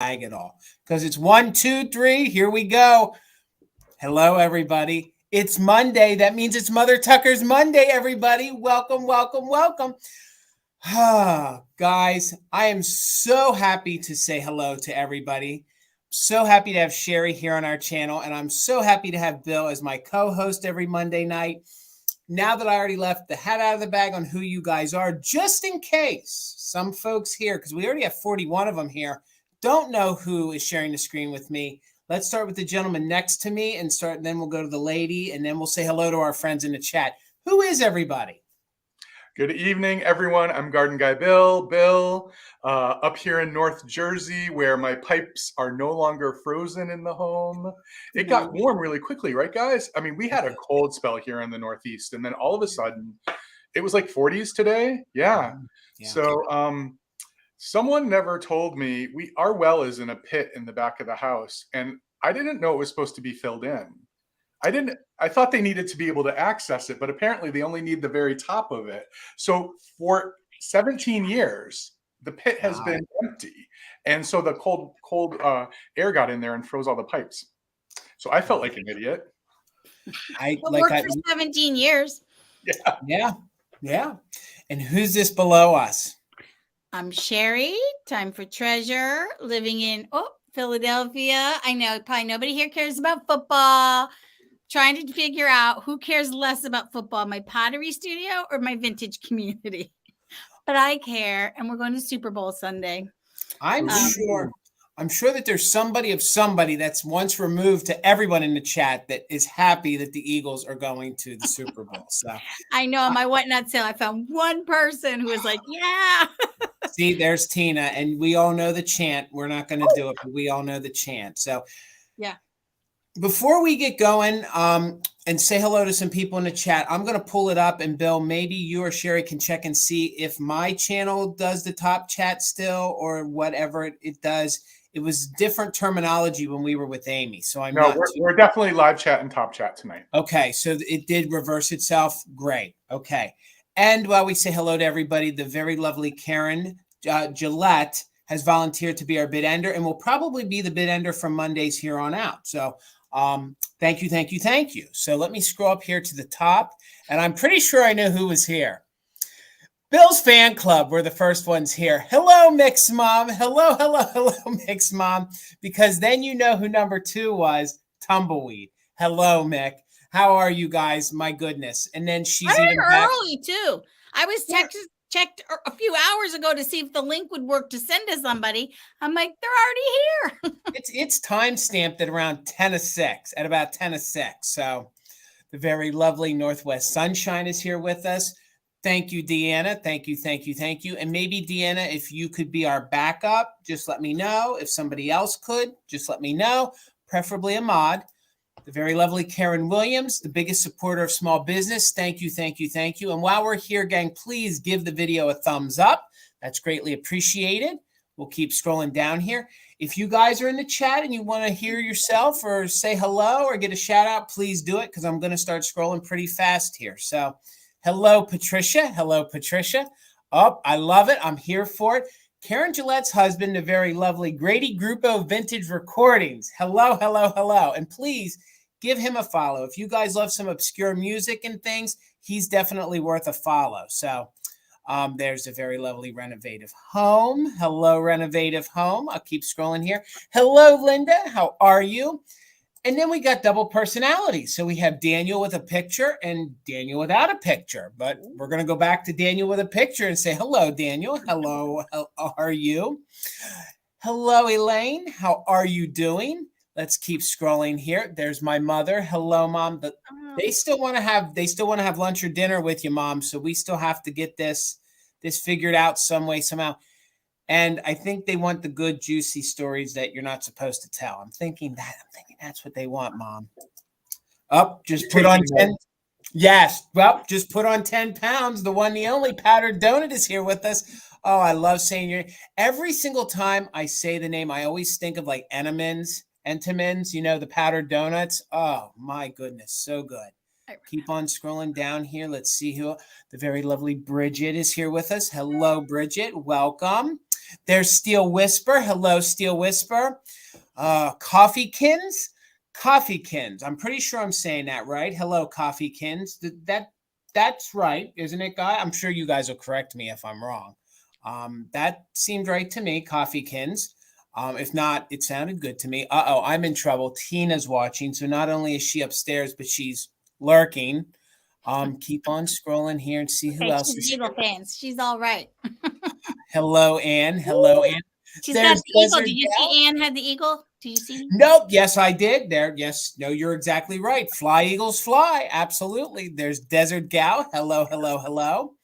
lag at all because it's 1, 2, 3. Here we go. Hello, everybody. It's Monday. That means it's Mother Tucker's Monday, everybody. Welcome, welcome, welcome. Guys, I am so happy to say hello to everybody. So happy to have Sherry here on our channel, and I'm so happy to have Bill as my co-host every Monday night. Now that I already left the hat out of the bag on who you guys are, just in case some folks here, because we already have 41 of them here, don't know who is sharing the screen with me. Let's start with the gentleman next to me and then we'll go to the lady, and then we'll say hello to our friends in the chat. Who is everybody? Good evening, everyone. I'm Garden Guy Bill, up here in North Jersey, where my pipes are no longer frozen in the home. It got warm really quickly, right, guys? I mean, we had a cold spell here in the Northeast, and then all of a sudden, it was like 40s today. Yeah. So someone never told me, our well is in a pit in the back of the house, and I didn't know it was supposed to be filled in. I thought they needed to be able to access it, but apparently they only need the very top of it. So for 17 years, the pit has been empty. And so the cold air got in there and froze all the pipes. So I felt like an idiot. It worked for 17 years. Yeah. And who's this below us? I'm Sherry, time for treasure, living in Philadelphia. I know probably nobody here cares about football. Trying to figure out who cares less about football, my pottery studio or my vintage community. But I care, and we're going to Super Bowl Sunday. I'm sure that there's somebody that's once removed to everyone in the chat that is happy that the Eagles are going to the Super Bowl. So I know on my whatnot sale, I found one person who was like, yeah. See, there's Tina, and we all know the chant. We're not going to do it, but we all know the chant. So yeah. Before we get going and say hello to some people in the chat, I'm going to pull it up. And Bill, maybe you or Sherry can check and see if my channel does the top chat still or whatever it does. It was different terminology when we were with Amy. So we're definitely live chat and top chat tonight. Okay. So it did reverse itself. Great. Okay. And while we say hello to everybody, the very lovely Karen Gillette has volunteered to be our bid ender and will probably be the bid ender from Mondays here on out. So thank you. So let me scroll up here to the top, and I'm pretty sure I know who was here. Bill's fan club were the first ones here. Hello, Mix Mom. Hello, Mix Mom. Because then you know who number 2 was, Tumbleweed. Hello, Mick. How are you guys? My goodness. And then she's even back early too. I was checked a few hours ago to see if the link would work to send to somebody. I'm like, they're already here. It's time stamped at around 10 of 6, at about 10 of 6. So the very lovely Northwest Sunshine is here with us. Thank you, Deanna. Thank you. And maybe, Deanna, if you could be our backup, just let me know. If somebody else could, just let me know, preferably a mod. The very lovely Karen Williams, the biggest supporter of small business. Thank you. And while we're here, gang, please give the video a thumbs up. That's greatly appreciated. We'll keep scrolling down here. If you guys are in the chat and you want to hear yourself or say hello or get a shout out, please do it because I'm going to start scrolling pretty fast here. So hello, Patricia. Oh, I love it. I'm here for it. Karen Gillette's husband, the very lovely Grady Grupo Vintage Recordings. Hello. And please give him a follow. If you guys love some obscure music and things, he's definitely worth a follow. So there's a very lovely Renovative Home. Hello, Renovative Home. I'll keep scrolling here. Hello, Linda. How are you? And then we got double personalities. So we have Daniel with a picture and Daniel without a picture. But we're going to go back to Daniel with a picture and say, hello, Daniel. Hello, how are you? Hello, Elaine. How are you doing? Let's keep scrolling here. There's my mother. Hello, Mom. They still want to have lunch or dinner with you, Mom. So we still have to get this figured out some way, somehow. And I think they want the good, juicy stories that you're not supposed to tell. I'm thinking that's what they want, Mom. Just put on 10. Yes. Well, just put on 10 pounds. The one, the only Powdered Donut is here with us. Oh, I love saying your name. Every single time I say the name, I always think of like Entenmann's, the powdered donuts. Oh my goodness. So good. Keep on scrolling down here. Let's see who the very lovely Bridget is here with us. Hello, Bridget. Welcome. There's Steel Whisper. Hello, Steel Whisper. Coffeekins. Coffeekins. I'm pretty sure I'm saying that right. Hello, Coffeekins. That's right, isn't it, guy? I'm sure you guys will correct me if I'm wrong. That seemed right to me, Coffeekins. If not, it sounded good to me. Uh-oh, I'm in trouble. Tina's watching. So not only is she upstairs, but she's lurking. Keep on scrolling here and see who Okay, else she's is Eagle fans. She's all right. Hello, Anne. Hello, Anne. She's got There's the eagle. Desert Did you Gal. see Anne had the eagle? Did you see? Nope. Yes, I did. There. Yes. No, you're exactly right. Fly, eagles, fly. Absolutely. There's Desert Gal. Hello, hello, hello.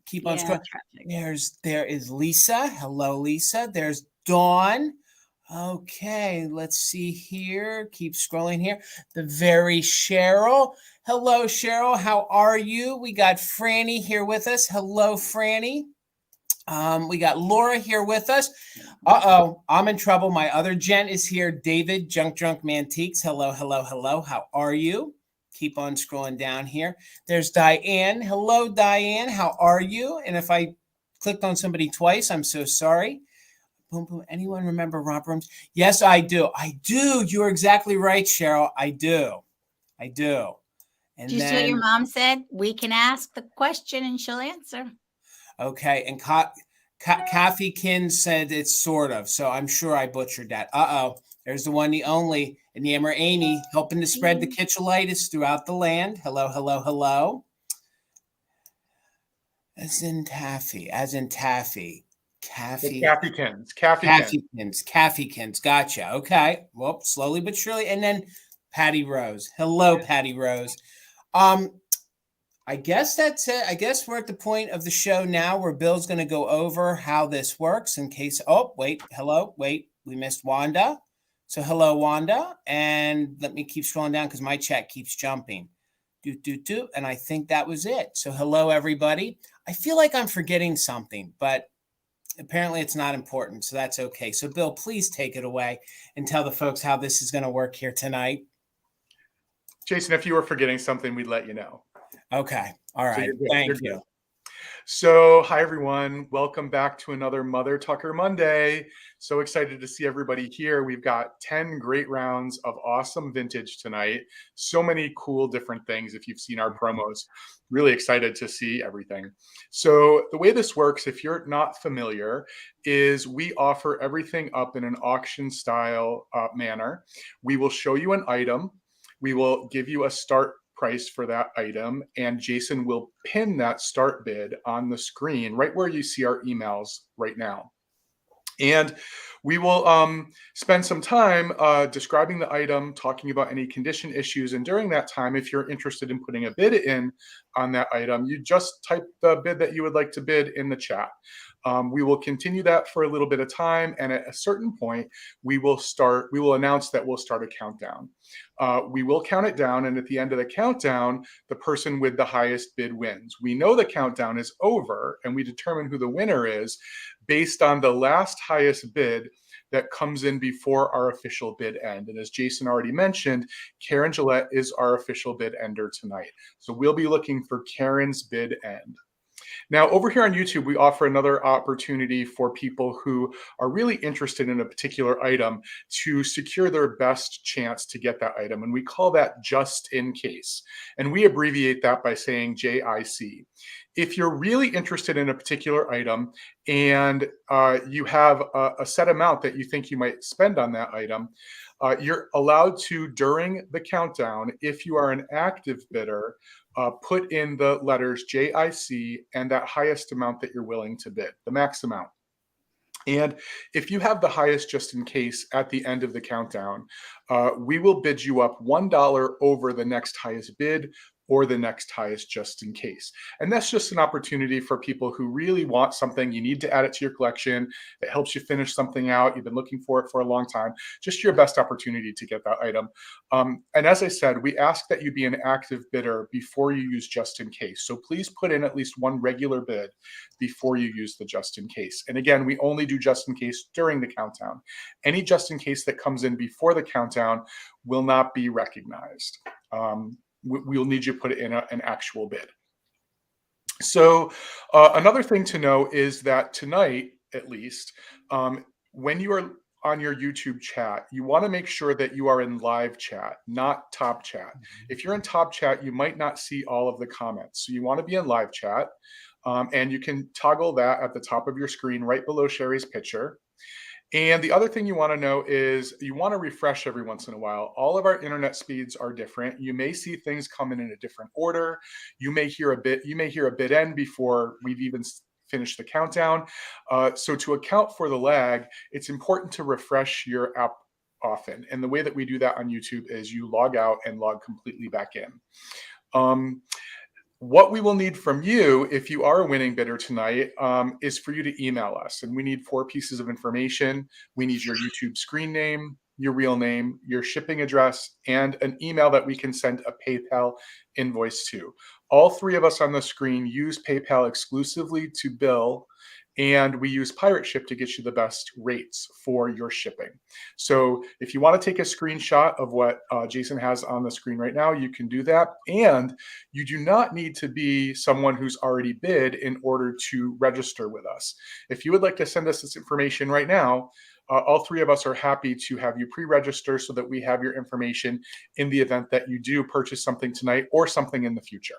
Keep on scrolling. There is Lisa. Hello, Lisa. There's Dawn. Okay, let's see here. Keep scrolling here. The very Cheryl. Hello, Cheryl. How are you? We got Franny here with us. Hello, Franny. We got Laura here with us. Uh-oh, I'm in trouble. My other gent is here. David, Junk Mantiques. Hello, hello, hello. How are you? Keep on scrolling down here. There's Diane. Hello, Diane. How are you? And if I clicked on somebody twice, I'm so sorry. Boom, boom. Anyone remember romp rooms? Yes, I do. I do. You're exactly right, Cheryl. I do. I do. And Did you see what your mom said? We can ask the question and she'll answer. Okay, and Coffeekin said it's sort of, so I'm sure I butchered that. Uh-oh, there's the one, the only, and Yammer Amy, helping to spread the kitchulitis throughout the land. Hello, hello, hello. As in taffy. Caffeekins. Gotcha. Okay. Well, slowly but surely. And then Patty Rose. Hello, Patty Rose. I guess that's it. I guess we're at the point of the show now where Bill's going to go over how this works in case. Oh, wait. Hello. Wait. We missed Wanda. So hello, Wanda. And let me keep scrolling down because my chat keeps jumping. And I think that was it. So hello, everybody. I feel like I'm forgetting something, but apparently it's not important. So that's okay. So Bill, please take it away and tell the folks how this is going to work here tonight. Jason, if you were forgetting something, we'd let you know. Okay. All right. Thank you. So, hi, everyone. Welcome back to another Mother Tucker Monday. So excited to see everybody here. We've got 10 great rounds of awesome vintage tonight. So many cool different things. If you've seen our promos, really excited to see everything. So the way this works, if you're not familiar, is we offer everything up in an auction style manner. We will show you an item. We will give you a start price for that item, and Jason will pin that start bid on the screen right where you see our emails right now. And we will spend some time describing the item, talking about any condition issues. And during that time, if you're interested in putting a bid in on that item, you just type the bid that you would like to bid in the chat. We will continue that for a little bit of time. And at a certain point, we will announce that we'll start a countdown. We will count it down. And at the end of the countdown, the person with the highest bid wins. We know the countdown is over and we determine who the winner is based on the last highest bid that comes in before our official bid end. And as Jason already mentioned, Karen Gillette is our official bid ender tonight. So we'll be looking for Karen's bid end. Now, over here on YouTube, we offer another opportunity for people who are really interested in a particular item to secure their best chance to get that item. And we call that just in case. And we abbreviate that by saying JIC. If you're really interested in a particular item and you have a set amount that you think you might spend on that item, you're allowed to, during the countdown, if you are an active bidder, put in the letters JIC and that highest amount that you're willing to bid, the max amount. And if you have the highest just in case at the end of the countdown, we will bid you up $1 over the next highest bid or the next highest just in case. And that's just an opportunity for people who really want something. You need to add it to your collection. It helps you finish something out. You've been looking for it for a long time. Just your best opportunity to get that item. And as I said, we ask that you be an active bidder before you use just in case. So please put in at least one regular bid before you use the just in case. And again, we only do just in case during the countdown. Any just in case that comes in before the countdown will not be recognized. We'll need you to put it in an actual bid. So another thing to know is that tonight, at least, when you are on your YouTube chat, you want to make sure that you are in live chat, not top chat. If you're in top chat, you might not see all of the comments. So you want to be in live chat, and you can toggle that at the top of your screen right below Sherry's picture. And the other thing you want to know is you want to refresh every once in a while. All of our internet speeds are different. You may see things coming in a different order. You may hear a bit end before we've even finished the countdown. So to account for the lag, it's important to refresh your app often. And the way that we do that on YouTube is you log out and log completely back in. What we will need from you, if you are a winning bidder tonight, is for you to email us. And we need 4 pieces of information. We need your YouTube screen name, your real name, your shipping address, and an email that we can send a PayPal invoice to. All 3 of us on the screen use PayPal exclusively to bill, and we use Pirate Ship to get you the best rates for your shipping. So if you want to take a screenshot of what Jason has on the screen right now, you can do that. And you do not need to be someone who's already bid in order to register with us. If you would like to send us this information right now, all 3 of us are happy to have you pre-register so that we have your information in the event that you do purchase something tonight or something in the future.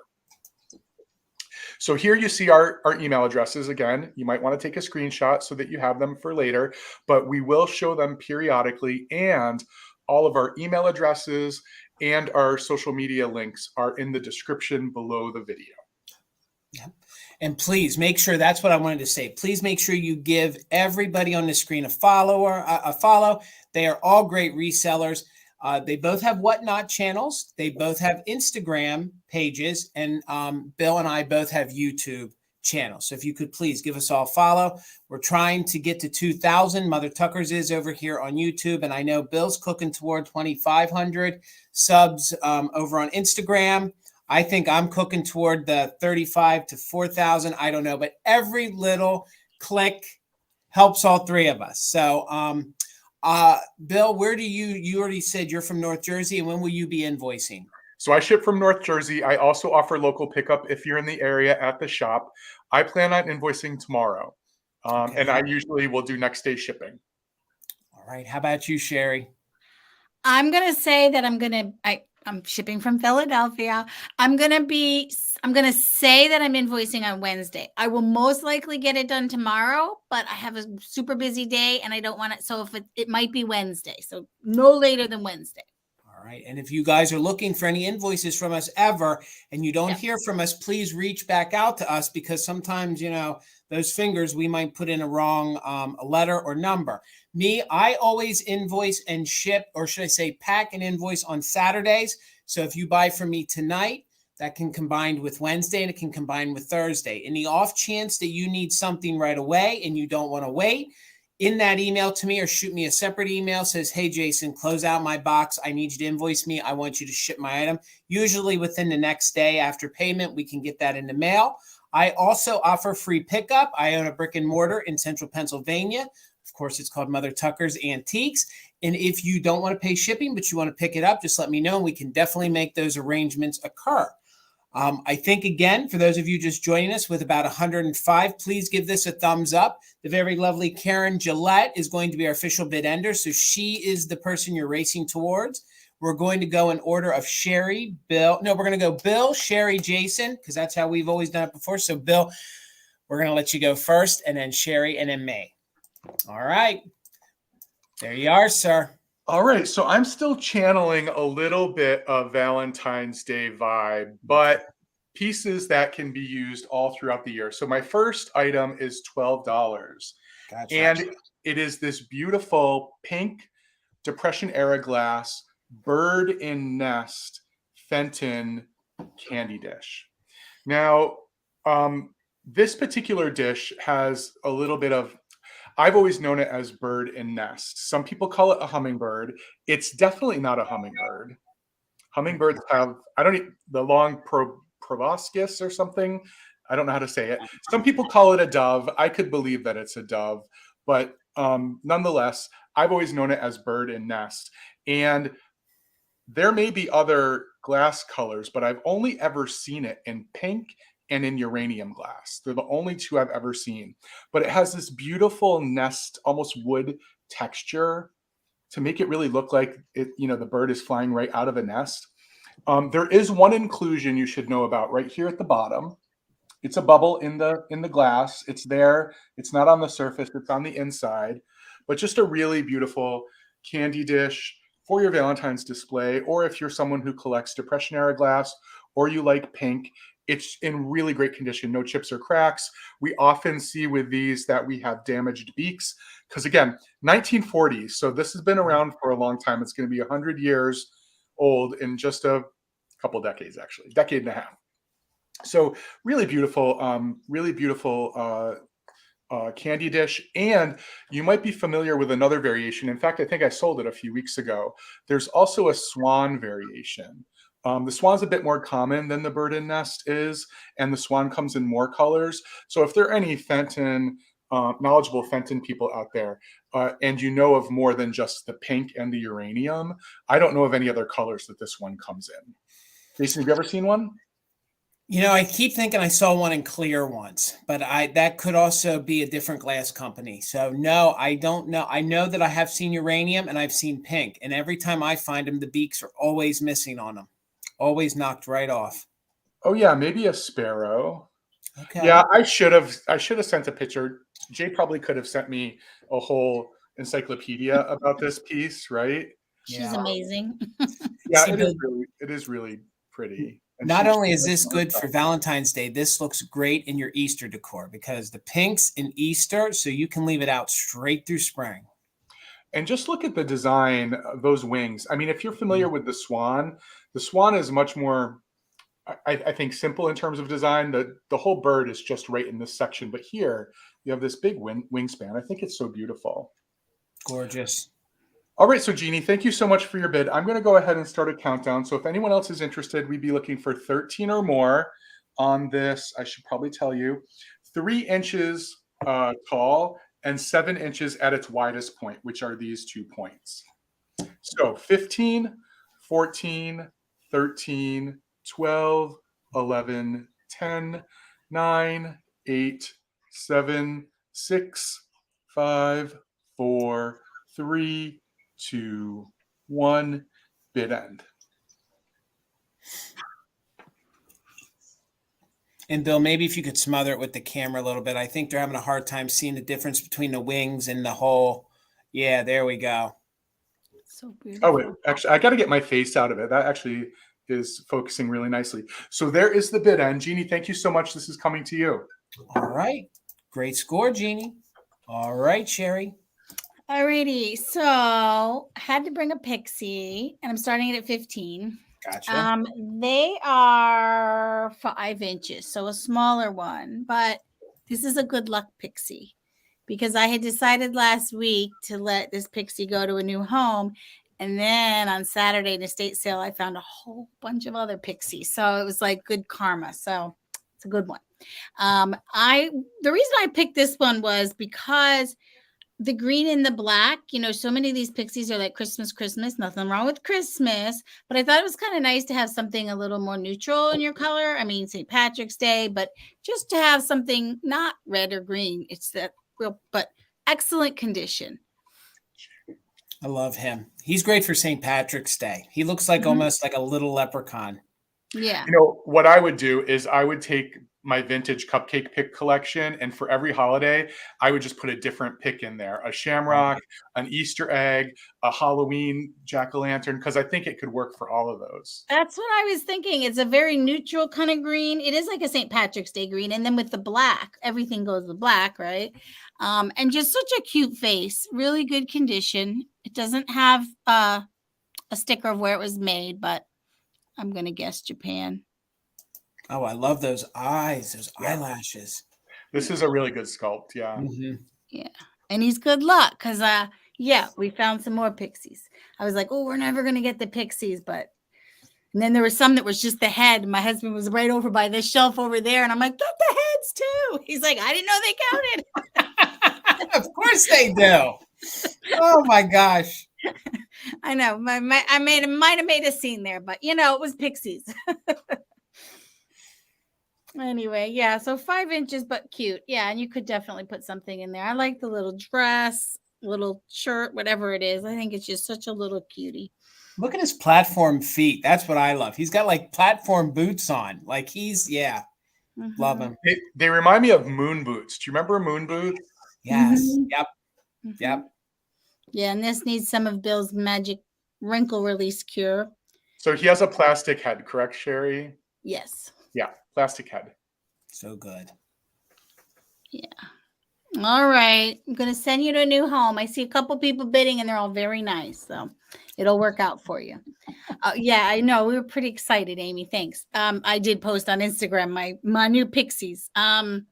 So here you see our email addresses. Again, you might want to take a screenshot so that you have them for later, but we will show them periodically, and all of our email addresses and our social media links are in the description below the video. Yeah. And please make sure, that's what I wanted to say. Please make sure you give everybody on the screen a follow. They are all great resellers. They both have Whatnot channels. They both have Instagram pages, and Bill and I both have YouTube channels. So if you could please give us all a follow. We're trying to get to 2,000. Mother Tucker's is over here on YouTube, and I know Bill's cooking toward 2,500 subs over on Instagram. I think I'm cooking toward the 35 to 4,000. I don't know, but every little click helps all 3 of us. So, Bill, where do you already said you're from North Jersey, and when will you be invoicing? So I ship from North Jersey. I also offer local pickup if you're in the area at the shop. I plan on invoicing tomorrow, Okay. and I usually will do next day shipping. All right. How about you, Sherry? I'm going to say that I'm shipping from Philadelphia. I'm going to say that I'm invoicing on Wednesday. I will most likely get it done tomorrow, but I have a super busy day and I don't want it. So if it might be Wednesday. So no later than Wednesday. All right. And if you guys are looking for any invoices from us ever, and you don't hear from us, please reach back out to us, because sometimes, those fingers, we might put in a wrong a letter or number. I always invoice and ship, or should I say pack and invoice on Saturdays. So if you buy from me tonight, that can combine with Wednesday and it can combine with Thursday. In the off chance that you need something right away and you don't want to wait, in that email to me or shoot me a separate email, says, hey, Jason, close out my box. I need you to invoice me. I want you to ship my item. Usually within the next day after payment, we can get that in the mail. I also offer free pickup. I own a brick and mortar in central Pennsylvania. Of course, it's called Mother Tucker's Antiques. And if you don't want to pay shipping, but you want to pick it up, just let me know, and we can definitely make those arrangements occur. I think, again, for those of you just joining us with about 105, please give this a thumbs up. The very lovely Karen Gillette is going to be our official bid ender. So she is the person you're racing towards. We're going to go in order of Sherry, Bill. No, we're going to go Bill, Sherry, Jason, because that's how we've always done it before. So Bill, we're going to let you go first, and then Sherry, and then me. All right. There you are, sir. All right, so I'm still channeling a little bit of Valentine's Day vibe, but pieces that can be used all throughout the year. So my first item is $12. Gotcha. And it is this beautiful pink Depression era glass bird in nest Fenton candy dish. Now, this particular dish has a little bit of, I've always known it as bird in nest. Some people call it a hummingbird. It's definitely not a hummingbird. Hummingbirds have, the long proboscis or something. I don't know how to say it. Some people call it a dove. I could believe that it's a dove, but nonetheless, I've always known it as bird in nest. And there may be other glass colors, but I've only ever seen it in pink and in uranium glass. They're the only two I've ever seen. But it has this beautiful nest, almost wood texture to make it really look like it, you know, the bird is flying right out of a nest. There is one inclusion you should know about right here at the bottom. It's a bubble in the glass. It's there. It's not on the surface. It's on the inside. But just a really beautiful candy dish for your Valentine's display, or if you're someone who collects Depression era glass, or you like pink, it's in really great condition, no chips or cracks. We often see with these that we have damaged beaks, because again, 1940s, so this has been around for a long time. It's going to be 100 years old in just a couple decades, actually, decade and a half. So really beautiful, candy dish. And you might be familiar with another variation. In fact, I think I sold it a few weeks ago. There's also a swan variation. The swan's a bit more common than the bird and nest is, and the swan comes in more colors. So if there are any Fenton, knowledgeable Fenton people out there, and you know of more than just the pink and the uranium, I don't know of any other colors that this one comes in. Jason, have you ever seen one? You know, I keep thinking I saw one in clear once, but that could also be a different glass company. So no, I don't know. I know that I have seen uranium and I've seen pink, and every time I find them, the beaks are always missing on them, always knocked right off. Oh yeah, maybe a sparrow. Okay. Yeah, I should have sent a picture. Jay probably could have sent me a whole encyclopedia about this piece, right? She's Yeah. amazing. Yeah, See, it is really pretty. And not she- only is this good for Valentine's Day, this looks great in your Easter decor because the pinks in Easter, so you can leave it out straight through spring. And just look at the design of those wings. I mean, if you're familiar with the swan is much more, I think, simple in terms of design. The whole bird is just right in this section, but here you have this big wingspan. I think it's so beautiful. Gorgeous. All right, so Jeannie, thank you so much for your bid. I'm going to go ahead and start a countdown. So if anyone else is interested, we'd be looking for 13 or more on this. I should probably tell you, 3 inches tall and 7 inches at its widest point, which are these 2 points. So 15, 14, 13, 12, 11, 10, 9, 8, 7, 6, 5, 4, 3, 2, 1, bid end. And Bill, maybe if you could smother it with the camera a little bit. I think they're having a hard time seeing the difference between the wings and the whole. Yeah, there we go. So beautiful. Oh, wait, actually, I got to get my face out of it. That actually is focusing really nicely. So there is the bid end. Jeannie, thank you so much. This is coming to you. All right. Great score, Jeannie. All right, Sherry. Alrighty, so I had to bring a Pixie, and I'm starting it at 15. Gotcha. They are 5 inches, so a smaller one, but this is a good luck Pixie because I had decided last week to let this Pixie go to a new home. And then on Saturday in estate sale, I found a whole bunch of other Pixies. So it was like good karma. So it's a good one. The reason I picked this one was because the green and the black, you know, so many of these Pixies are like Christmas, nothing wrong with Christmas, but I thought it was kind of nice to have something a little more neutral in your color. I mean, St. Patrick's Day, but just to have something not red or green. It's that real, but excellent condition. I love him. He's great for St. Patrick's Day. He looks like almost like a little leprechaun. Yeah. You know, what I would do is I would take my vintage cupcake pick collection, and for every holiday, I would just put a different pick in there. A shamrock, an Easter egg, a Halloween jack-o'-lantern, because I think it could work for all of those. That's what I was thinking. It's a very neutral kind of green. It is like a St. Patrick's Day green. And then with the black, everything goes with black, right? And just such a cute face. Really good condition. It doesn't have a sticker of where it was made, but I'm going to guess Japan. Oh, I love those eyes, those eyelashes. This is a really good sculpt, yeah. Mm-hmm. Yeah. And he's good luck because, we found some more Pixies. I was like, oh, we're never going to get the Pixies, but and then there was some that was just the head. My husband was right over by this shelf over there, and I'm like, get the heads too. He's like, I didn't know they counted. Of course they do. Oh my gosh. I know. Might have made a scene there, but you know, it was Pixies. Anyway, yeah, so 5 inches, but cute. Yeah, and you could definitely put something in there. I like the little dress, little shirt, whatever it is. I think it's just such a little cutie. Look at his platform feet. That's what I love. He's got like platform boots on. Like love Mhm. him. They remind me of moon boots. Do you remember moon boots? Yes. Mhm. Yep. Mhm. Yep. Yeah, and this needs some of Bill's magic wrinkle release cure. So he has a plastic head, correct, Sherry? Yes. Yeah, plastic head. So good. Yeah. All right. I'm going to send you to a new home. I see a couple people bidding and they're all very nice. So it'll work out for you. Yeah, I know. We were pretty excited, Amy. Thanks. I did post on Instagram my new Pixies. I'm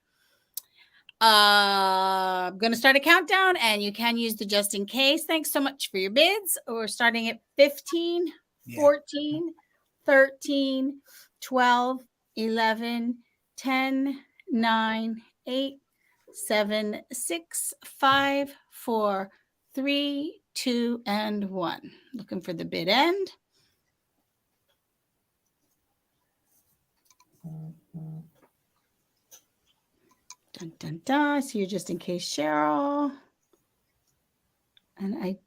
going to start a countdown and you can use the just in case. Thanks so much for your bids. We're starting at 15, 14, 13, 12, 11, 10, 9, 8, 7, 6, 5, 4, 3, 2, and 1. Looking for the bid end. Dun, dun, dun. I see you just in case, Cheryl. And I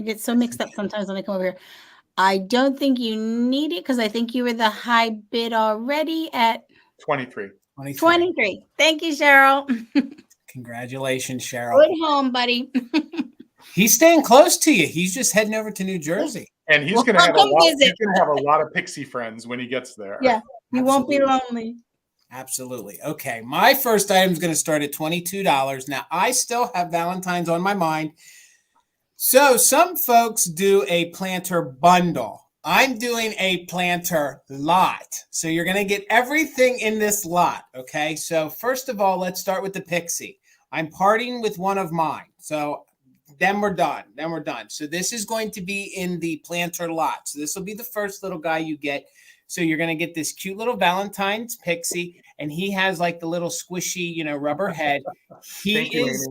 get so mixed up sometimes when I come over here. I don't think you need it because I think you were the high bid already at 23. 23. Thank you, Cheryl. Congratulations, Cheryl. Good home, buddy. He's staying close to you. He's just heading over to New Jersey. And he's Well, going to have come visit. he's going to have a lot of Pixie friends when he gets there. Yeah, you won't be Absolutely. lonely. Absolutely. Okay. My first item is going to start at $22. Now, I still have Valentine's on my mind. So some folks do a planter bundle. I'm doing a planter lot. So you're going to get everything in this lot. Okay. So first of all, let's start with the Pixie. I'm parting with one of mine. So then we're done. So this is going to be in the planter lot. So this will be the first little guy you get. So you're going to get this cute little Valentine's Pixie, and he has like the little squishy, rubber head. He's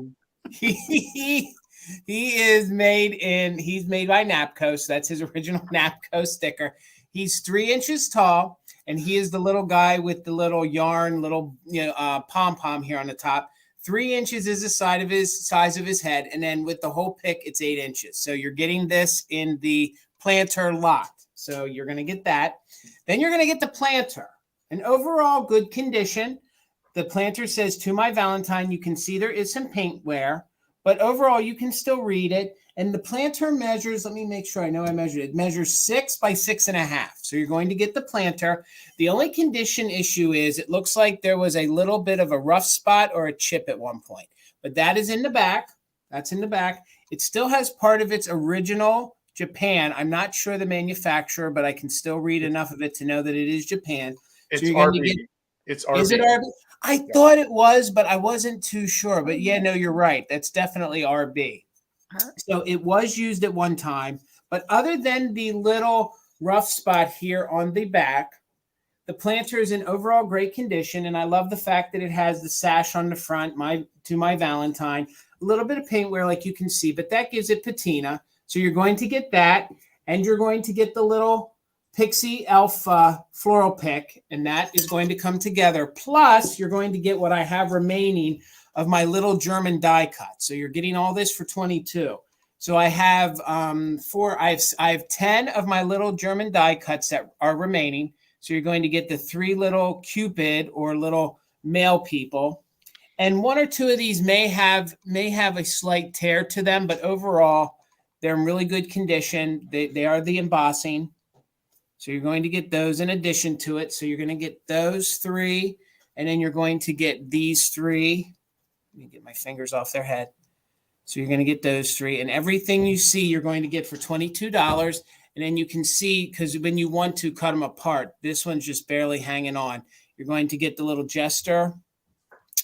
made by Napco. So that's his original Napco sticker. He's 3 inches tall, and he is the little guy with the little yarn, pom-pom here on the top. 3 inches is the size of his head. And then with the whole pick, it's 8 inches. So you're getting this in the planter lot. So you're going to get that. Then you're going to get the planter. An overall good condition. The planter says, "To my Valentine." You can see there is some paint wear, but overall you can still read it. And the planter measures, let me make sure I know I measured it. It measures 6 by 6.5. So you're going to get the planter. The only condition issue is it looks like there was a little bit of a rough spot or a chip at one point, but that is in the back. That's in the back. It still has part of its original Japan. I'm not sure the manufacturer, but I can still read enough of it to know that it is Japan. It's so you're RB. It's RB. Is it RB? I thought it was, but I wasn't too sure. But yeah, no, you're right. That's definitely RB. So it was used at one time. But other than the little rough spot here on the back, the planter is in overall great condition. And I love the fact that it has the sash on the front, to my Valentine. A little bit of paint wear like you can see, but that gives it patina. So you're going to get that, and you're going to get the little Pixie Elf floral pick, and that is going to come together. Plus, you're going to get what I have remaining of my little German die cut. So you're getting all this for $22. So I have I have 10 of my little German die cuts that are remaining. So you're going to get the 3 little Cupid or little male people, and 1 or 2 of these may have a slight tear to them, but overall they're in really good condition. They are the embossing. So you're going to get those in addition to it. So you're going to get those 3, and then you're going to get these 3. Let me get my fingers off their head. So you're going to get those 3, and everything you see you're going to get for $22. And then you can see, because when you want to cut them apart, this one's just barely hanging on. You're going to get the little jester,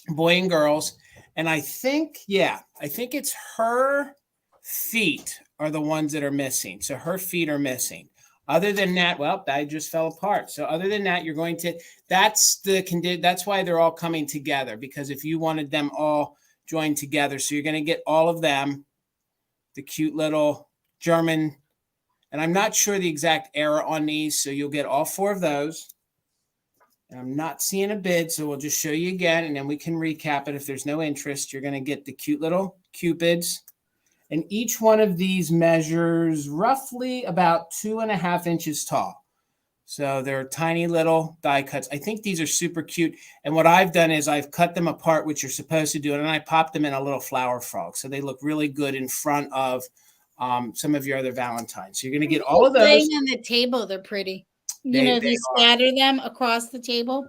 boy and girls. And I think it's her feet are the ones that are missing. So her feet are missing. Other than that, well, that just fell apart. So other than that, you're going to, that's why they're all coming together, because if you wanted them all joined together, so you're going to get all of them, the cute little German, and I'm not sure the exact error on these, so you'll get all 4 of those. And I'm not seeing a bid, so we'll just show you again, and then we can recap it. If there's no interest, you're going to get the cute little cupids. And each one of these measures roughly about 2.5 inches tall. So they're tiny little die cuts. I think these are super cute. And what I've done is I've cut them apart, which you're supposed to do, and I popped them in a little flower frog. So they look really good in front of some of your other Valentines. So you're going to get all of those. Laying on the table, they're pretty. If you scatter them across the table.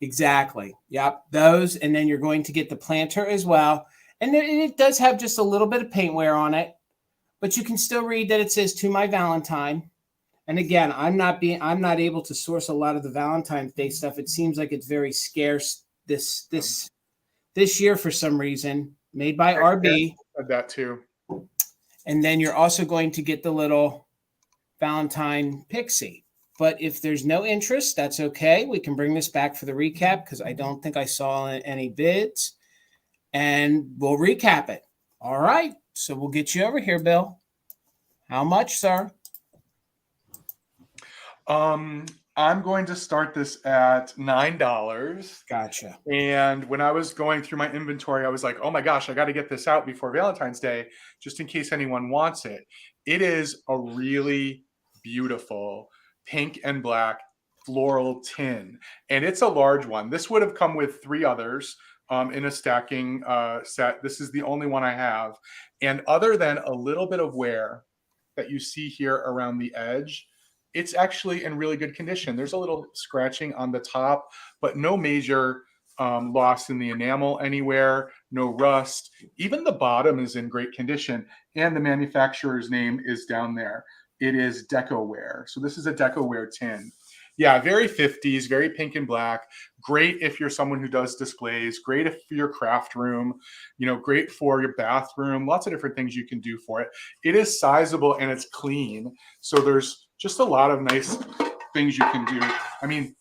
Exactly. Yep. Those. And then you're going to get the planter as well. And it does have just a little bit of paint wear on it, but you can still read that it says "To My Valentine." And again, I'm not able to source a lot of the Valentine's Day stuff. It seems like it's very scarce this year for some reason. Made by RB. Said that too. And then you're also going to get the little Valentine Pixie. But if there's no interest, that's okay. We can bring this back for the recap because I don't think I saw any bids. And we'll recap it. All right. So we'll get you over here, Bill. How much, sir? I'm going to start this at $9. Gotcha. And when I was going through my inventory, I was like, oh my gosh, I got to get this out before Valentine's Day, just in case anyone wants it. It is a really beautiful pink and black floral tin. And it's a large one. This would have come with 3 others. In a stacking set. This is the only one I have. And other than a little bit of wear that you see here around the edge, it's actually in really good condition. There's a little scratching on the top, but no major loss in the enamel anywhere, no rust. Even the bottom is in great condition, and the manufacturer's name is down there. It is Decoware. So this is a Decoware tin. Yeah, very 50s, very pink and black. Great if you're someone who does displays. Great if for your craft room. Great for your bathroom. Lots of different things you can do for it. It is sizable and it's clean. So there's just a lot of nice things you can do. I mean,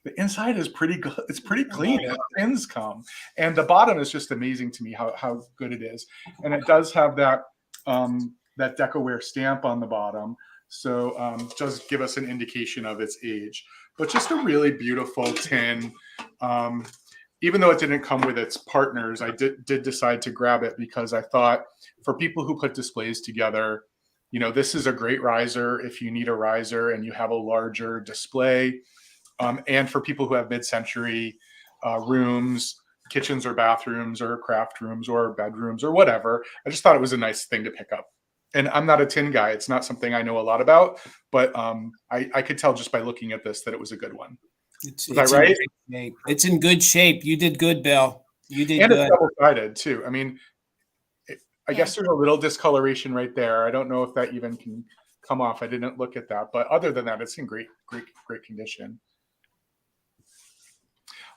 the inside is pretty good. It's pretty clean. The pins come. And the bottom is just amazing to me how good it is. And it does have that Decoware stamp on the bottom. So it does give us an indication of its age, but just a really beautiful tin. Even though it didn't come with its partners, I did decide to grab it because I thought for people who put displays together, this is a great riser if you need a riser and you have a larger display. And for people who have mid-century rooms, kitchens or bathrooms or craft rooms or bedrooms or whatever, I just thought it was a nice thing to pick up. And I'm not a tin guy. It's not something I know a lot about, but I could tell just by looking at this that it was a good one. Was I right? It's in good shape. You did good, Bill. You did and good. It's double-sided too. I mean, I guess there's a little discoloration right there. I don't know if that even can come off. I didn't look at that, but other than that, it's in great condition.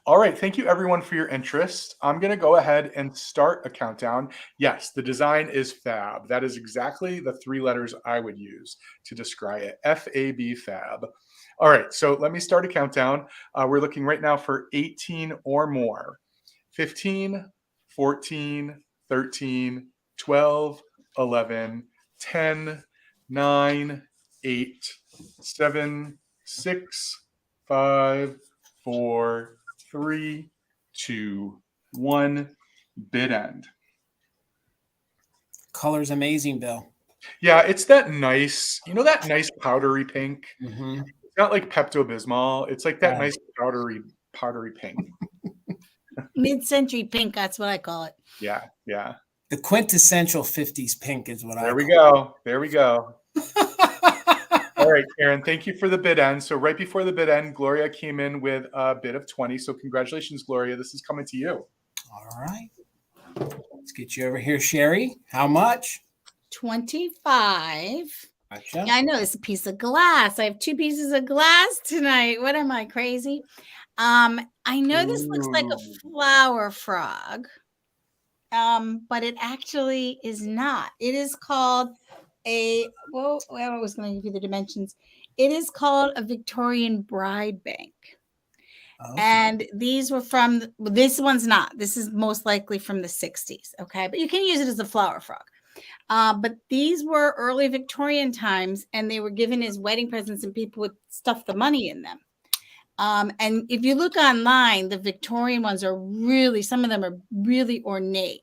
All right. Thank you, everyone, for your interest. I'm going to go ahead and start a countdown. Yes, the design is fab. That is exactly the 3 letters I would use to describe it. F-A-B, fab. All right. So let me start a countdown. We're looking right now for 18 or more. 15, 14, 13, 12, 11, 10, 9, 8, 7, 6, 5, 4, 3, 2, 1, bid end. Color's amazing, Bill. Yeah, it's that nice, that nice powdery pink. Mm-hmm. It's not like Pepto-Bismol. It's like that nice powdery pink. Mid-century pink, that's what I call it. Yeah. The quintessential 50s pink is what I call it. There we go. All right, Karen, thank you for the bid end. So right before the bid end, Gloria came in with a bid of 20. So congratulations, Gloria. This is coming to you. All right. Let's get you over here, Sherry. How much? 25. Gotcha. Yeah, I know it's a piece of glass. I have 2 pieces of glass tonight. What am I, crazy? I know this looks like a flower frog, but it actually is not. It is called I was going to give you the dimensions. It is called a Victorian bride bank. Okay. And these were this one's not. This is most likely from the 60s. Okay. But you can use it as a flower frog. But these were early Victorian times, and they were given as wedding presents, and people would stuff the money in them. And if you look online, the Victorian ones are really, some of them are really ornate.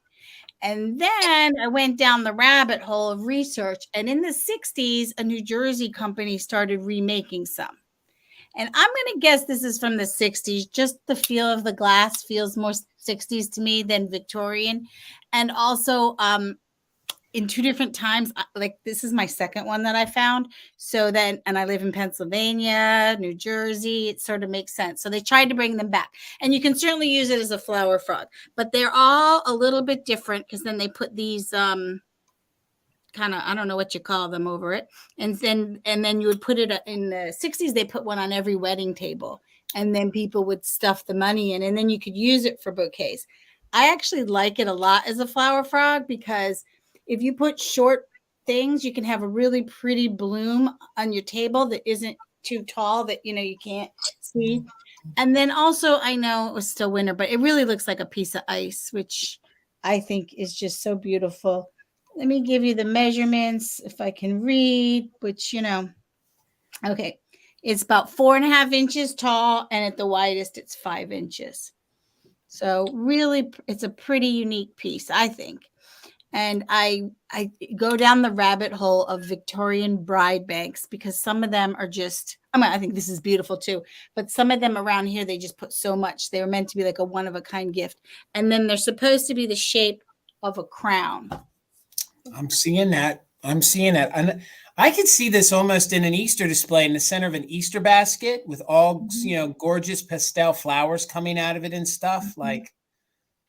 And then I went down the rabbit hole of research. And in the 60s, a New Jersey company started remaking some. And I'm going to guess this is from the 60s. Just the feel of the glass feels more 60s to me than Victorian. And also, in two different times, like this is my second one that I found. So then, and I live in Pennsylvania, New Jersey, it sort of makes sense. So they tried to bring them back, and you can certainly use it as a flower frog, but they're all a little bit different because then they put these kind of, I don't know what you call them over it. And then you would put it in the 60s, they put one on every wedding table, and then people would stuff the money in, and then you could use it for bouquets. I actually like it a lot as a flower frog because if you put short things, you can have a really pretty bloom on your table that isn't too tall that, you can't see. And then also, I know it was still winter, but it really looks like a piece of ice, which I think is just so beautiful. Let me give you the measurements if I can read, which, okay. It's about 4.5 inches tall, and at the widest, it's 5 inches. So really, it's a pretty unique piece, I think. And I go down the rabbit hole of Victorian bride banks because some of them are just, I think this is beautiful too, but some of them around here, they just put so much. They were meant to be like a one-of-a-kind gift. And then they're supposed to be the shape of a crown. I'm seeing that. And I could see this almost in an Easter display in the center of an Easter basket with all, gorgeous pastel flowers coming out of it and stuff. Like,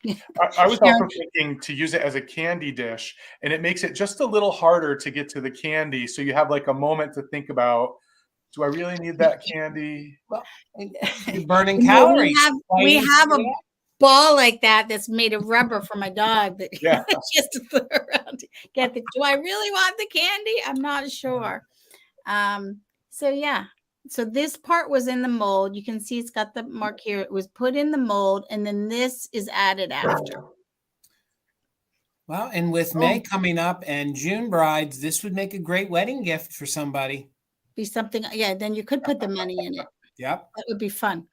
I was also thinking to use it as a candy dish, and it makes it just a little harder to get to the candy. So you have like a moment to think about, do I really need that candy? Well, you're burning calories. We have a ball like that's made of rubber for my dog that just to throw around. Do I really want the candy? I'm not sure. So this part was in the mold. You can see it's got the mark here. It was put in the mold, and then this is added after. Well, and with May coming up and June brides, this would make a great wedding gift for somebody. Be something, then you could put the money in it. Yep. That would be fun.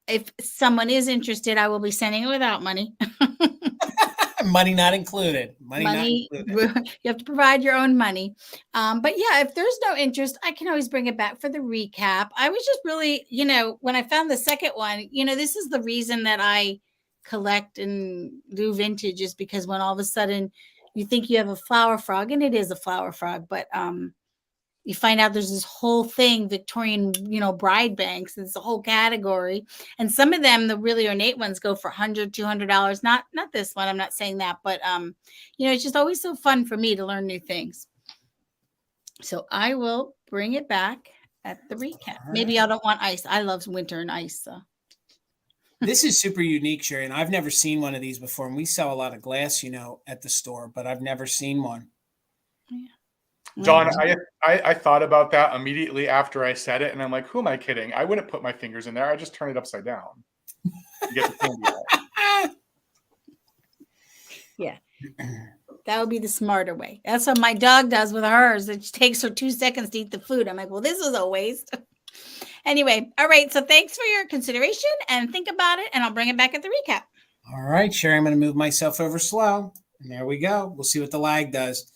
If someone is interested, I will be sending it without money. Money not included. Money not included. You have to provide your own money. But yeah, if there's no interest, I can always bring it back for the recap. I was just really, when I found the second one, this is the reason that I collect and do vintage, is because when all of a sudden you think you have a flower frog, and it is a flower frog, but you find out there's this whole thing, Victorian, bride banks. It's a whole category. And some of them, the really ornate ones, go for $100, $200. Not this one. I'm not saying that, but it's just always so fun for me to learn new things. So I will bring it back at the recap. Right. Maybe I don't want ice. I love winter and ice. So. This is super unique, Sherry, and I've never seen one of these before. And we sell a lot of glass, at the store, but I've never seen one. Yeah. Dawn, I thought about that immediately after I said it, and I'm like, who am I kidding? I wouldn't put my fingers in there. I just turn it upside down. Get the candy out. Yeah. That would be the smarter way. That's what my dog does with hers. It takes her 2 seconds to eat the food. I'm like, well, this is a waste. Anyway, all right. So thanks for your consideration, and think about it, and I'll bring it back at the recap. All right, Sherry, I'm going to move myself over slow. And there we go. We'll see what the lag does.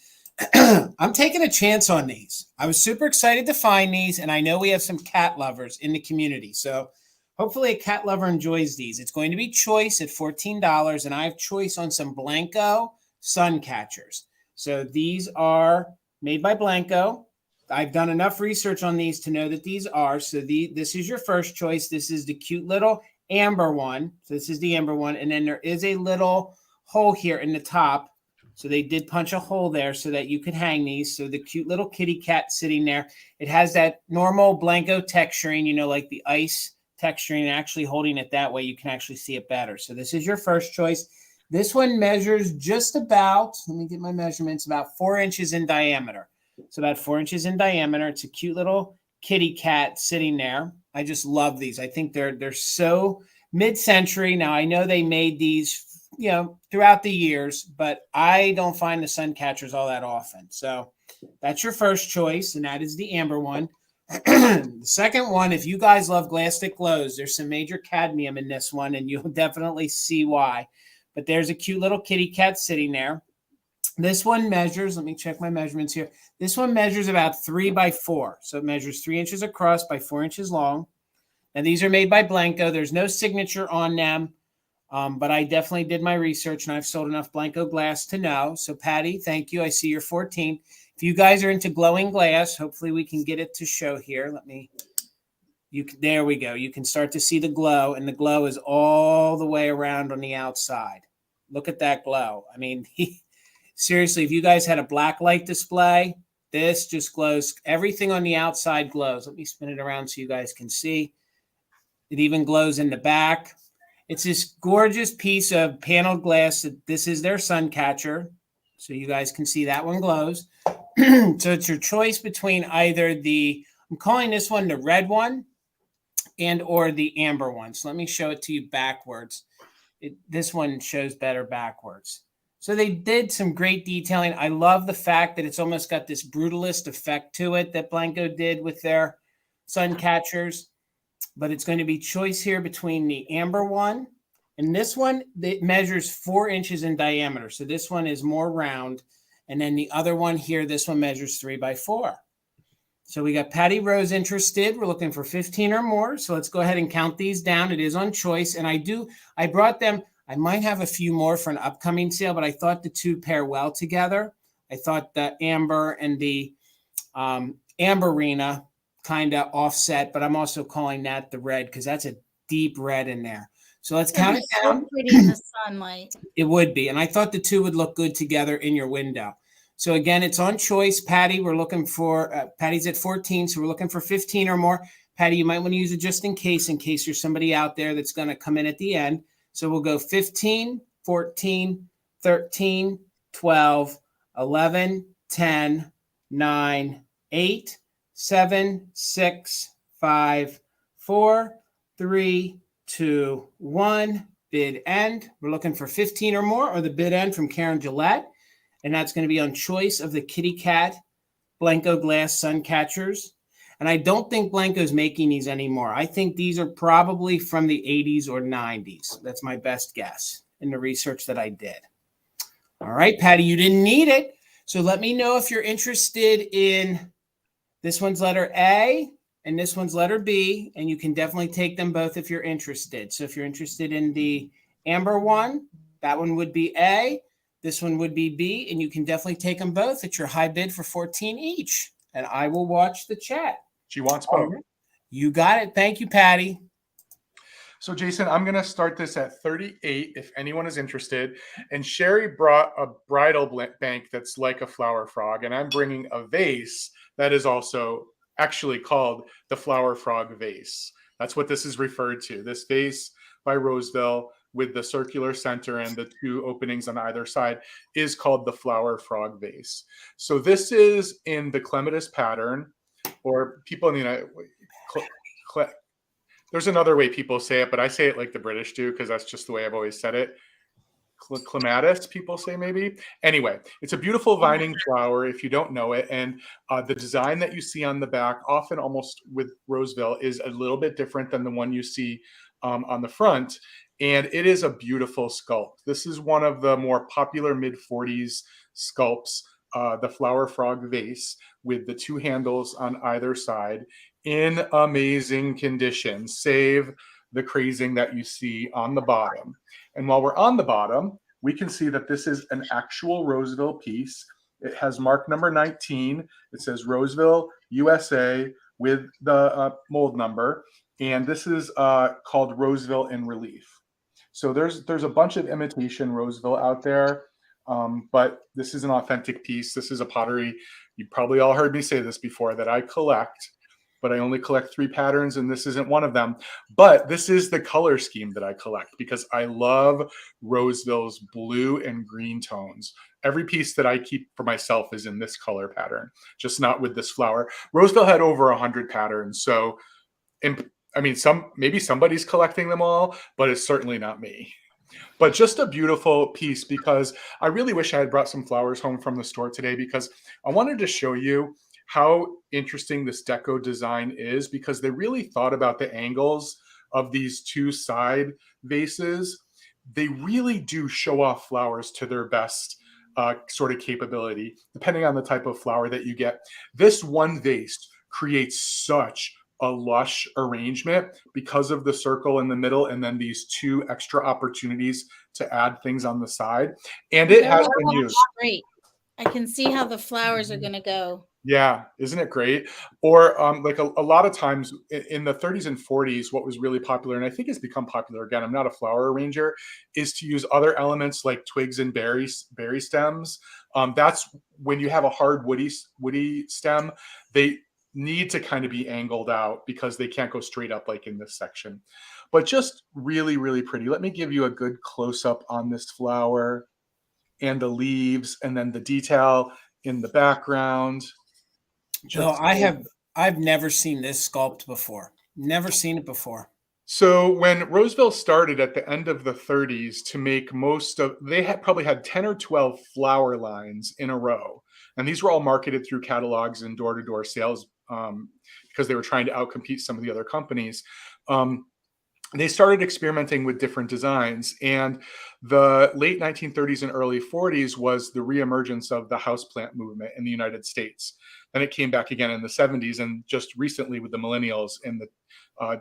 I'm taking a chance on these. I was super excited to find these, and I know we have some cat lovers in the community. So hopefully a cat lover enjoys these. It's going to be choice at $14, and I have choice on some Blanco sun catchers. So these are made by Blanco. I've done enough research on these to know that these are. So this is your first choice. This is the cute little amber one. So this is the amber one. And then there is a little hole here in the top. So they did punch a hole there so that you could hang these. So the cute little kitty cat sitting there. It has that normal Blanco texturing, like the ice texturing, and actually holding it that way, you can actually see it better. So this is your first choice. This one measures just about, let me get my measurements, about 4 inches in diameter. So about 4 inches in diameter. It's a cute little kitty cat sitting there. I just love these. I think they're so mid-century. Now, I know they made these throughout the years, but I don't find the sun catchers all that often. So that's your first choice, and that is the amber one. The second one, if you guys love plastic glows, there's some major cadmium in this one, and you'll definitely see why. But there's a cute little kitty cat sitting there. This one measures, let me check my measurements here. This one measures about 3 by 4. So it measures 3 inches across by 4 inches long. And these are made by Blanco. There's no signature on them, but I definitely did my research, and I've sold enough Blanco glass to know. So Patty, thank you. I see you're 14. If you guys are into glowing glass, hopefully we can get it to show here. There we go. You can start to see the glow, and the glow is all the way around on the outside. Look at that glow. I mean, seriously, if you guys had a black light display, this just glows. Everything on the outside glows. Let me spin it around so you guys can see. It even glows in the back. It's this gorgeous piece of paneled glass. This is their sun catcher. So you guys can see that one glows. So it's your choice between either I'm calling this one the red one and or the amber one. So let me show it to you backwards. This one shows better backwards. So they did some great detailing. I love the fact that it's almost got this brutalist effect to it that Blanco did with their sun catchers. But it's going to be choice here between the amber one and this one that measures 4 inches in diameter. So this one is more round. And then the other one here, this one measures 3 by 4. So we got Patty Rose interested. We're looking for 15 or more. So let's go ahead and count these down. It is on choice. And I brought them. I might have a few more for an upcoming sale, but I thought the two pair well together. I thought the amber and the amberina kind of offset, but I'm also calling that the red because that's a deep red in there. So let's count it down. So pretty in the sunlight. It would be. And I thought the two would look good together in your window. So again, it's on choice. Patty, we're looking for, Patty's at 14, so we're looking for 15 or more. Patty, you might want to use it just in case there's somebody out there that's going to come in at the end. So we'll go 15, 14, 13, 12, 11, 10, 9, 8, 7, 6, 5, 4, 3, 2, 1. Bid end. We're looking for 15 or more, or the bid end from Karen Gillette. And that's going to be on choice of the Kitty Cat Blanco glass sun catchers. And I don't think Blanco's making these anymore. I think these are probably from the 80s or 90s. That's my best guess in the research that I did. All right, Patty, you didn't need it. So let me know if you're interested in this one's letter A and this one's letter B, and you can definitely take them both if you're interested. So if you're interested in the amber one, that one would be A. This one would be B, and you can definitely take them both at your high bid for 14 each. And I will watch the chat. She wants both. You got it. Thank you, Patty. So, Jason, I'm going to start this at 38 if anyone is interested. And Sherry brought a bridal bank that's like a flower frog, and I'm bringing a vase that is also actually called the flower frog vase. That's what this is referred to. This vase by Roseville with the circular center and the two openings on either side is called the flower frog vase. So this is in the clematis pattern, or people in the United there's another way people say it, but I say it like the British do because that's just the way I've always said it. Clematis, people say maybe. Anyway, it's a beautiful vining flower if you don't know it. And the design that you see on the back, often almost with Roseville, is a little bit different than the one you see on the front. And it is a beautiful sculpt. This is one of the more popular mid-40s sculpts, the flower frog vase with the two handles on either side in amazing condition, save the crazing that you see on the bottom. And while we're on the bottom, we can see that this is an actual Roseville piece. It has mark number 19. It says Roseville, USA with the mold number. And this is called Roseville in relief. So there's a bunch of imitation Roseville out there, but this is an authentic piece. This is a pottery. You probably all heard me say this before, that I collect, but I only collect 3 patterns, and this isn't one of them. But this is the color scheme that I collect because I love Roseville's blue and green tones. Every piece that I keep for myself is in this color pattern, just not with this flower. Roseville had over 100 patterns, so I mean, maybe somebody's collecting them all, but it's certainly not me. But just a beautiful piece, because I really wish I had brought some flowers home from the store today, because I wanted to show you how interesting this deco design is, because they really thought about the angles of these two side vases. They really do show off flowers to their best sort of capability, depending on the type of flower that you get. This one vase creates such a lush arrangement because of the circle in the middle and then these two extra opportunities to add things on the side. And it has been used. Great. I can see how the flowers are going to go. Yeah, isn't it great? Or like a lot of times in the 30s and 40s, what was really popular, and I think it's become popular again, I'm not a flower arranger, is to use other elements like twigs and berry stems. That's when you have a hard woody stem, they need to kind of be angled out because they can't go straight up like in this section. But just really, really pretty. Let me give you a good close-up on this flower and the leaves and then the detail in the background. No, I've never seen this sculpt before. Never seen it before. So when Roseville started at the end of the 30s to make they had probably had 10 or 12 flower lines in a row. And these were all marketed through catalogs and door-to-door sales because they were trying to outcompete some of the other companies. They started experimenting with different designs, and the late 1930s and early 40s was the reemergence of the houseplant movement in the United States. And it came back again in the 70s and just recently with the millennials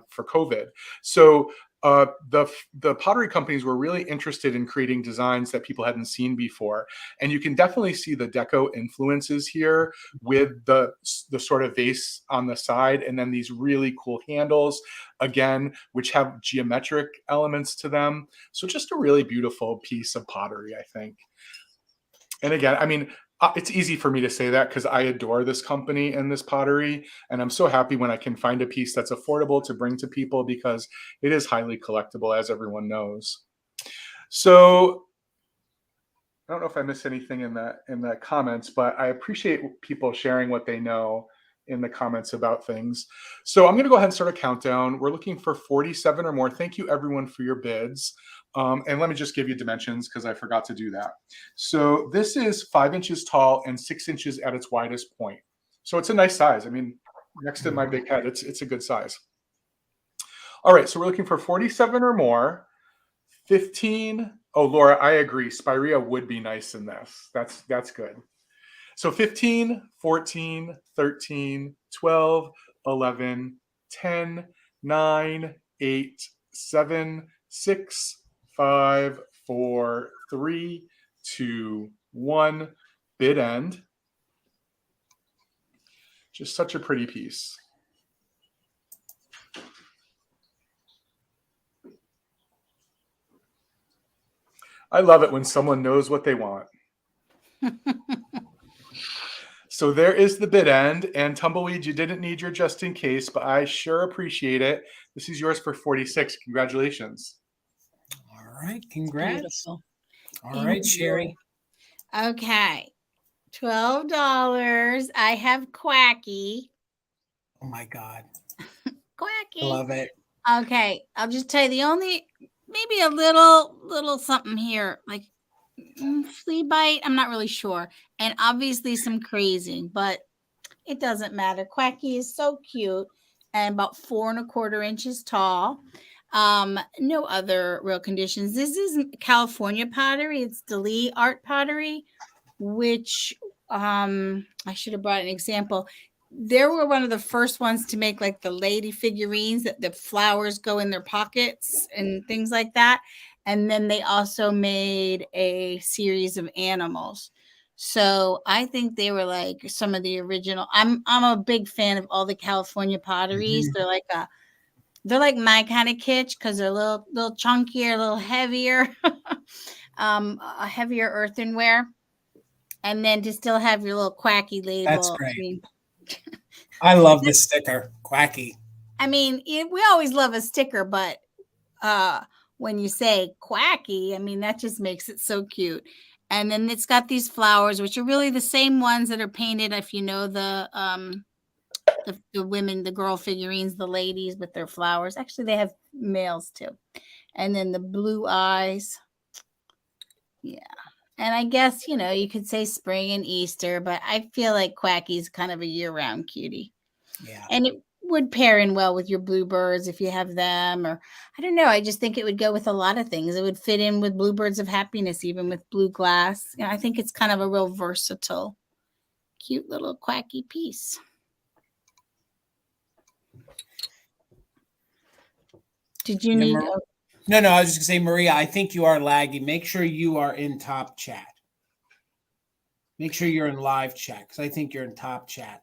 for COVID. So the pottery companies were really interested in creating designs that people hadn't seen before. And you can definitely see the deco influences here with the sort of vase on the side, and then these really cool handles, again, which have geometric elements to them. So just a really beautiful piece of pottery, I think. And again, I mean, it's easy for me to say that because I adore this company and this pottery. And I'm so happy when I can find a piece that's affordable to bring to people because it is highly collectible, as everyone knows. So I don't know if I missed anything in the comments, but I appreciate people sharing what they know in the comments about things. So I'm going to go ahead and start a countdown. We're looking for 47 or more. Thank you, everyone, for your bids. And let me just give you dimensions because I forgot to do that. So this is 5 inches tall and 6 inches at its widest point. So it's a nice size. I mean, next to my big head, it's a good size. All right, so we're looking for 47 or more. 15. Oh, Laura, I agree. Spirea would be nice in this. That's good. So 15, 14, 13, 12, 11, 10, 9, 8, 7, 6, 5, 4, 3, 2, 1. Bid end. Just such a pretty piece. I love it when someone knows what they want. So there is the bid end, and Tumbleweed, you didn't need your just in case, but I sure appreciate it. This is yours for 46. Congratulations. All right, congrats. Beautiful. All right, Sherry. Okay, $12. I have Quacky. Oh my God. Quacky. Love it. Okay, I'll just tell you the only, maybe a little something here, like flea bite. I'm not really sure. And obviously some crazing, but it doesn't matter. Quacky is so cute and about 4 1/4 inches tall. No other real conditions. This is California pottery. It's Dali art pottery, which I should have brought an example. They were one of the first ones to make like the lady figurines that the flowers go in their pockets and things like that. And then they also made a series of animals. So I think they were like some of the original. I'm a big fan of all the California potteries. Mhm. They're like my kind of kitsch because they're a little chunkier, a little heavier, a heavier earthenware. And then to still have your little Quacky label. That's great. I love the sticker, Quacky. I mean, we always love a sticker, but when you say Quacky, I mean, that just makes it so cute. And then it's got these flowers, which are really the same ones that are painted, if you know the women, the girl figurines, the ladies with their flowers. Actually, they have males too. And then the blue eyes. Yeah. And I guess, you could say spring and Easter, but I feel like Quacky's kind of a year-round cutie. Yeah. And it would pair in well with your bluebirds if you have them, or I don't know. I just think it would go with a lot of things. It would fit in with bluebirds of happiness, even with blue glass. I think it's kind of a real versatile, cute little Quacky piece. Did you need? No, I was just gonna say, Maria, I think you are lagging. Make sure you are in top chat. Make sure you're in live chat, because I think you're in top chat.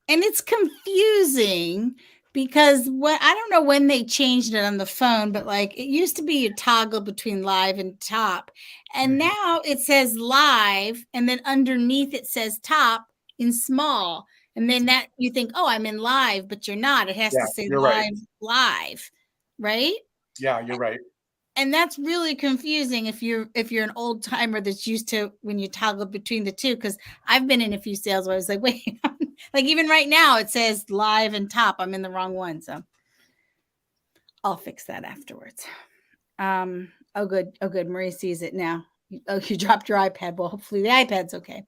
And it's confusing because I don't know when they changed it on the phone, but like it used to be you toggle between live and top. And now it says live, and then underneath it says top in small. And then that you think, oh, I'm in live, but you're not. It has to say live, right? Yeah, you're right. And that's really confusing if you're an old timer that's used to when you toggle between the two. Because I've been in a few sales where I was like, wait, like even right now it says live and top. I'm in the wrong one, so I'll fix that afterwards. Oh good. Marie sees it now. Oh, you dropped your iPad. Well, hopefully the iPad's okay.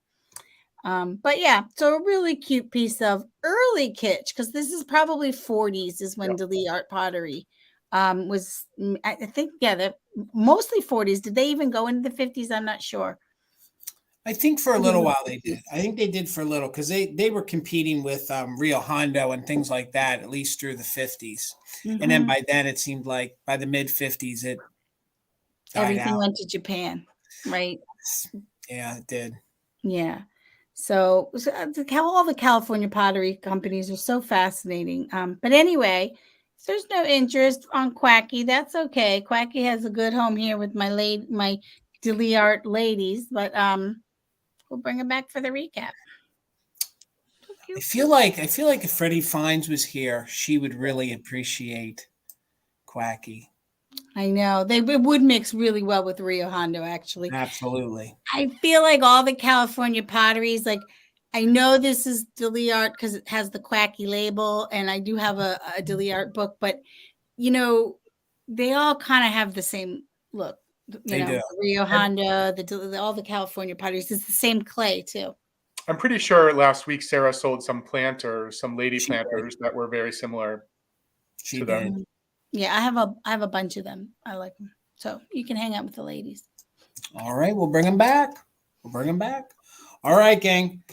But yeah, so a really cute piece of early kitsch, because this is probably 40s is when Deli Art pottery was, I think, they're mostly 40s. Did they even go into the 50s? I'm not sure. I think for a little while they did. I think they did for a little, because they were competing with Rio Hondo and things like that, at least through the 50s. And then by then it seemed like by the mid 50s it everything went to Japan, right? Yeah, it did. Yeah. So all the California pottery companies are so fascinating. But anyway, if there's no interest on Quacky, that's okay. Quacky has a good home here with my Deli Art ladies, but we'll bring it back for the recap. I feel like if Freddie Fines was here, she would really appreciate Quacky. I know it would mix really well with Rio Hondo, actually. Absolutely. I feel like all the California potteries, like I know this is Deli Art because it has the Quacky label, and I do have a Deli Art book, but they all kind of have the same look. They do. Rio Hondo, all the California potteries, it's the same clay too. I'm pretty sure last week Sarah sold some lady planters that were very similar to them. Yeah, I have a bunch of them. I like them. So you can hang out with the ladies. All right, we'll bring them back. All right, gang.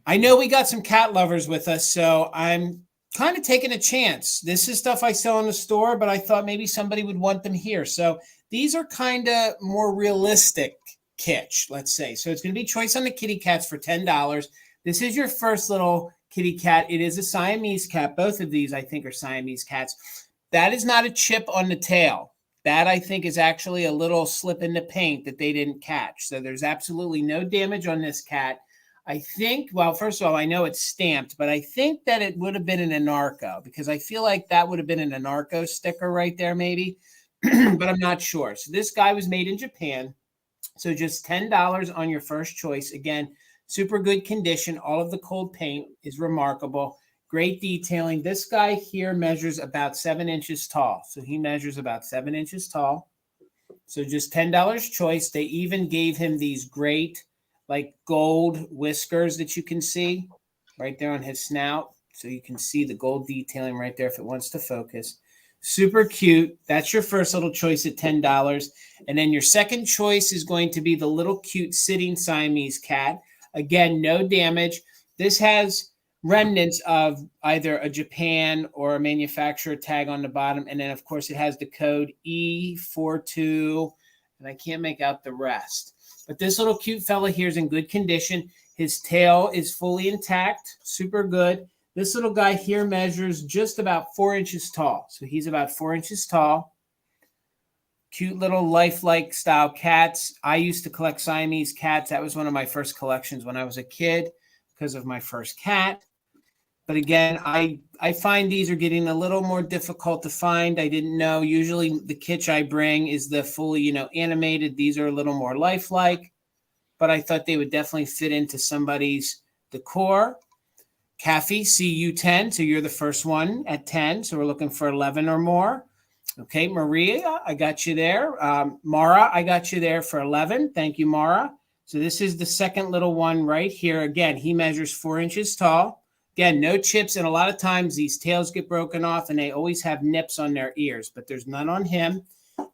I know we got some cat lovers with us, so I'm kind of taking a chance. This is stuff I sell in the store, but I thought maybe somebody would want them here. So these are kind of more realistic kitsch, let's say. So it's going to be choice on the kitty cats for $10. This is your first little kitty cat. It is a Siamese cat. Both of these, I think, are Siamese cats. That is not a chip on the tail. That, I think, is actually a little slip in the paint that they didn't catch. So there's absolutely no damage on this cat. I think, well, first of all, I know it's stamped, but I think that it would have been an Anarco, because I feel like that would have been an Anarco sticker right there, maybe, but I'm not sure. So this guy was made in Japan. So just $10 on your first choice. Again, super good condition. All of the cold paint is remarkable. Great detailing. This guy here measures about 7 inches tall. So he measures about 7 inches tall. So just $10 choice. They even gave him these great like gold whiskers that you can see right there on his snout. So you can see the gold detailing right there if it wants to focus. Super cute. That's your first little choice at $10. And then your second choice is going to be the little cute sitting Siamese cat. Again, no damage. This has remnants of either a Japan or a manufacturer tag on the bottom. And then, of course, it has the code E42, and I can't make out the rest. But this little cute fella here is in good condition. His tail is fully intact, super good. This little guy here measures just about 4 inches tall. So he's about 4 inches tall. Cute little lifelike style cats. I used to collect Siamese cats. That was one of my first collections when I was a kid because of my first cat. But again, I find these are getting a little more difficult to find. I didn't know. Usually the kitsch I bring is the fully, animated. These are a little more lifelike. But I thought they would definitely fit into somebody's decor. Kathy, CU10. So you're the first one at 10. So we're looking for 11 or more. Okay, Maria, I got you there. Mara, I got you there for 11. Thank you, Mara. So this is the second little one right here. Again, he measures 4 inches tall. Again, no chips, and a lot of times these tails get broken off and they always have nips on their ears, but there's none on him.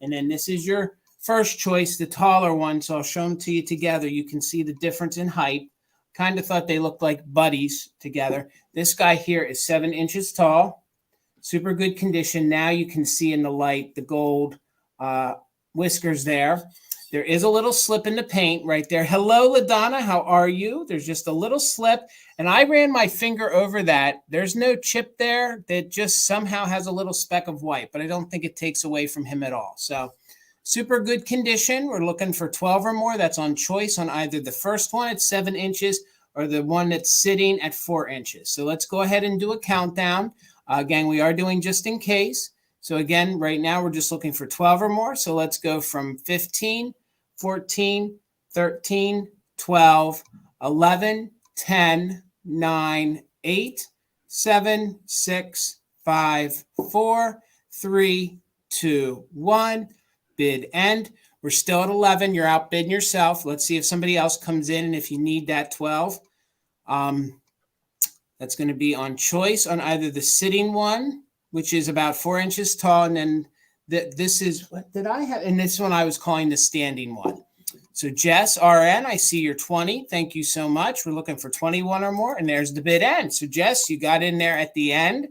And then this is your first choice, the taller one. So I'll show them to you together. You can see the difference in height. Kind of thought they looked like buddies together. This guy here is 7 inches tall. Super good condition. Now you can see in the light the gold whiskers there. There is a little slip in the paint right there. Hello, LaDonna. How are you? There's just a little slip. And I ran my finger over that. There's no chip there. That just somehow has a little speck of white, but I don't think it takes away from him at all. So super good condition. We're looking for 12 or more. That's on choice on either the first one at 7 inches or the one that's sitting at 4 inches. So let's go ahead and do a countdown. Again, we are doing just in case. So again, right now we're just looking for 12 or more. So let's go from 15, 14, 13, 12, 11, 10, 9, 8, 7, 6, 5, 4, 3, 2, 1. Bid end. We're still at 11. You're outbidding yourself. Let's see if somebody else comes in and if you need that 12. That's going to be on choice on either the sitting one, which is about 4 inches tall, and then this is, what did I have? And this one I was calling the standing one. So Jess, RN, I see you're 20. Thank you so much. We're looking for 21 or more, and there's the bid end. So Jess, you got in there at the end.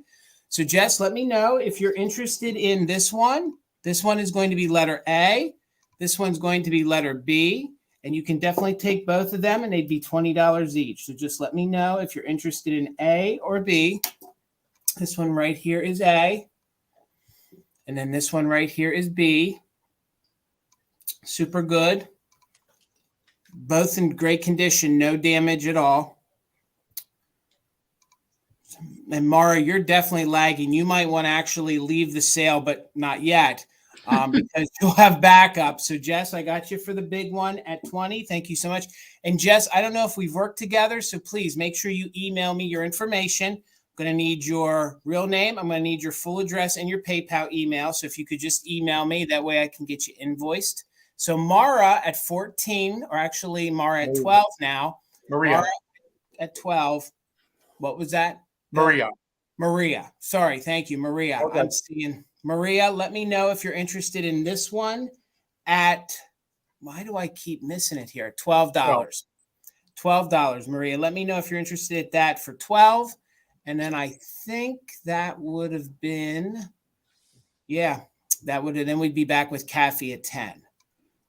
So Jess, let me know if you're interested in this one. This one is going to be letter A. This one's going to be letter B. And you can definitely take both of them, and they'd be $20 each. So just let me know if you're interested in A or B. This one right here is A. And then this one right here is B. Super good. Both in great condition, no damage at all. And Mara, you're definitely lagging. You might want to actually leave the sale, but not yet. Because you'll have backup. So Jess, I got you for the big one at 20. Thank you so much. And Jess, I don't know if we've worked together, so please make sure you email me your information. I'm going to need your real name. I'm going to need your full address and your PayPal email. So if you could just email me, that way I can get you invoiced. So Mara at 14, or actually Mara at 12 now. Maria. Mara at 12. What was that? Maria. Maria. Sorry. Thank you, Maria. Okay. I'm seeing Maria. Let me know if you're interested in this one at, why do I keep missing it here? $12. $12, Maria. Let me know if you're interested at that for 12. And then I think that would have been, yeah, that would have, then we'd be back with Kathy at 10.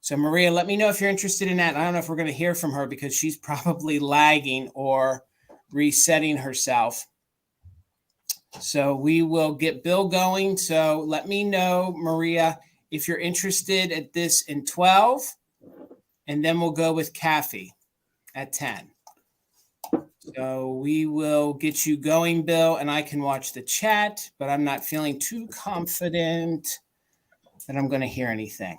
So Maria, let me know if you're interested in that. I don't know if we're going to hear from her because she's probably lagging or resetting herself. So we will get Bill going. So let me know, Maria, if you're interested at this in 12, and then we'll go with Kathy at 10. So we will get you going, Bill, and I can watch the chat, but I'm not feeling too confident that I'm going to hear anything.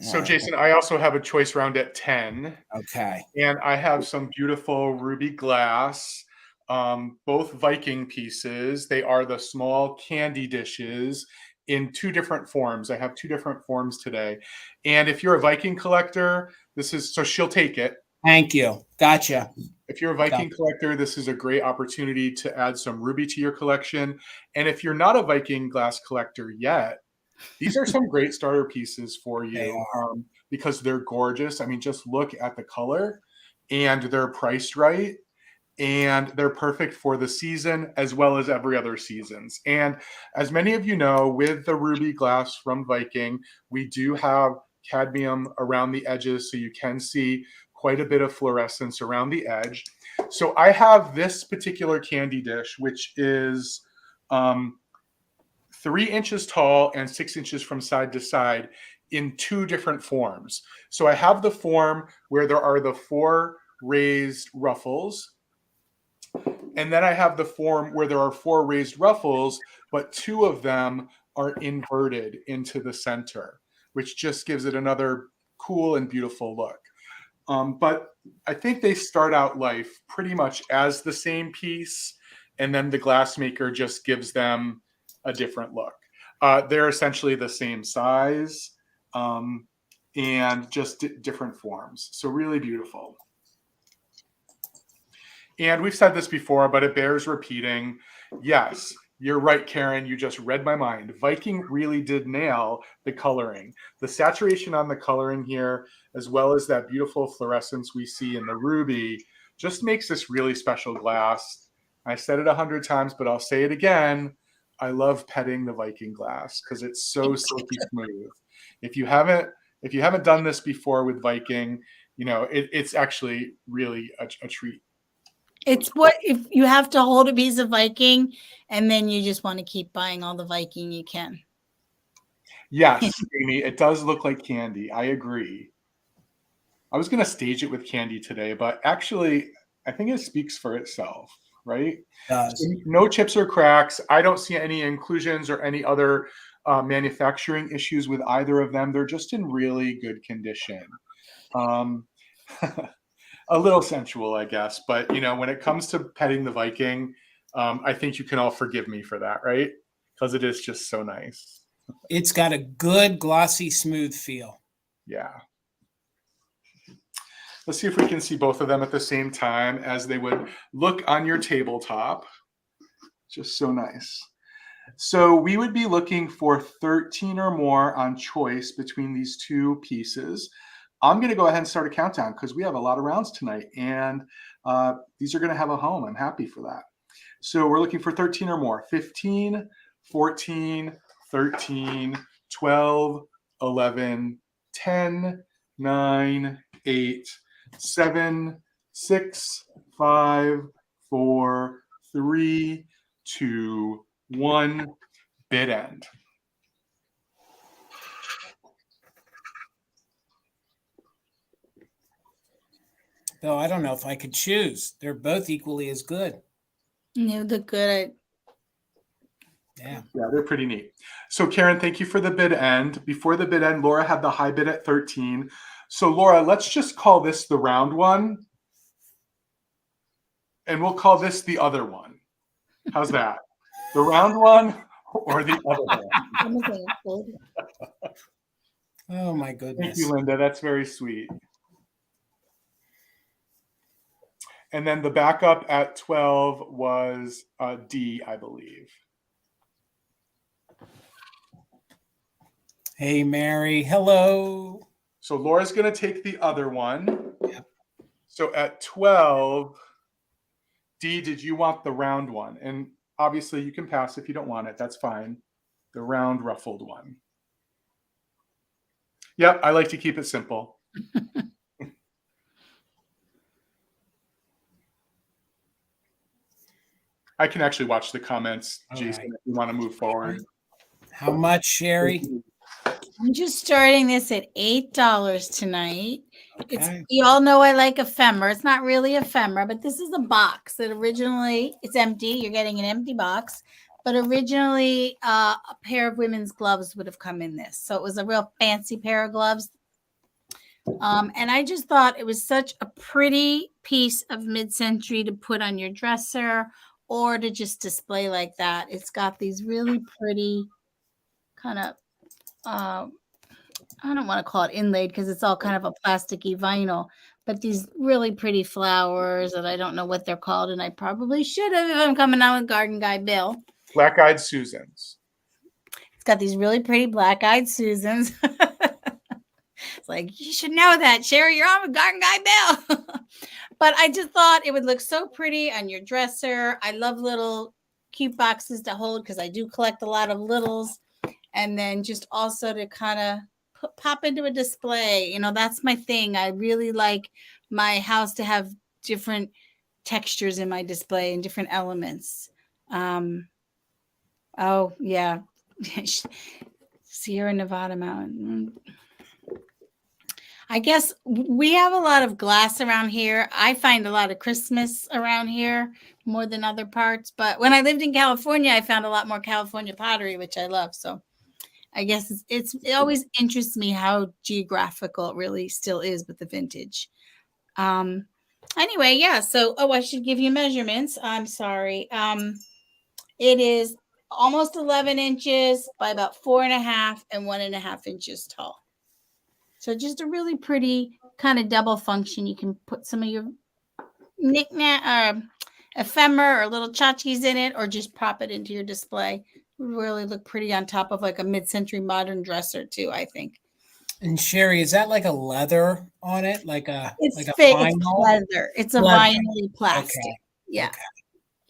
So Jason, I also have a choice round at 10. Okay. And I have some beautiful ruby glass, both Viking pieces. They are the small candy dishes in two different forms. I have two different forms today. And if you're a Viking collector, this is, so she'll take it. Thank you. Gotcha. If you're a Viking collector, this is a great opportunity to add some ruby to your collection. And if you're not a Viking glass collector yet, these are some great starter pieces for you because they're gorgeous. I mean, just look at the color, and they're priced right, and they're perfect for the season as well as every other seasons. And as many of you know, with the ruby glass from Viking, we do have cadmium around the edges, so you can see quite a bit of fluorescence around the edge. So I have this particular candy dish, which is 3 inches tall and 6 inches from side to side in two different forms. So I have the form where there are the 4 raised ruffles. And then I have the form where there are 4 raised ruffles, but 2 of them are inverted into the center, which just gives it another cool and beautiful look. But I think they start out life pretty much as the same piece. And then the glassmaker just gives them a different look. They're essentially the same size and just different forms. So really beautiful. And we've said this before, but it bears repeating. Yes, you're right, Karen. You just read my mind. Viking really did nail the coloring. The saturation on the coloring here, as well as that beautiful fluorescence we see in the ruby, just makes this really special glass. I said it 100 times, but I'll say it again. I love petting the Viking glass because it's so silky smooth. If you haven't done this before with Viking, you know, it's actually really a treat. It's what if you have to hold a piece of Viking and then you just want to keep buying all the Viking you can. Yes, Amy, it does look like candy. I agree. I was going to stage it with candy today, but actually, I think it speaks for itself, right? No chips or cracks. I don't see any inclusions or any other manufacturing issues with either of them. They're just in really good condition. A little sensual, I guess. But, you know, when it comes to petting the Viking, I think you can all forgive me for that, right? Because it is just so nice. It's got a good, glossy, smooth feel. Yeah. Let's see if we can see both of them at the same time as they would look on your tabletop. Just so nice. So we would be looking for 13 or more on choice between these two pieces. I'm going to go ahead and start a countdown because we have a lot of rounds tonight, and these are going to have a home. I'm happy for that. So we're looking for 13 or more. 15, 14, 13, 12, 11, 10, 9, 8, 7, 6, 5, 4, 3, 2, 1. Bid end. Though I don't know if I could choose. They're both equally as good. You look good. Yeah, they're pretty neat. So Karen, thank you for the bid end. Before the bid end, Laura had the high bid at 13. So Laura, let's just call this the round one. And we'll call this the other one. How's that? The round one or the other one? Oh my goodness. Thank you, Linda. That's very sweet. And then the backup at 12 was D, I believe. Hey, Mary. Hello. So Laura's going to take the other one. Yep. So at 12, D, did you want the round one? And obviously you can pass if you don't want it. That's fine. The round ruffled one. Yep, I like to keep it simple. I can actually watch the comments, Jason, if you want to move forward. How much, Sherry? I'm just starting this at $8 tonight. Okay. You all know I like ephemera. It's not really ephemera, but this is a box that originally, it's empty. You're getting an empty box. But originally, a pair of women's gloves would have come in this. So it was a real fancy pair of gloves. And I just thought it was such a pretty piece of mid-century to put on your dresser or to just display like that. It's got these really pretty kind of, I don't want to call it inlaid because it's all kind of a plasticky vinyl, but these really pretty flowers that I don't know what they're called, and I probably should have if I'm coming out with Garden Guy Bill. Black-eyed Susans. It's got these really pretty black-eyed Susans. It's like, you should know that, Sherry, you're on with Garden Guy Bill. But I just thought it would look so pretty on your dresser. I love little cute boxes to hold because I do collect a lot of littles. And then just also to kind of pop into a display. You know, that's my thing. I really like my house to have different textures in my display and different elements. Oh, yeah. Sierra Nevada Mountain. I guess we have a lot of glass around here. I find a lot of Christmas around here more than other parts. But when I lived in California, I found a lot more California pottery, which I love. So I guess it always interests me how geographical it really still is with the vintage. Anyway, yeah. So, I should give you measurements. I'm sorry. It is almost 11 inches by about 4.5 and 1.5 inches tall. So just a really pretty kind of double function. You can put some of your knickknack ephemera or little tchotchkes in it, or just pop it into your display. Would really look pretty on top of like a mid-century modern dresser too, I think. And Sherry, is that like a leather on it? Like a It's like a fake. It's vinyl? leather. It's a Leather. vinyl plastic. Okay. Yeah. Okay.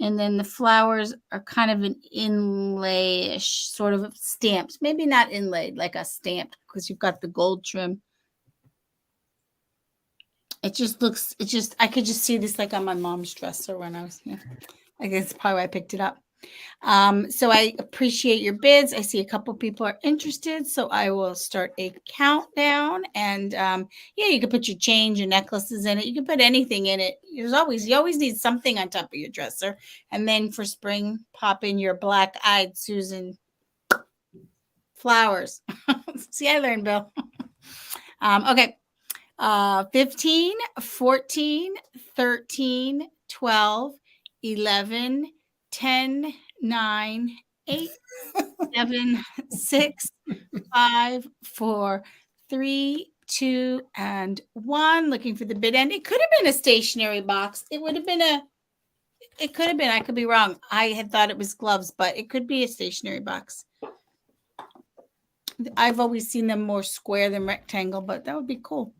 And then the flowers are kind of an inlay-ish sort of stamped. Maybe not inlaid, like a stamped, because you've got the gold trim. It just looks, I could just see this like on my mom's dresser when I was here. I guess that's probably why I picked it up. So I appreciate your bids. I see a couple people are interested, so I will start a countdown. And yeah, you can put your chains, your necklaces in it. You can put anything in it. You always need something on top of your dresser. And then for spring, pop in your black-eyed Susan flowers. See, I learned, Bill. Okay. 15, 14, 13, 12, 11, 10, 9, 8, 7, 6, 5, 4, 3, 2, and 1. Looking for the bid end. It could have been a stationary box. It could have been, I could be wrong. I had thought it was gloves, but it could be a stationary box. I've always seen them more square than rectangle, but that would be cool.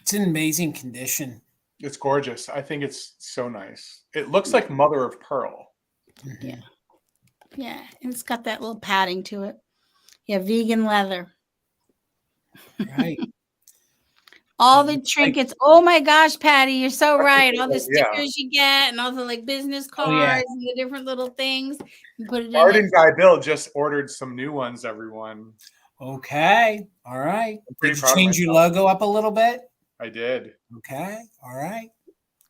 It's in amazing condition. It's gorgeous. I think it's so nice. It looks like mother of pearl. Yeah. Yeah. And it's got that little padding to it. Yeah. Vegan leather. Right. All the trinkets. Oh my gosh, Patty, you're so right. All the Yeah. stickers you get and all the like business cards and the different little things. You put it Garden in. Guy Bill just ordered some new ones, everyone. Okay. All right. pretty Did you proud of change your myself. logo up a little bit? I did. Okay. All right.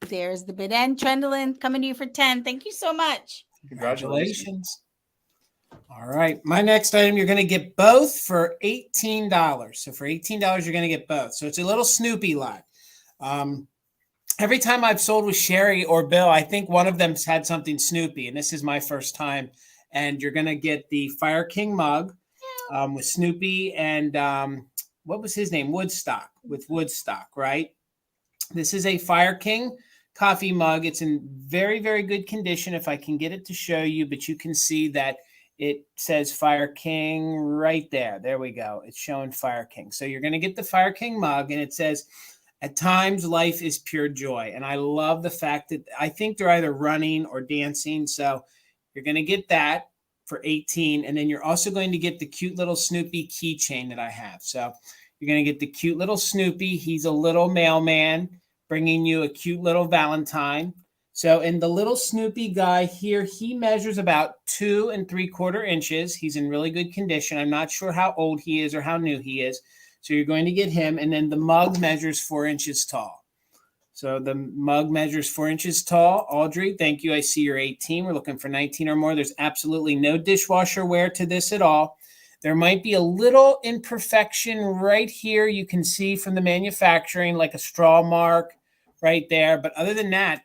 There's the bid end. Trendolin coming to you for 10. Thank you so much. Congratulations. All right. My next item, you're going to get both for $18. So for $18, you're going to get both. So it's a little Snoopy lot. Every time I've sold with Sherry or Bill, I think one of them's had something Snoopy, and this is my first time. And you're going to get the Fire King mug with Snoopy and what was his name? Woodstock, with Woodstock, right? This is a Fire King coffee mug. It's in very, very good condition if I can get it to show you, but you can see that it says Fire King right there. There we go. It's showing Fire King. So you're going to get the Fire King mug, and it says, "At times, life is pure joy." And I love the fact that I think they're either running or dancing. So you're going to get that for $18. And then you're also going to get the cute little Snoopy keychain that I have. So you're going to get the cute little Snoopy. He's a little mailman bringing you a cute little Valentine. So in the little Snoopy guy here, he measures about 2 3/4 inches. He's in really good condition. I'm not sure how old he is or how new he is. So you're going to get him. And then the mug measures 4 inches tall. So the mug measures 4 inches tall. Audrey, thank you. I see you're 18. We're looking for 19 or more. There's absolutely no dishwasher wear to this at all. There might be a little imperfection right here. You can see from the manufacturing, like a straw mark right there. But other than that,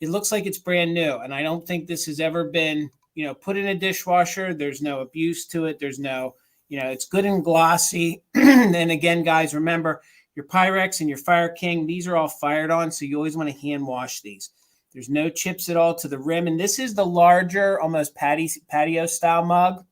it looks like it's brand new. And I don't think this has ever been, put in a dishwasher. There's no abuse to it. There's no, it's good and glossy. And again, guys, remember your Pyrex and your Fire King, these are all fired on. So you always want to hand wash these. There's no chips at all to the rim. And this is the larger, almost patio style mug.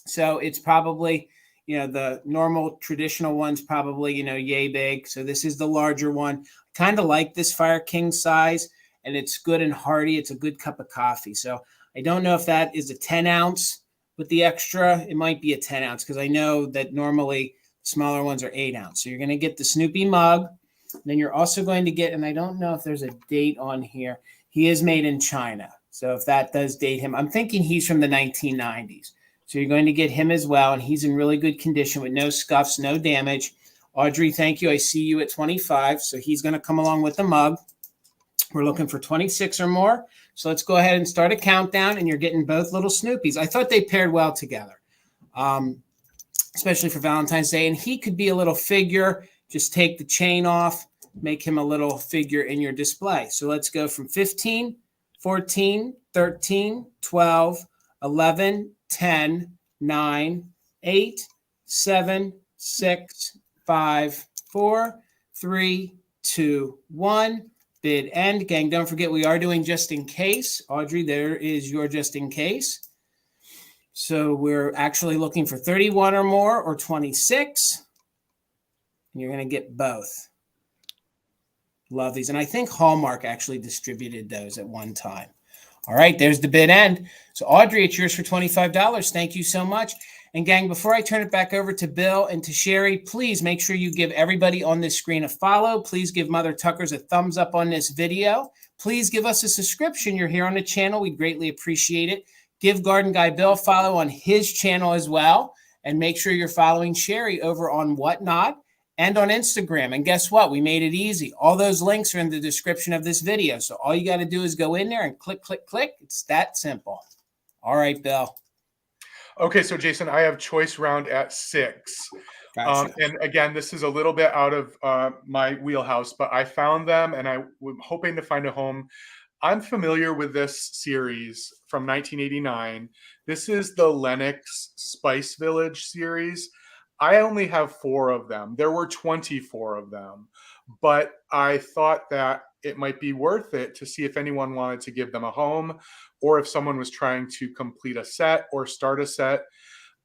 So it's probably, the normal traditional one's probably, yay big. So this is the larger one. Kind of like this Fire King size, and it's good and hearty. It's a good cup of coffee. So I don't know if that is a 10 ounce with the extra. It might be a 10 ounce because I know that normally smaller ones are 8 ounce. So you're going to get the Snoopy mug. Then you're also going to get, and I don't know if there's a date on here. He is made in China. So if that does date him, I'm thinking he's from the 1990s. So you're going to get him as well. And he's in really good condition with no scuffs, no damage. Audrey, thank you. I see you at 25. So he's going to come along with the mug. We're looking for 26 or more. So let's go ahead and start a countdown. And you're getting both little Snoopies. I thought they paired well together, especially for Valentine's Day. And he could be a little figure. Just take the chain off, make him a little figure in your display. So let's go from 15, 14, 13, 12, 11, 10, 9, 8, 7, 6, 5, 4, 3, 2, 1. Bid end. Gang, don't forget we are doing just in case. Audrey, there is your just in case. So we're actually looking for 31 or more or 26. And you're going to get both. Love these. And I think Hallmark actually distributed those at one time. All right, there's the bid end. So Audrey, it's yours for $25. Thank you so much. And gang, before I turn it back over to Bill and to Sherry, please make sure you give everybody on this screen a follow. Please give Mother Tuckers a thumbs up on this video. Please give us a subscription. You're here on the channel. We'd greatly appreciate it. Give Garden Guy Bill a follow on his channel as well. And make sure you're following Sherry over on Whatnot and on Instagram. And guess what? We made it easy. All those links are in the description of this video. So all you got to do is go in there and click, click, click. It's that simple. All right, Bill. Okay, so Jason, I have choice round at 6. Gotcha. And again, this is a little bit out of my wheelhouse, but I found them and I'm hoping to find a home. I'm familiar with this series from 1989. This is the Lenox Spice Village series. I only have 4 of them. There were 24 of them, but I thought that it might be worth it to see if anyone wanted to give them a home or if someone was trying to complete a set or start a set.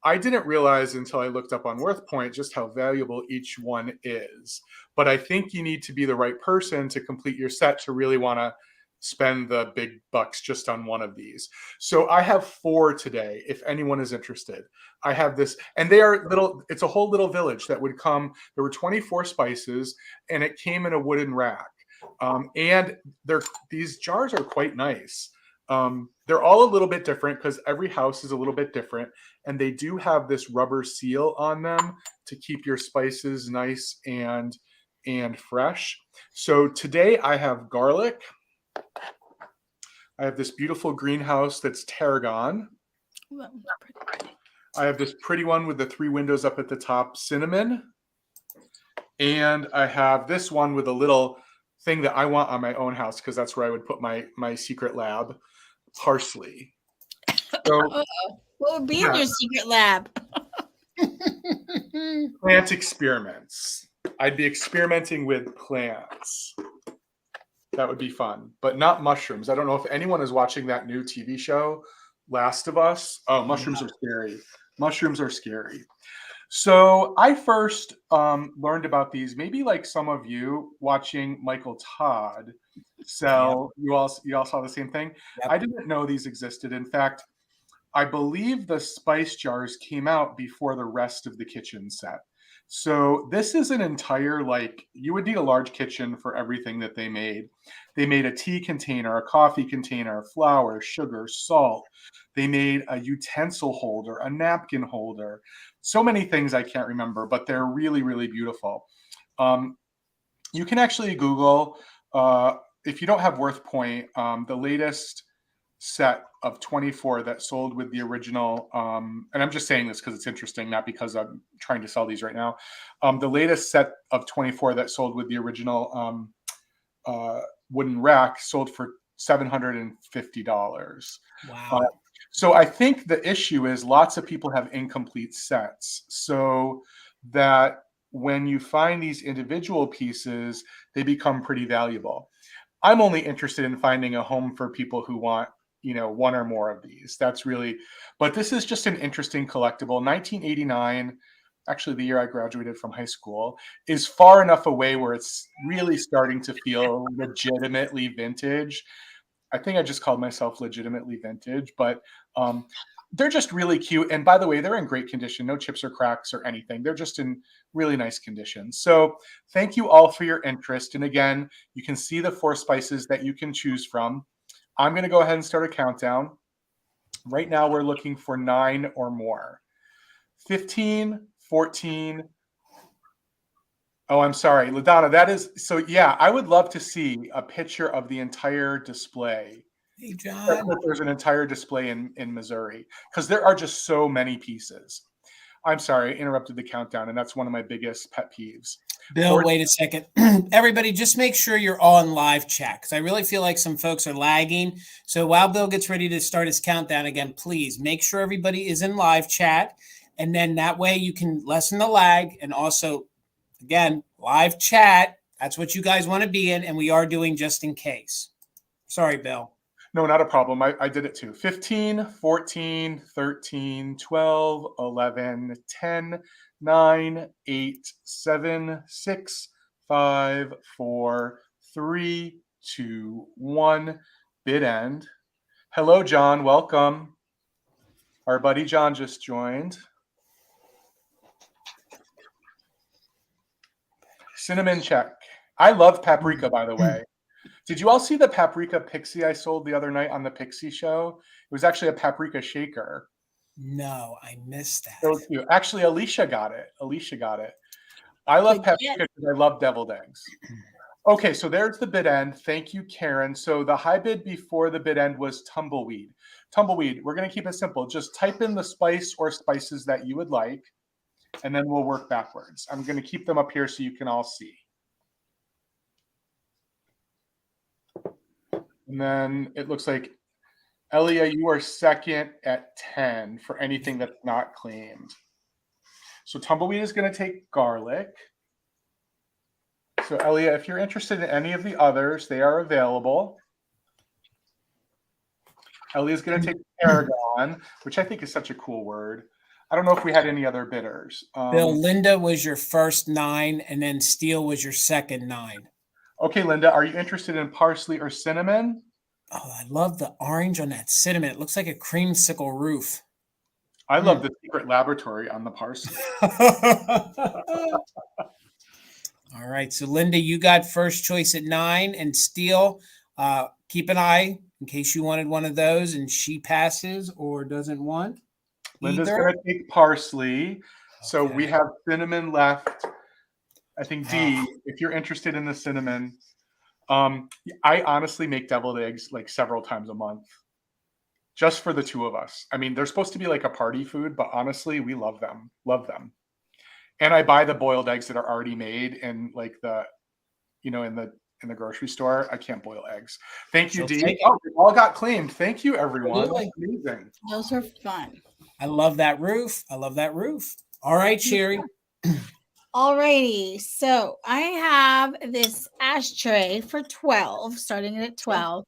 I didn't realize until I looked up on WorthPoint just how valuable each one is. But I think you need to be the right person to complete your set to really want to spend the big bucks just on one of these. So I have 4 today, if anyone is interested. I have this, and they are little, it's a whole little village that would come. There were 24 spices, and it came in a wooden rack. And these jars are quite nice. They're all a little bit different because every house is a little bit different. And they do have this rubber seal on them to keep your spices nice and fresh. So today I have garlic. I have this beautiful greenhouse that's tarragon. I have this pretty one with the 3 windows up at the top, cinnamon. And I have this one with a little thing that I want on my own house because that's where I would put my secret lab, parsley. So, what would be in your secret lab? Plant experiments. I'd be experimenting with plants. That would be fun, but not mushrooms. I don't know if anyone is watching that new TV show, Last of Us. Oh, mushrooms are scary. Mushrooms are scary. So I first learned about these, maybe like some of you watching Michael Todd sell. Yep. You all saw the same thing. Yep. I didn't know these existed. In fact, I believe the spice jars came out before the rest of the kitchen set. So this is an entire, like, you would need a large kitchen for everything that they made. They made a tea container, a coffee container, flour, sugar, salt. They made a utensil holder, a napkin holder. So many things I can't remember, but they're really, really beautiful. You can actually Google, if you don't have WorthPoint, the latest set of 24 that sold with the original, and I'm just saying this because it's interesting, not because I'm trying to sell these right now. The latest set of 24 that sold with the original wooden rack sold for $750. Wow. So I think the issue is lots of people have incomplete sets. So that when you find these individual pieces, they become pretty valuable. I'm only interested in finding a home for people who want, you know, 1 or more of these. That's really, but this is just an interesting collectible. 1989, actually the year I graduated from high school, is far enough away where it's really starting to feel legitimately vintage. I think I just called myself legitimately vintage, but they're just really cute. And by the way, they're in great condition, no chips or cracks or anything. They're just in really nice condition. So thank you all for your interest. And again, you can see the 4 spices that you can choose from. I'm going to go ahead and start a countdown. Right now, we're looking for 9 or more. 15, 14. Oh, I'm sorry, LaDonna, that is, so yeah, I would love to see a picture of the entire display. Hey, John. There's an entire display in Missouri because there are just so many pieces. I'm sorry, I interrupted the countdown, and that's one of my biggest pet peeves. Bill, wait a second. Everybody, just make sure you're all in live chat because I really feel like some folks are lagging. So while Bill gets ready to start his countdown again, please make sure everybody is in live chat. And then that way you can lessen the lag. And also, again, live chat. That's what you guys want to be in. And we are doing just in case. Sorry, Bill. No, not a problem. I did it too. 15, 14, 13, 12, 11, 10, 9, 8, 7, 6, 5, 4, 3, 2, 1. Bid end. Hello, John. Welcome. Our buddy John just joined. Cinnamon check. I love paprika, by the way. Did you all see the paprika Pixie I sold the other night on the Pixie show? It was actually a paprika shaker. No, I missed that. So cute. Actually, Alicia got it. I love paprika because I love deviled eggs. Okay, so there's the bid end. Thank you, Karen. So the high bid before the bid end was tumbleweed. Tumbleweed, we're going to keep it simple. Just type in the spice or spices that you would like, and then we'll work backwards. I'm going to keep them up here so you can all see. And then it looks like, Elia, you are second at 10 for anything that's not claimed. So tumbleweed is going to take garlic. So Elia, if you're interested in any of the others, they are available. Elia is going to take tarragon, which I think is such a cool word. I don't know if we had any other bidders. Bill, Linda was your first 9, and then Steele was your second 9. Okay, Linda, are you interested in parsley or cinnamon? Oh, I love the orange on that cinnamon. It looks like a creamsicle roof. I love the secret laboratory on the parsley. All right, so Linda, you got first choice at 9, and Steele, keep an eye in case you wanted one of those, and she passes or doesn't want. Linda's going to take parsley. So Okay. we have cinnamon left. I think D, if you're interested in the cinnamon. I honestly make deviled eggs like several times a month just for the two of us. I mean, they're supposed to be like a party food, but honestly, we love them. And I buy the boiled eggs that are already made in like the, in the grocery store. I can't boil eggs. Thank you, D. Oh, they all got claimed. Thank you, everyone. Amazing. Those are fun. I love that roof. All right, Sherry. Alrighty, so I have this ashtray for 12, starting at 12.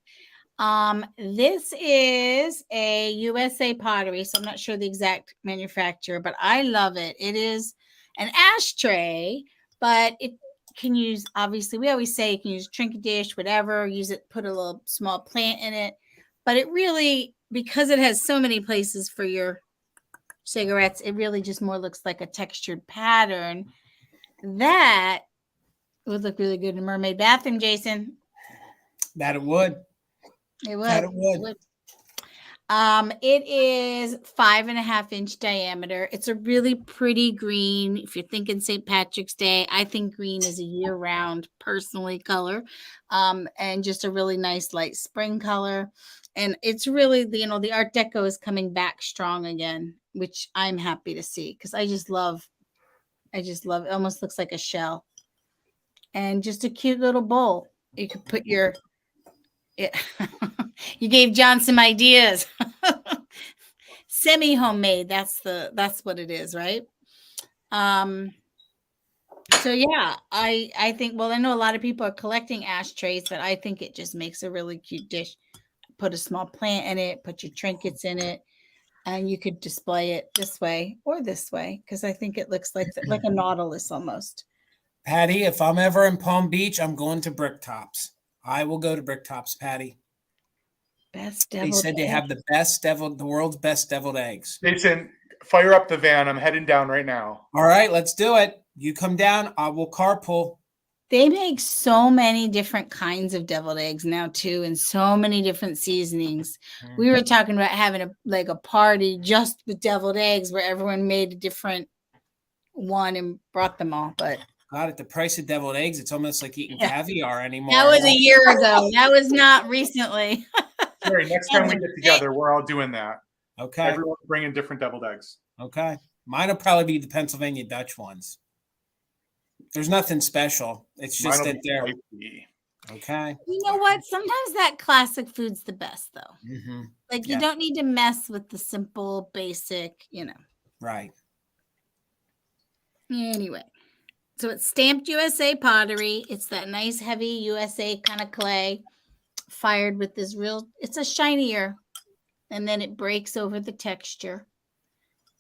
This is a USA pottery, so I'm not sure the exact manufacturer, but I love it. It is an ashtray, but it can use, obviously, we always say you can use trinket dish, whatever, use it, put a little small plant in it. But it really, because it has so many places for your cigarettes, it really just more looks like a textured pattern. That would look really good in a mermaid bathroom, Jason. That it would. It would. It is 5.5-inch diameter. It's a really pretty green. If you're thinking St. Patrick's Day, I think green is a year-round personally color, and just a really nice light spring color. And it's really the Art Deco is coming back strong again, which I'm happy to see because I just love it. Almost looks like a shell, and just a cute little bowl. You could put you gave John some ideas. Semi-homemade. That's what it is, right? So yeah, I think, well, I know a lot of people are collecting ashtrays, but I think it just makes a really cute dish. Put a small plant in it, put your trinkets in it, and you could display it this way or this way because I think it looks like a nautilus almost. Patty, if I'm ever in Palm Beach, I'm going to Bricktops. I will go to Bricktops, Patty. Best deviled They said they have the world's best deviled eggs. Jason, fire up the van. I'm heading down right now. All right, let's do it. You come down, I will carpool. They make so many different kinds of deviled eggs now too, and so many different seasonings. We were talking about having a party just with deviled eggs where everyone made a different one and brought them all. But God, at the price of deviled eggs, it's almost like eating caviar anymore. that was a year ago. That was not recently. Sorry, next time we get together, we're all doing that. Okay. Everyone's bringing different deviled eggs. Okay. Mine will probably be the Pennsylvania Dutch ones. There's nothing special. It's just Mine'll that be they're spicy. okay. You know what? Sometimes that classic food's the best, though. Mm-hmm. Like, Yeah. you don't need to mess with the simple, basic, Right. Anyway, so it's stamped USA pottery. It's that nice, heavy USA kind of clay, fired with this it's a shinier, and then it breaks over the texture.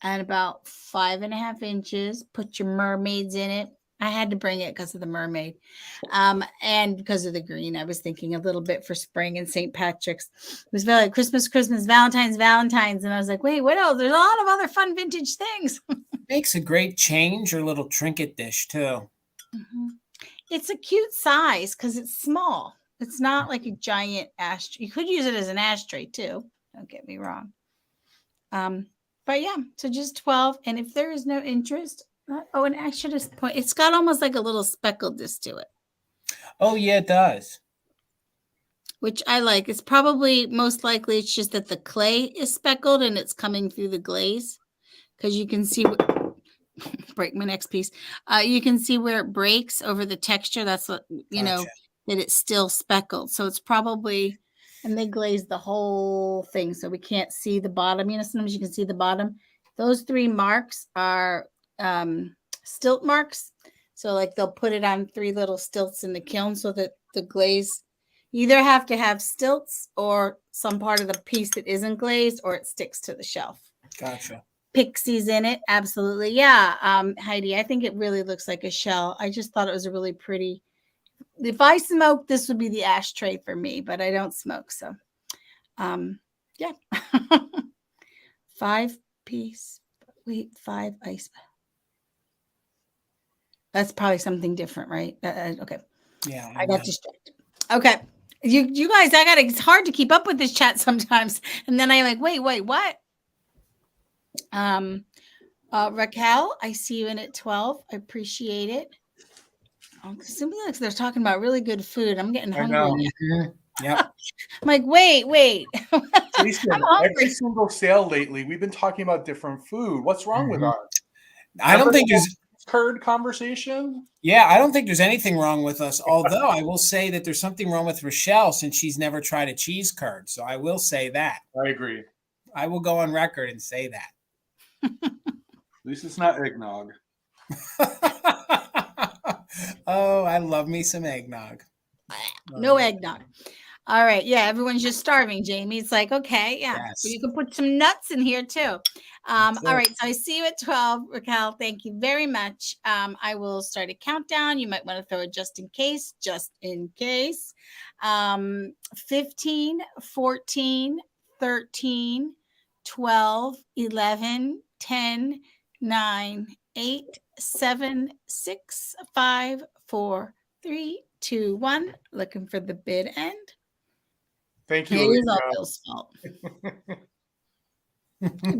At about 5.5 inches, put your mermaids in it. I had to bring it because of the mermaid, and because of the green. I was thinking a little bit for spring and St. Patrick's. It was very like Christmas, Valentine's, and I was like, wait, what else? There's a lot of other fun vintage things. Makes a great change or little trinket dish too. Mm-hmm. It's a cute size because it's small. It's not like a giant ashtray. You could use it as an ashtray too. Don't get me wrong. But yeah, so just 12. And if there is no interest, and actually, this point, it's got almost like a little speckledness to it, Oh yeah, it does. which I like. It's probably most likely it's just that the clay is speckled and it's coming through the glaze, because you can see break my next piece. You can see where it breaks over the texture. That's what Gotcha. that it's still speckled. So it's probably, and they glaze the whole thing, so we can't see the bottom. Sometimes you can see the bottom. Those 3 marks are stilt marks. So like they'll put it on 3 little stilts in the kiln so that the glaze, you either have to have stilts or some part of the piece that isn't glazed, or it sticks to the shelf. Gotcha. Pixies in it. Absolutely. Yeah. Heidi, I think it really looks like a shell. I just thought it was a really pretty. If I smoked, this would be the ashtray for me, but I don't smoke. So, yeah. 5-piece. Wait, 5 ice. That's probably something different, right? Okay. Yeah. I got distracted. Okay. You guys, it's hard to keep up with this chat sometimes. And then I'm like, wait, what? Raquel, I see you in at 12. I appreciate it. Simply like they're talking about really good food. I'm getting hungry. Mm-hmm. Yep. I'm like, wait. Jason, I'm hungry. every single sale lately, we've been talking about different food. What's wrong with ours? I don't think there's curd conversation. Yeah, I don't think there's anything wrong with us. Although I will say that there's something wrong with Rochelle since she's never tried a cheese curd. So I will say that. I agree. I will go on record and say that. At least it's not eggnog. Oh, I love me some eggnog. No eggnog. All right. Yeah, everyone's just starving, Jamie. It's like, okay, yeah. Yes. But you can put some nuts in here too. All right. So I see you at 12, Raquel. Thank you very much. I will start a countdown. You might want to throw it just in case. 15, 14, 13, 12, 11, 10, 9, 8, 7, 6, 5, 4, 3, 2, 1. Looking for the bid end. Thank you. It is all Bill's fault.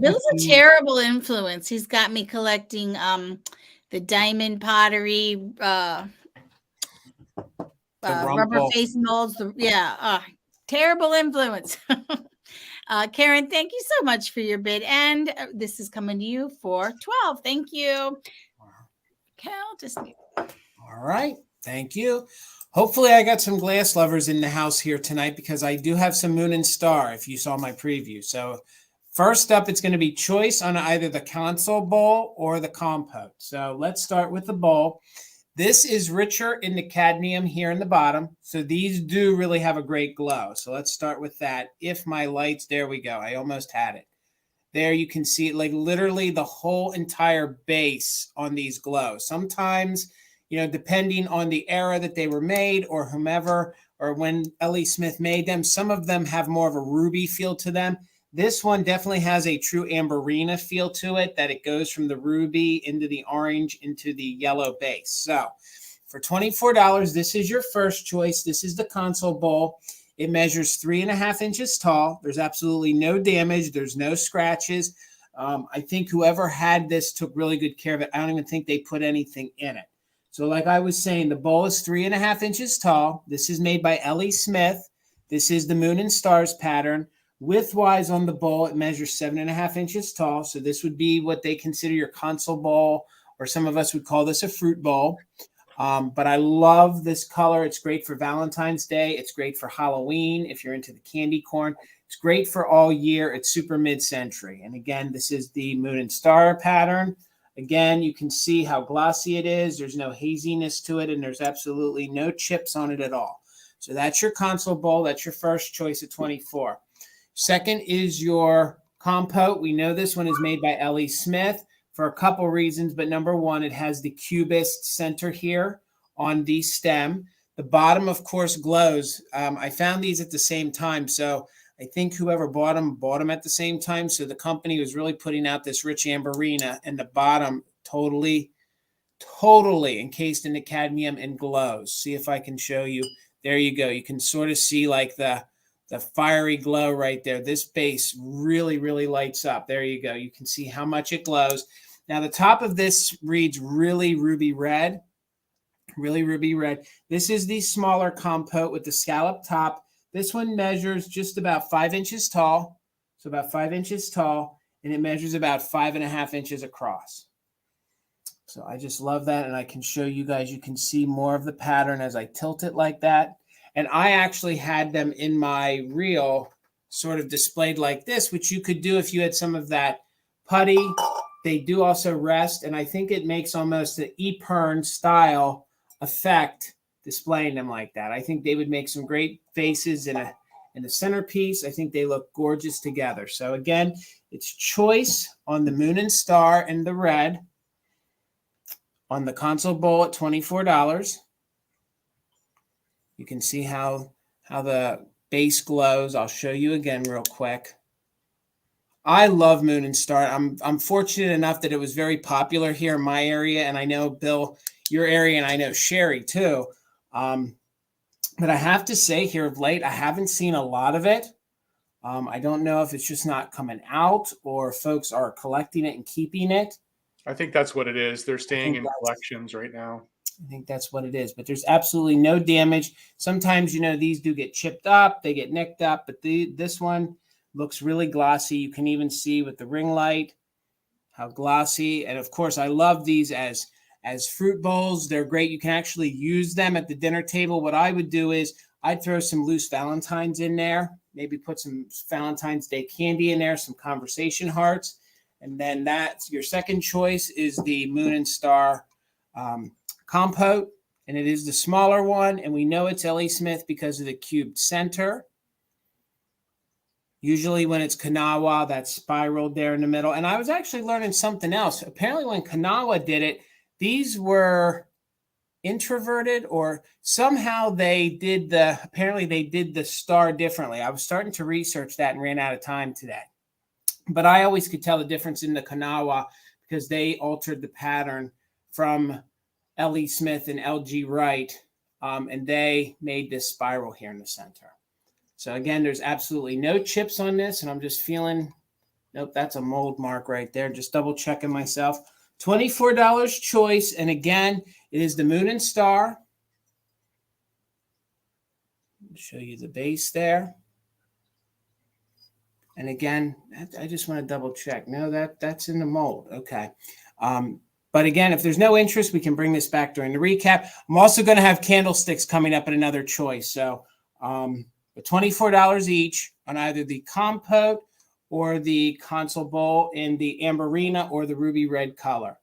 Bill's a terrible influence. He's got me collecting the diamond pottery, rubber face molds. Terrible influence. Karen, thank you so much for your bid. And this is coming to you for 12. Thank you. All right. Thank you. Hopefully I got some glass lovers in the house here tonight because I do have some moon and star if you saw my preview. So first up, it's going to be choice on either the console bowl or the compote. So let's start with the bowl. This is richer in the cadmium here in the bottom. So these do really have a great glow. So let's start with that. If my lights, there we go. I almost had it. There you can see like literally the whole entire base on these glows. Sometimes, depending on the era that they were made or whomever, or when L.E. Smith made them, some of them have more of a ruby feel to them. This one definitely has a true amberina feel to it, that it goes from the ruby into the orange into the yellow base. So for $24, this is your first choice. This is the console bowl. It measures 3.5 inches tall. There's absolutely no damage. There's no scratches. I think whoever had this took really good care of it. I don't even think they put anything in it. So like I was saying, the bowl is 3.5 inches tall. This is made by L.E. Smith. This is the Moon and Stars pattern. Width-wise on the bowl, it measures 7.5 inches tall. So this would be what they consider your console bowl, or some of us would call this a fruit bowl. But I love this color. It's great for Valentine's Day. It's great for Halloween if you're into the candy corn. It's great for all year. It's super mid-century. And again, this is the moon and star pattern. Again, you can see how glossy it is. There's no haziness to it, and there's absolutely no chips on it at all. So that's your console bowl. That's your first choice at 24. Second is your compote. We know this one is made by L.E. Smith for a couple reasons, but number one, it has the cubist center here on the stem. The bottom, of course, glows. I found these at the same time, so I think whoever bought them at the same time. So the company was really putting out this rich amberina, and the bottom totally encased in cadmium and glows. See if I can show you. There you go. You can sort of see like the fiery glow right there. This base really, really lights up. There you go. You can see how much it glows. Now the top of this reads really ruby red. Really ruby red. This is the smaller compote with the scallop top. This one measures just about 5 inches tall. So about 5 inches tall, and it measures about 5.5 inches across. So I just love that, and I can show you guys. You can see more of the pattern as I tilt it like that. And I actually had them in my reel sort of displayed like this, which you could do if you had some of that putty. They do also rest, and I think it makes almost an Epern style effect displaying them like that. I think they would make some great vases in a centerpiece. I think they look gorgeous together. So again, it's choice on the moon and star and the red on the console bowl at $24. You can see how the base glows. I'll show you again real quick. I love moon and star. I'm fortunate enough that it was very popular here in my area, and I know, Bill, your area, and I know Sherry too. But I have to say here of late, I haven't seen a lot of it. I don't know if it's just not coming out or folks are collecting it and keeping it. I think that's what it is. They're staying in collections right now. I think that's what it is, but there's absolutely no damage. Sometimes, these do get chipped up, they get nicked up, but this one looks really glossy. You can even see with the ring light how glossy. And of course, I love these as fruit bowls. They're great. You can actually use them at the dinner table. What I would do is I'd throw some loose Valentines in there, maybe put some Valentine's Day candy in there, some conversation hearts. And then that's your second choice is the moon and star compote. And it is the smaller one. And we know it's L.E. Smith because of the cubed center. Usually when it's Kanawha, that's spiraled there in the middle. And I was actually learning something else. Apparently when Kanawha did it, these were introverted, or somehow apparently they did the star differently. I was starting to research that and ran out of time today. But I always could tell the difference in the Kanawha because they altered the pattern from L.E. Smith and L.G. Wright, and they made this spiral here in the center. So again, there's absolutely no chips on this, and I'm just feeling, nope, that's a mold mark right there. Just double checking myself. $24 choice, and again, it is the moon and star. I'll show you the base there. And again, I just want to double check. No, that's in the mold. Okay. But again, if there's no interest, we can bring this back during the recap. I'm also going to have candlesticks coming up at another choice. So $24 each on either the compote or the console bowl in the amberina or the ruby red color.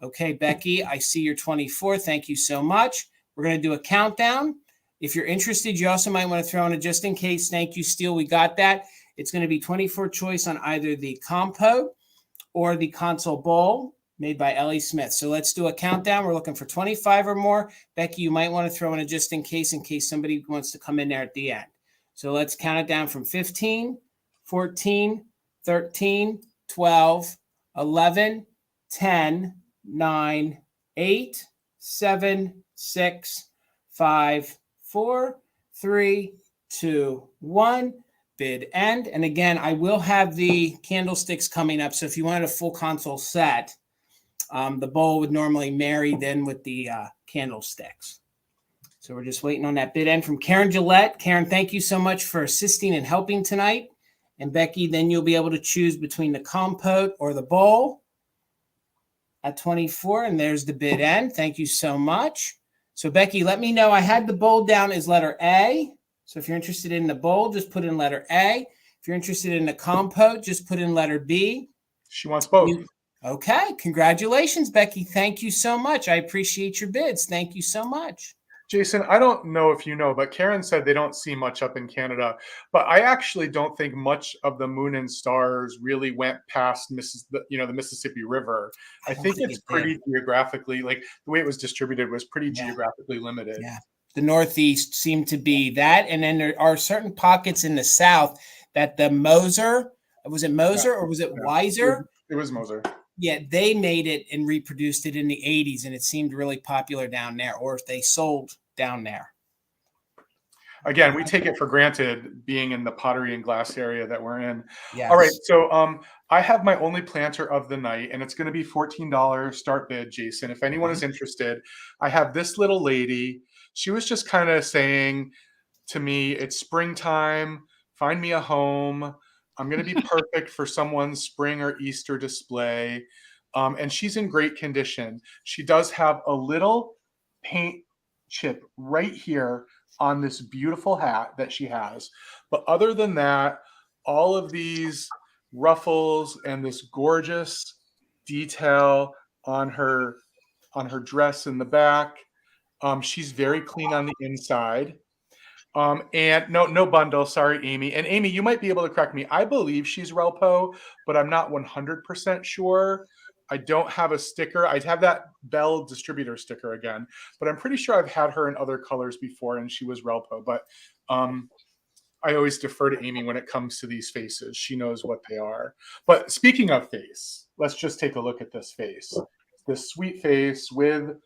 Okay, Becky, I see you're 24. Thank you so much. We're going to do a countdown. If you're interested, you also might want to throw in a just in case. Thank you, Steele. We got that. It's going to be 24 choice on either the compote or the console bowl made by L.E. Smith. So let's do a countdown. We're looking for 25 or more. Becky, you might want to throw in a just in case somebody wants to come in there at the end. So let's count it down from 15, 14, 13, 12, 11, 10, 9, 8, 7, 6, 5, 4, 3, 2, 1. Bid end. And again, I will have the candlesticks coming up. So if you wanted a full console set, the bowl would normally marry then with the candlesticks. So we're just waiting on that bid end from Karen Gillette. Karen, thank you so much for assisting and helping tonight. And Becky, then you'll be able to choose between the compote or the bowl at 24. And there's the bid end. Thank you so much. So Becky, let me know. I had the bowl down as letter A. So if you're interested in the bowl, just put in letter A. If you're interested in the compote, just put in letter B. She wants both. Okay. Congratulations, Becky. Thank you so much. I appreciate your bids. Thank you so much. Jason, I don't know if you know, but Karen said they don't see much up in Canada. But I actually don't think much of the moon and stars really went past the Mississippi River. I think it's pretty geographically, like the way it was distributed was pretty geographically limited. Yeah. The Northeast seemed to be that. And then there are certain pockets in the South that the Moser, was it Moser or was it Weiser? It was Moser. Yeah, they made it and reproduced it in the 80s, and it seemed really popular down there, or they sold down there. Again, we take it for granted being in the pottery and glass area that we're in. Yes. All right, so I have my only planter of the night, and it's going to be $14 start bid, Jason. If anyone is interested, I have this little lady. She was just kind of saying to me, it's springtime, find me a home. I'm going to be perfect for someone's spring or Easter display. And she's in great condition. She does have a little paint chip right here on this beautiful hat that she has. But other than that, all of these ruffles and this gorgeous detail on her dress in the back. She's very clean on the inside. And no bundle. Sorry, Amy. And Amy, you might be able to correct me. I believe she's Relpo, but I'm not 100% sure. I don't have a sticker. I'd have that Bell distributor sticker again, but I'm pretty sure I've had her in other colors before and she was Relpo. But I always defer to Amy when it comes to these faces. She knows what they are. But speaking of face, let's just take a look at this face. This sweet face with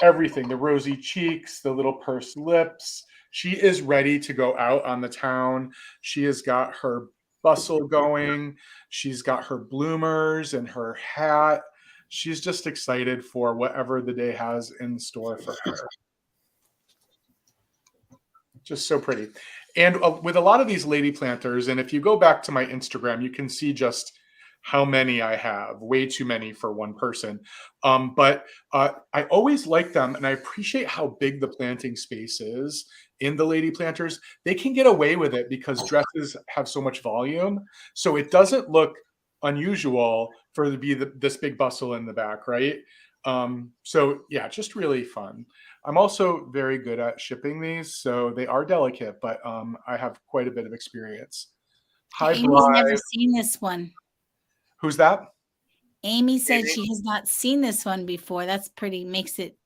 everything, the rosy cheeks, the little pursed lips. She is ready to go out on the town. She has got her bustle going. She's got her bloomers and her hat. She's just excited for whatever the day has in store for her. Just so pretty. And with a lot of these lady planters, and if you go back to my Instagram, you can see just how many I have, way too many for one person. But I always like them, and I appreciate how big the planting space is in the lady planters. They can get away with it because dresses have so much volume. So it doesn't look unusual for it to be this big bustle in the back, right? So yeah, just really fun. I'm also very good at shipping these, so they are delicate, but I have quite a bit of experience. Hi, Amy's Blythe. never seen this one. Who's that? Amy said she has not seen this one before. That's pretty, makes it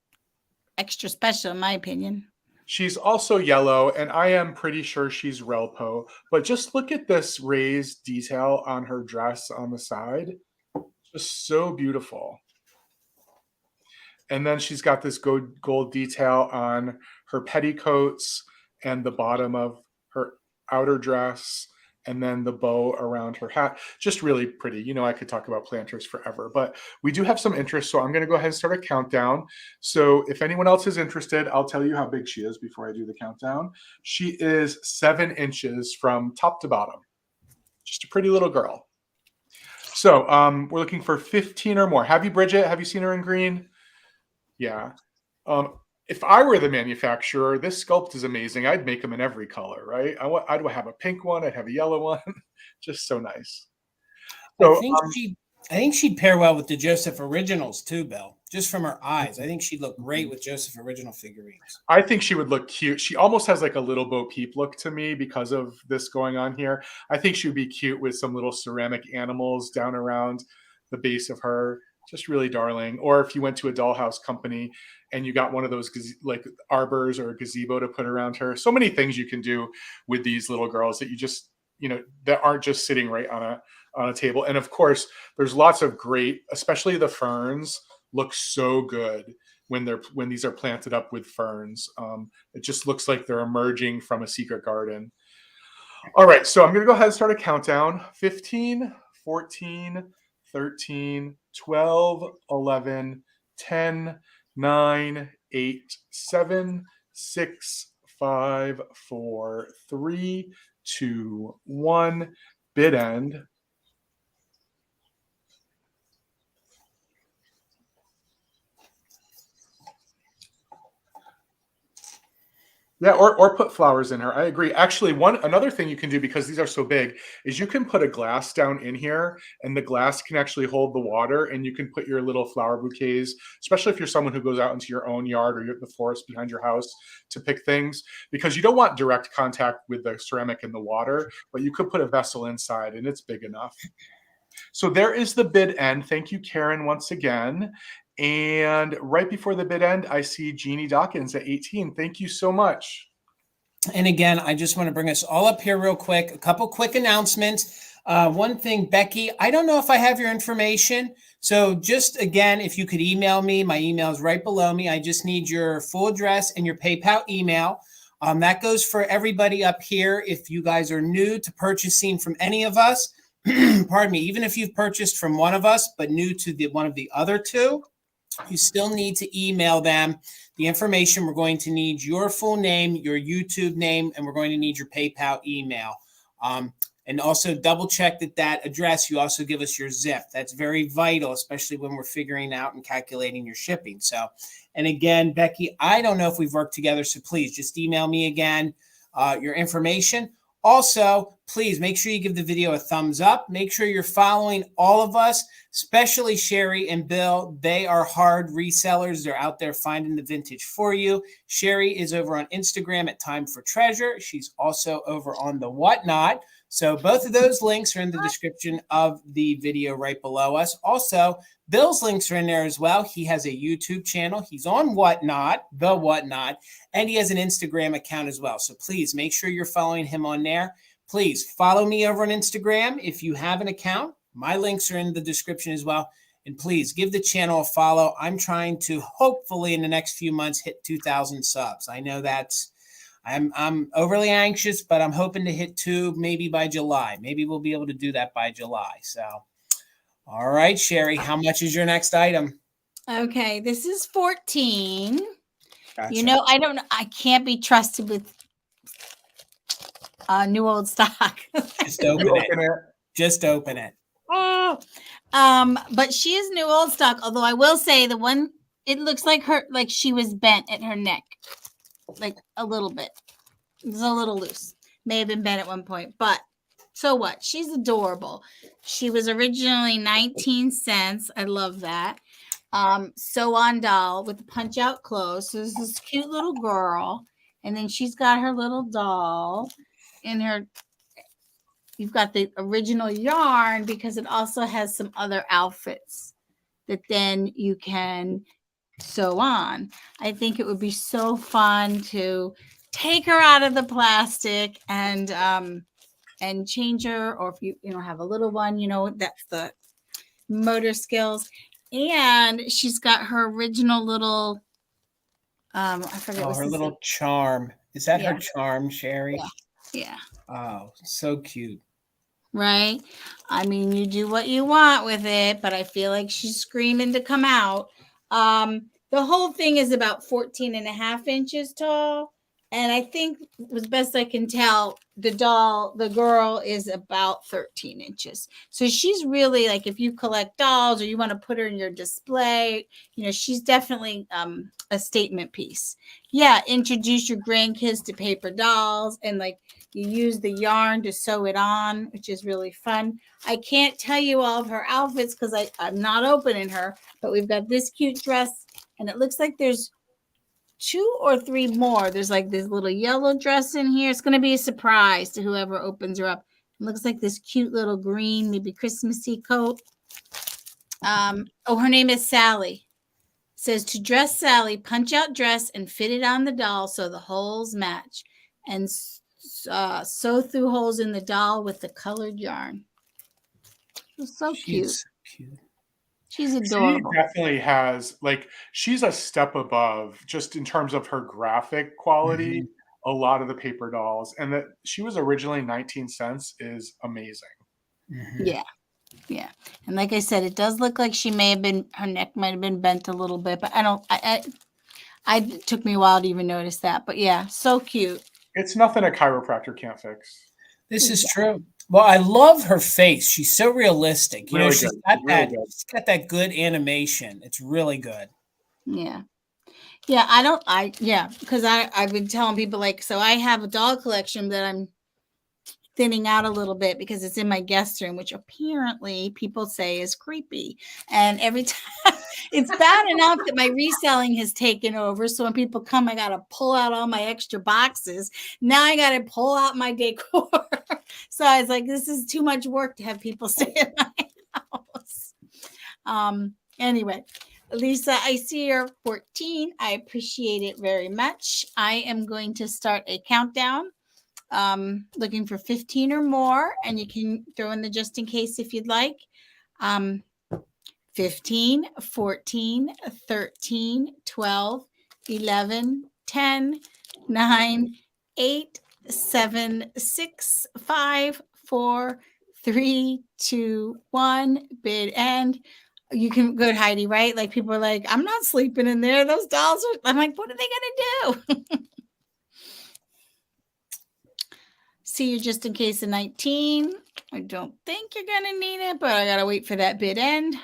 extra special, in my opinion. She's also yellow, and I am pretty sure she's Relpo. But just look at this raised detail on her dress on the side. Just so beautiful. And then she's got this gold detail on her petticoats and the bottom of her outer dress, and then the bow around her hat. Just really pretty. You know, I could talk about planters forever, but we do have some interest, so I'm going to go ahead and start a countdown. So if anyone else is interested, I'll tell you how big she is before I do the countdown. She is 7 inches from top to bottom. Just a pretty little girl. So we're looking for 15 or more. Have you, Bridget? Have you seen her in green? Yeah. If I were the manufacturer, this sculpt is amazing. I'd make them in every color, right? I'd have a pink one. I'd have a yellow one. Just so nice. So I think she'd pair well with the Joseph Originals too, Bill. Just from her eyes, I think she'd look great with Joseph Original figurines. I think she would look cute. She almost has like a little Bo Peep look to me because of this going on here. I think she would be cute with some little ceramic animals down around the base of her. Just really darling. Or if you went to a dollhouse company and you got one of those like arbors or a gazebo to put around her. So many things you can do with these little girls that you just, you know, that aren't just sitting right on a table. And of course, there's lots of great, especially the ferns look so good when these are planted up with ferns. It just looks like they're emerging from a secret garden. All right, so I'm going to go ahead and start a countdown. 15, 14, 13, 12, 11, 10, 9, 8, 7, 6, 5, 4, 3, 2, 1. Bid end. Yeah, or put flowers in her. I agree. Actually, another thing you can do, because these are so big, is you can put a glass down in here, and the glass can actually hold the water, and you can put your little flower bouquets, especially if you're someone who goes out into your own yard or the forest behind your house to pick things, because you don't want direct contact with the ceramic and the water, but you could put a vessel inside, and it's big enough. So there is the bid end. Thank you, Karen, once again. And right before the bid end, I see Jeannie Dawkins at 18. Thank you so much. And again, I just want to bring us all up here real quick. A couple quick announcements. One thing, Becky, I don't know if I have your information. So just again, if you could email me, my email is right below me. I just need your full address and your PayPal email. That goes for everybody up here. If you guys are new to purchasing from any of us, pardon me, even if you've purchased from one of us, but new to one of the other two, you still need to email them the information. We're going to need your full name, your YouTube name, and we're going to need your PayPal email. And also double check that address, you also give us your zip. That's very vital, especially when we're figuring out and calculating your shipping. So, and again, Becky, I don't know if we've worked together, so please just email me again your information. Also, please make sure you give the video a thumbs up. Make sure you're following all of us, especially Sherry and Bill. They are hard resellers. They're out there finding the vintage for you. Sherry is over on Instagram at Time for Treasure. She's also over on the Whatnot. So both of those links are in the description of the video right below us. Also, Bill's links are in there as well. He has a YouTube channel. He's on Whatnot, the Whatnot, and he has an Instagram account as well. So please make sure you're following him on there. Please follow me over on Instagram if you have an account. My links are in the description as well. And please give the channel a follow. I'm trying to hopefully in the next few months hit 2,000 subs. I know I'm overly anxious, but I'm hoping to hit 2 maybe by July. Maybe we'll be able to do that by July. So, all right, Sherry, how much is your next item? Okay, this is 14. Gotcha. You know, I can't be trusted with new old stock. Just open it. Just open it. Oh, but she is new old stock. Although I will say the one, it looks like she was bent at her neck, like a little bit. It's a little loose. May have been bent at one point, but so what? She's adorable. She was originally 19 cents. I love that. Sew on doll with the punch out clothes. So there's this cute little girl, and then she's got her little doll in her. You've got the original yarn because it also has some other outfits that then you can sew on. I think it would be so fun to take her out of the plastic and change her, or if you have a little one, that's the motor skills. And she's got her original little I forget her little charm. Is that her charm, Sherry? Yeah. Oh, so cute. Right? I mean, you do what you want with it, but I feel like she's screaming to come out. The whole thing is about 14 and a half inches tall. And I think, as best I can tell, the girl is about 13 inches. So she's really like, if you collect dolls or you want to put her in your display, she's definitely a statement piece. Yeah, introduce your grandkids to paper dolls, and like you use the yarn to sew it on, which is really fun. I can't tell you all of her outfits because I'm not opening her, but we've got this cute dress, and it looks like there's 2 or 3 more. There's like this little yellow dress in here. It's going to be a surprise to whoever opens her up. It looks like this cute little green, maybe Christmassy coat. Her name is Sally. It says, to dress Sally, punch out dress and fit it on the doll so the holes match, and sew through holes in the doll with the colored yarn. It's so cute. She's adorable. She definitely has, she's a step above just in terms of her graphic quality, a lot of the paper dolls. And that she was originally 19 cents is amazing. Mm-hmm. Yeah. And like I said, it does look like her neck might have been bent a little bit, but It took me a while to even notice that, but yeah, so cute. It's nothing a chiropractor can't fix. This is true. Well, I love her face. She's so realistic. You know, Really she's good. got Really that. good. She's got that good animation. It's really good. Yeah. Yeah, because I've been telling people, like, so I have a doll collection that I'm thinning out a little bit because it's in my guest room, which apparently people say is creepy. And every time it's bad enough that my reselling has taken over. So when people come, I got to pull out all my extra boxes. Now I got to pull out my decor. So I was like, this is too much work to have people stay in my house. Anyway, Lisa, I see you're 14. I appreciate it very much. I am going to start a countdown. Looking for 15 or more, and you can throw in the just in case if you'd like. 15, 14, 13, 12, 11, 10, 9, 8, 7, 6, 5, 4, 3, 2, 1. Bid end. You can go to Heidi, right? Like people are like, I'm not sleeping in there. Those dolls are. I'm like, what are they gonna do? See you just in case of 19. I don't think you're going to need it, but I got to wait for that bid end.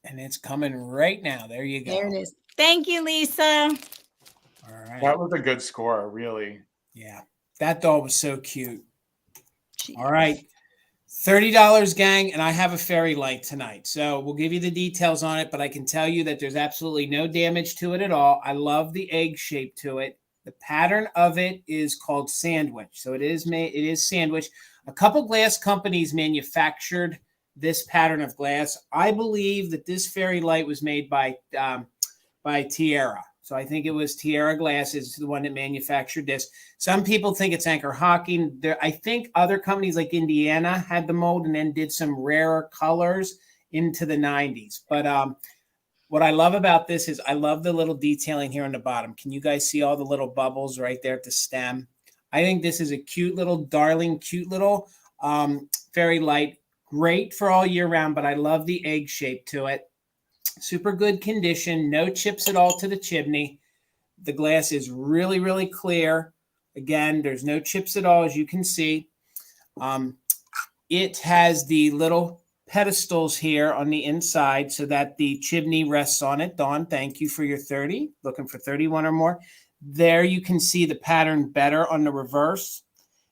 And it's coming right now. There you go. There it is. Thank you, Lisa. All right. That was a good score, really. Yeah. That doll was so cute. Jeez. All right. $30, gang, and I have a fairy light tonight. So we'll give you the details on it, but I can tell you that there's absolutely no damage to it at all. I love the egg shape to it. The pattern of it is called sandwich. So it is sandwich. A couple glass companies manufactured this pattern of glass. I believe that this fairy light was made by Tierra. So I think it was Tierra Glass is the one that manufactured this. Some people think it's Anchor Hocking. I think other companies like Indiana had the mold and then did some rarer colors into the 90s. But what I love about this is I love the little detailing here on the bottom. Can you guys see all the little bubbles right there at the stem? I think this is a cute little, darling, cute little fairy light. Great for all year round, but I love the egg shape to it. Super good condition. No chips at all to the chimney. The glass is really, really clear. Again, there's no chips at all, as you can see. It has the little pedestals here on the inside so that the chimney rests on it. Dawn, thank you for your 30. Looking for 31 or more. There you can see the pattern better on the reverse.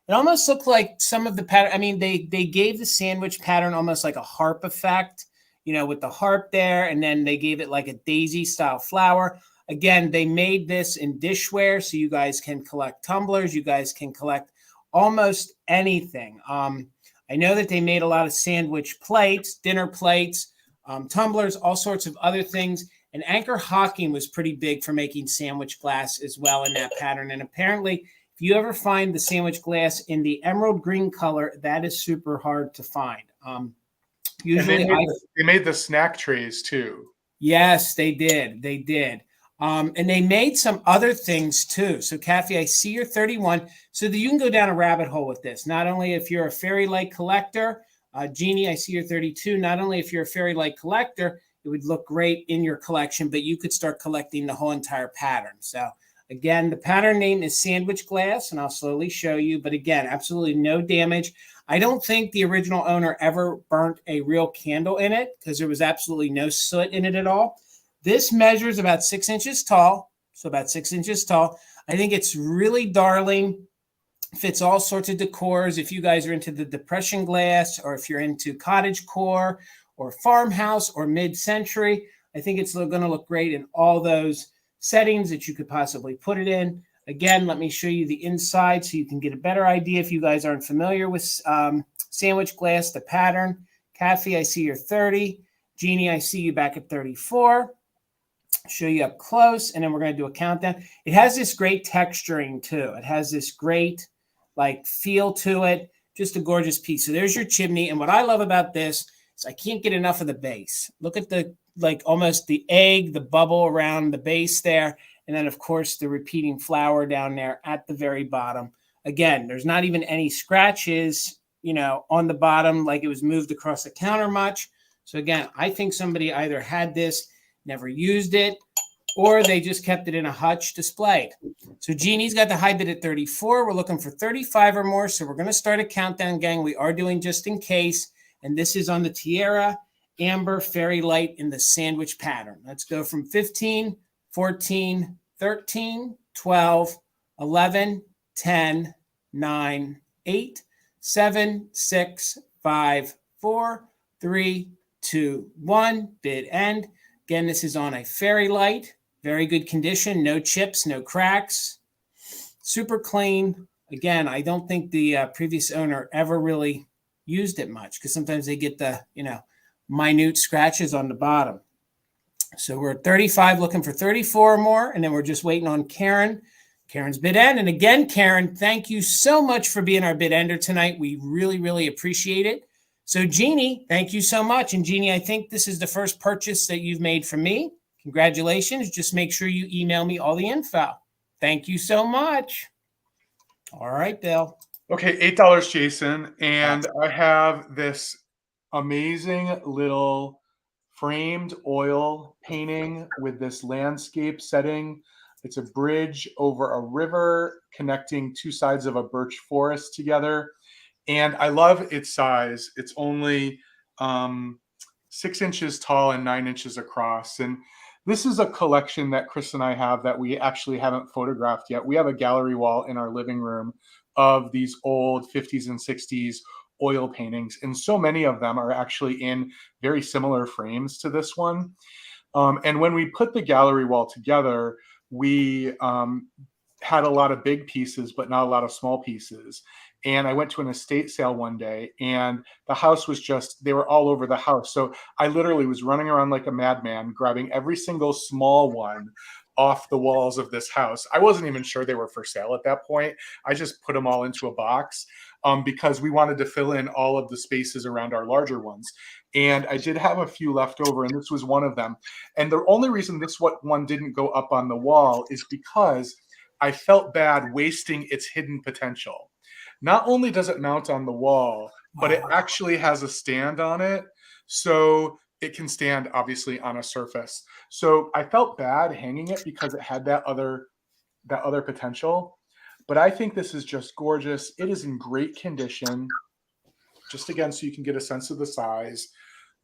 It almost looked like some of the pattern. I mean, they gave the sandwich pattern almost like a harp effect, you know, with the harp there. And then they gave it like a daisy style flower. Again, they made this in dishware. So you guys can collect tumblers. You guys can collect almost anything. I know that they made a lot of sandwich plates, dinner plates, tumblers, all sorts of other things. And Anchor Hocking was pretty big for making sandwich glass as well in that pattern. And apparently, if you ever find the sandwich glass in the emerald green color, that is super hard to find. Usually, they made the snack trays too. Yes, they did. They did. And they made some other things too. So, Kathy, I see you're 31. So that you can go down a rabbit hole with this. Not only if you're a fairy light collector, Jeannie, I see you're 32. Not only if you're a fairy light collector, it would look great in your collection, but you could start collecting the whole entire pattern. So, again, the pattern name is Sandwich Glass, and I'll slowly show you. But again, absolutely no damage. I don't think the original owner ever burnt a real candle in it because there was absolutely no soot in it at all. This measures about 6 inches tall, so about 6 inches tall. I think it's really darling. Fits all sorts of decors. If you guys are into the depression glass or if you're into cottage core or farmhouse or mid-century, I think it's going to look great in all those settings that you could possibly put it in. Again, let me show you the inside so you can get a better idea if you guys aren't familiar with sandwich glass, the pattern. Kathy, I see you're 30. Jeannie, I see you back at 34. Show you up close, and then we're going to do a countdown. It has this great texturing too. It has this great like feel to it. Just a gorgeous piece. So there's your chimney. And what I love about this is I can't get enough of the base. Look at the like almost the egg, the bubble around the base there. And then, of course, the repeating flower down there at the very bottom. Again, there's not even any scratches, you know, on the bottom like it was moved across the counter much. So again, I think somebody either had this, never used it, or they just kept it in a hutch displayed. So Jeannie's got the high bid at 34. We're looking for 35 or more. So we're going to start a countdown, gang. We are doing just in case. And this is on the Tiara Amber Fairy Light in the sandwich pattern. Let's go from 15, 14, 13, 12, 11, 10, 9, 8, 7, 6, 5, 4, 3, 2, 1. Bid end. Again, this is on a fairy light. Very good condition. No chips, no cracks. Super clean. Again, I don't think the previous owner ever really used it much because sometimes they get the, minute scratches on the bottom. So we're at 35, looking for 34 or more. And then we're just waiting on Karen. Karen's bid end. And again, Karen, thank you so much for being our bid ender tonight. We really, really appreciate it. So Jeannie, thank you so much. And Jeannie, I think this is the first purchase that you've made from me. Congratulations. Just make sure you email me all the info. Thank you so much. All right, Bill. Okay, $8, Jason. And I have this amazing little framed oil painting with this landscape setting. It's a bridge over a river connecting two sides of a birch forest together. And I love its size. It's only 6 inches tall and 9 inches across. And this is a collection that Chris and I have that we actually haven't photographed yet. We have a gallery wall in our living room of these old 50s and 60s oil paintings. And so many of them are actually in very similar frames to this one. And when we put the gallery wall together, we had a lot of big pieces, but not a lot of small pieces. And I went to an estate sale one day and the house was just, they were all over the house. So I literally was running around like a madman, grabbing every single small one off the walls of this house. I wasn't even sure they were for sale at that point. I just put them all into a box because we wanted to fill in all of the spaces around our larger ones. And I did have a few left over, and this was one of them. And the only reason this one didn't go up on the wall is because I felt bad wasting its hidden potential. Not only does it mount on the wall, but it actually has a stand on it. So it can stand obviously on a surface. So I felt bad hanging it because it had that other potential. But I think this is just gorgeous. It is in great condition. Just again, so you can get a sense of the size.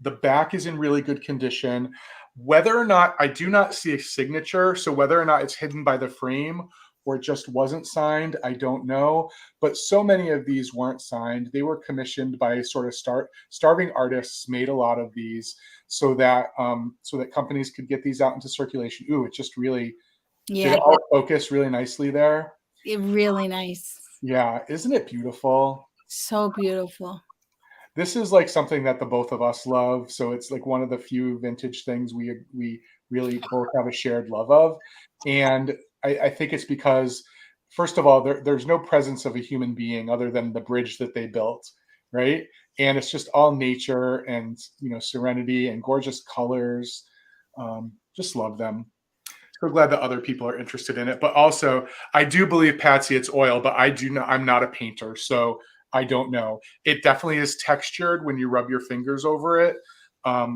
The back is in really good condition. Whether or not, I do not see a signature. So whether or not it's hidden by the frame or it just wasn't signed, I don't know. But so many of these weren't signed. They were commissioned by sort of starving artists, made a lot of these so that companies could get these out into circulation. Ooh, it just really, did it all focus really nicely there? Really nice. Yeah, isn't it beautiful? So beautiful. This is like something that the both of us love. So it's like one of the few vintage things we really both have a shared love of. And I think it's because, first of all, there's no presence of a human being other than the bridge that they built, right? And it's just all nature and, serenity and gorgeous colors. Just love them. So glad that other people are interested in it. But also, I do believe, Patsy, it's oil, but I'm not a painter, so I don't know. It definitely is textured when you rub your fingers over it. I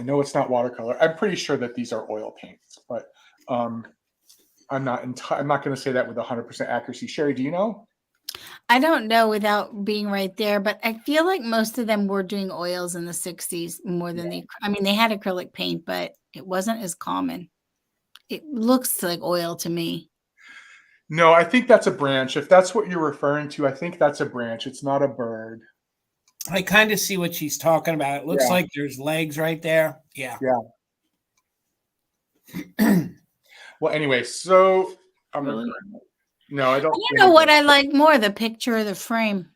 know it's not watercolor. I'm pretty sure that these are oil paints, but I'm not going to say that with 100% accuracy. Sherry, do you know? I don't know without being right there, but I feel like most of them were doing oils in the 60s more than they had acrylic paint, but it wasn't as common. It looks like oil to me. No, I think that's a branch. If that's what you're referring to, I think that's a branch. It's not a bird. I kind of see what she's talking about. It looks like there's legs right there. Yeah. Well, anyway, so no, I don't. You know what I like more, the picture or the frame?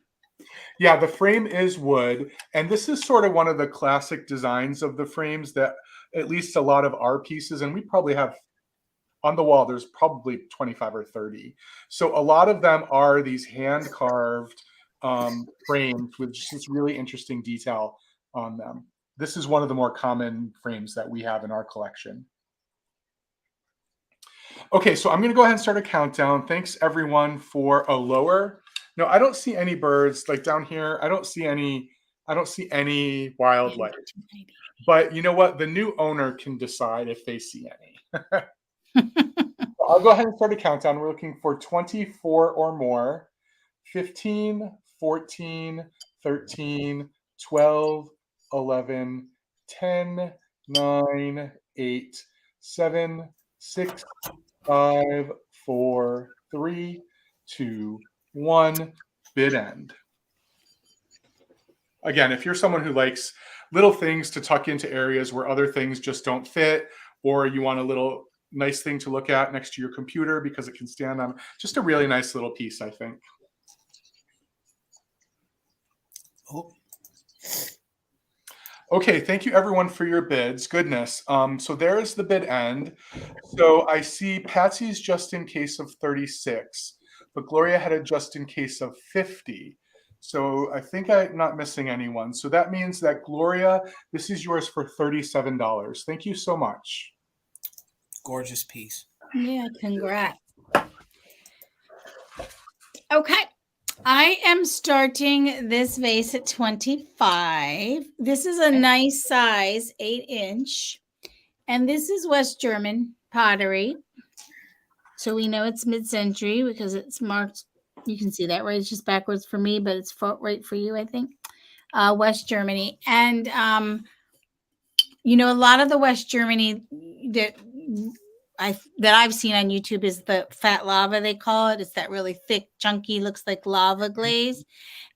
Yeah, the frame is wood, and this is sort of one of the classic designs of the frames that at least a lot of our pieces, and we probably have on the wall, there's probably 25 or 30. So a lot of them are these hand-carved frames with just this really interesting detail on them. This is one of the more common frames that we have in our collection. Okay, so I'm going to go ahead and start a countdown. Thanks, everyone, for a lower. No, I don't see any birds like down here. I don't see any wildlife. But you know what? The new owner can decide if they see any. I'll go ahead and start a countdown. We're looking for 24 or more. 15, 14, 13, 12, 11, 10, 9, 8, 7, 6, 5, 4, 3, 2, 1. Bid end. Again, if you're someone who likes little things to tuck into areas where other things just don't fit, or you want a little nice thing to look at next to your computer because it can stand on, just a really nice little piece, I think. Oh. Okay, thank you everyone for your bids. Goodness. So there's the bid end. So I see Patsy's just in case of 36, but Gloria had a just in case of 50. So I think I'm not missing anyone. So that means that Gloria, this is yours for $37. Thank you so much. Gorgeous piece. Yeah, congrats. Okay. I am starting this vase at 25. This is a nice size, 8-inch. And this is West German pottery. So we know it's mid-century because it's marked. You can see that, right? It's just backwards for me, but it's right for you, I think. West Germany. And, you know, a lot of the West Germany that I've seen on YouTube is the fat lava, they call it. It's that really thick, chunky, looks like lava glaze.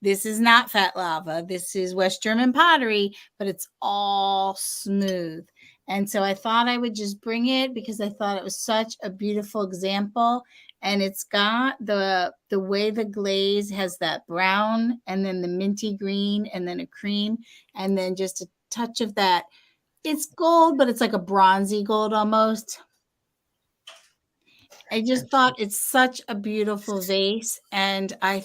This is not fat lava. This is West German pottery, but it's all smooth. And so I thought I would just bring it because I thought it was such a beautiful example. And it's got the way the glaze has that brown and then the minty green and then a cream and then just a touch of that. It's gold, but it's like a bronzy gold almost. I just thought it's such a beautiful vase, and I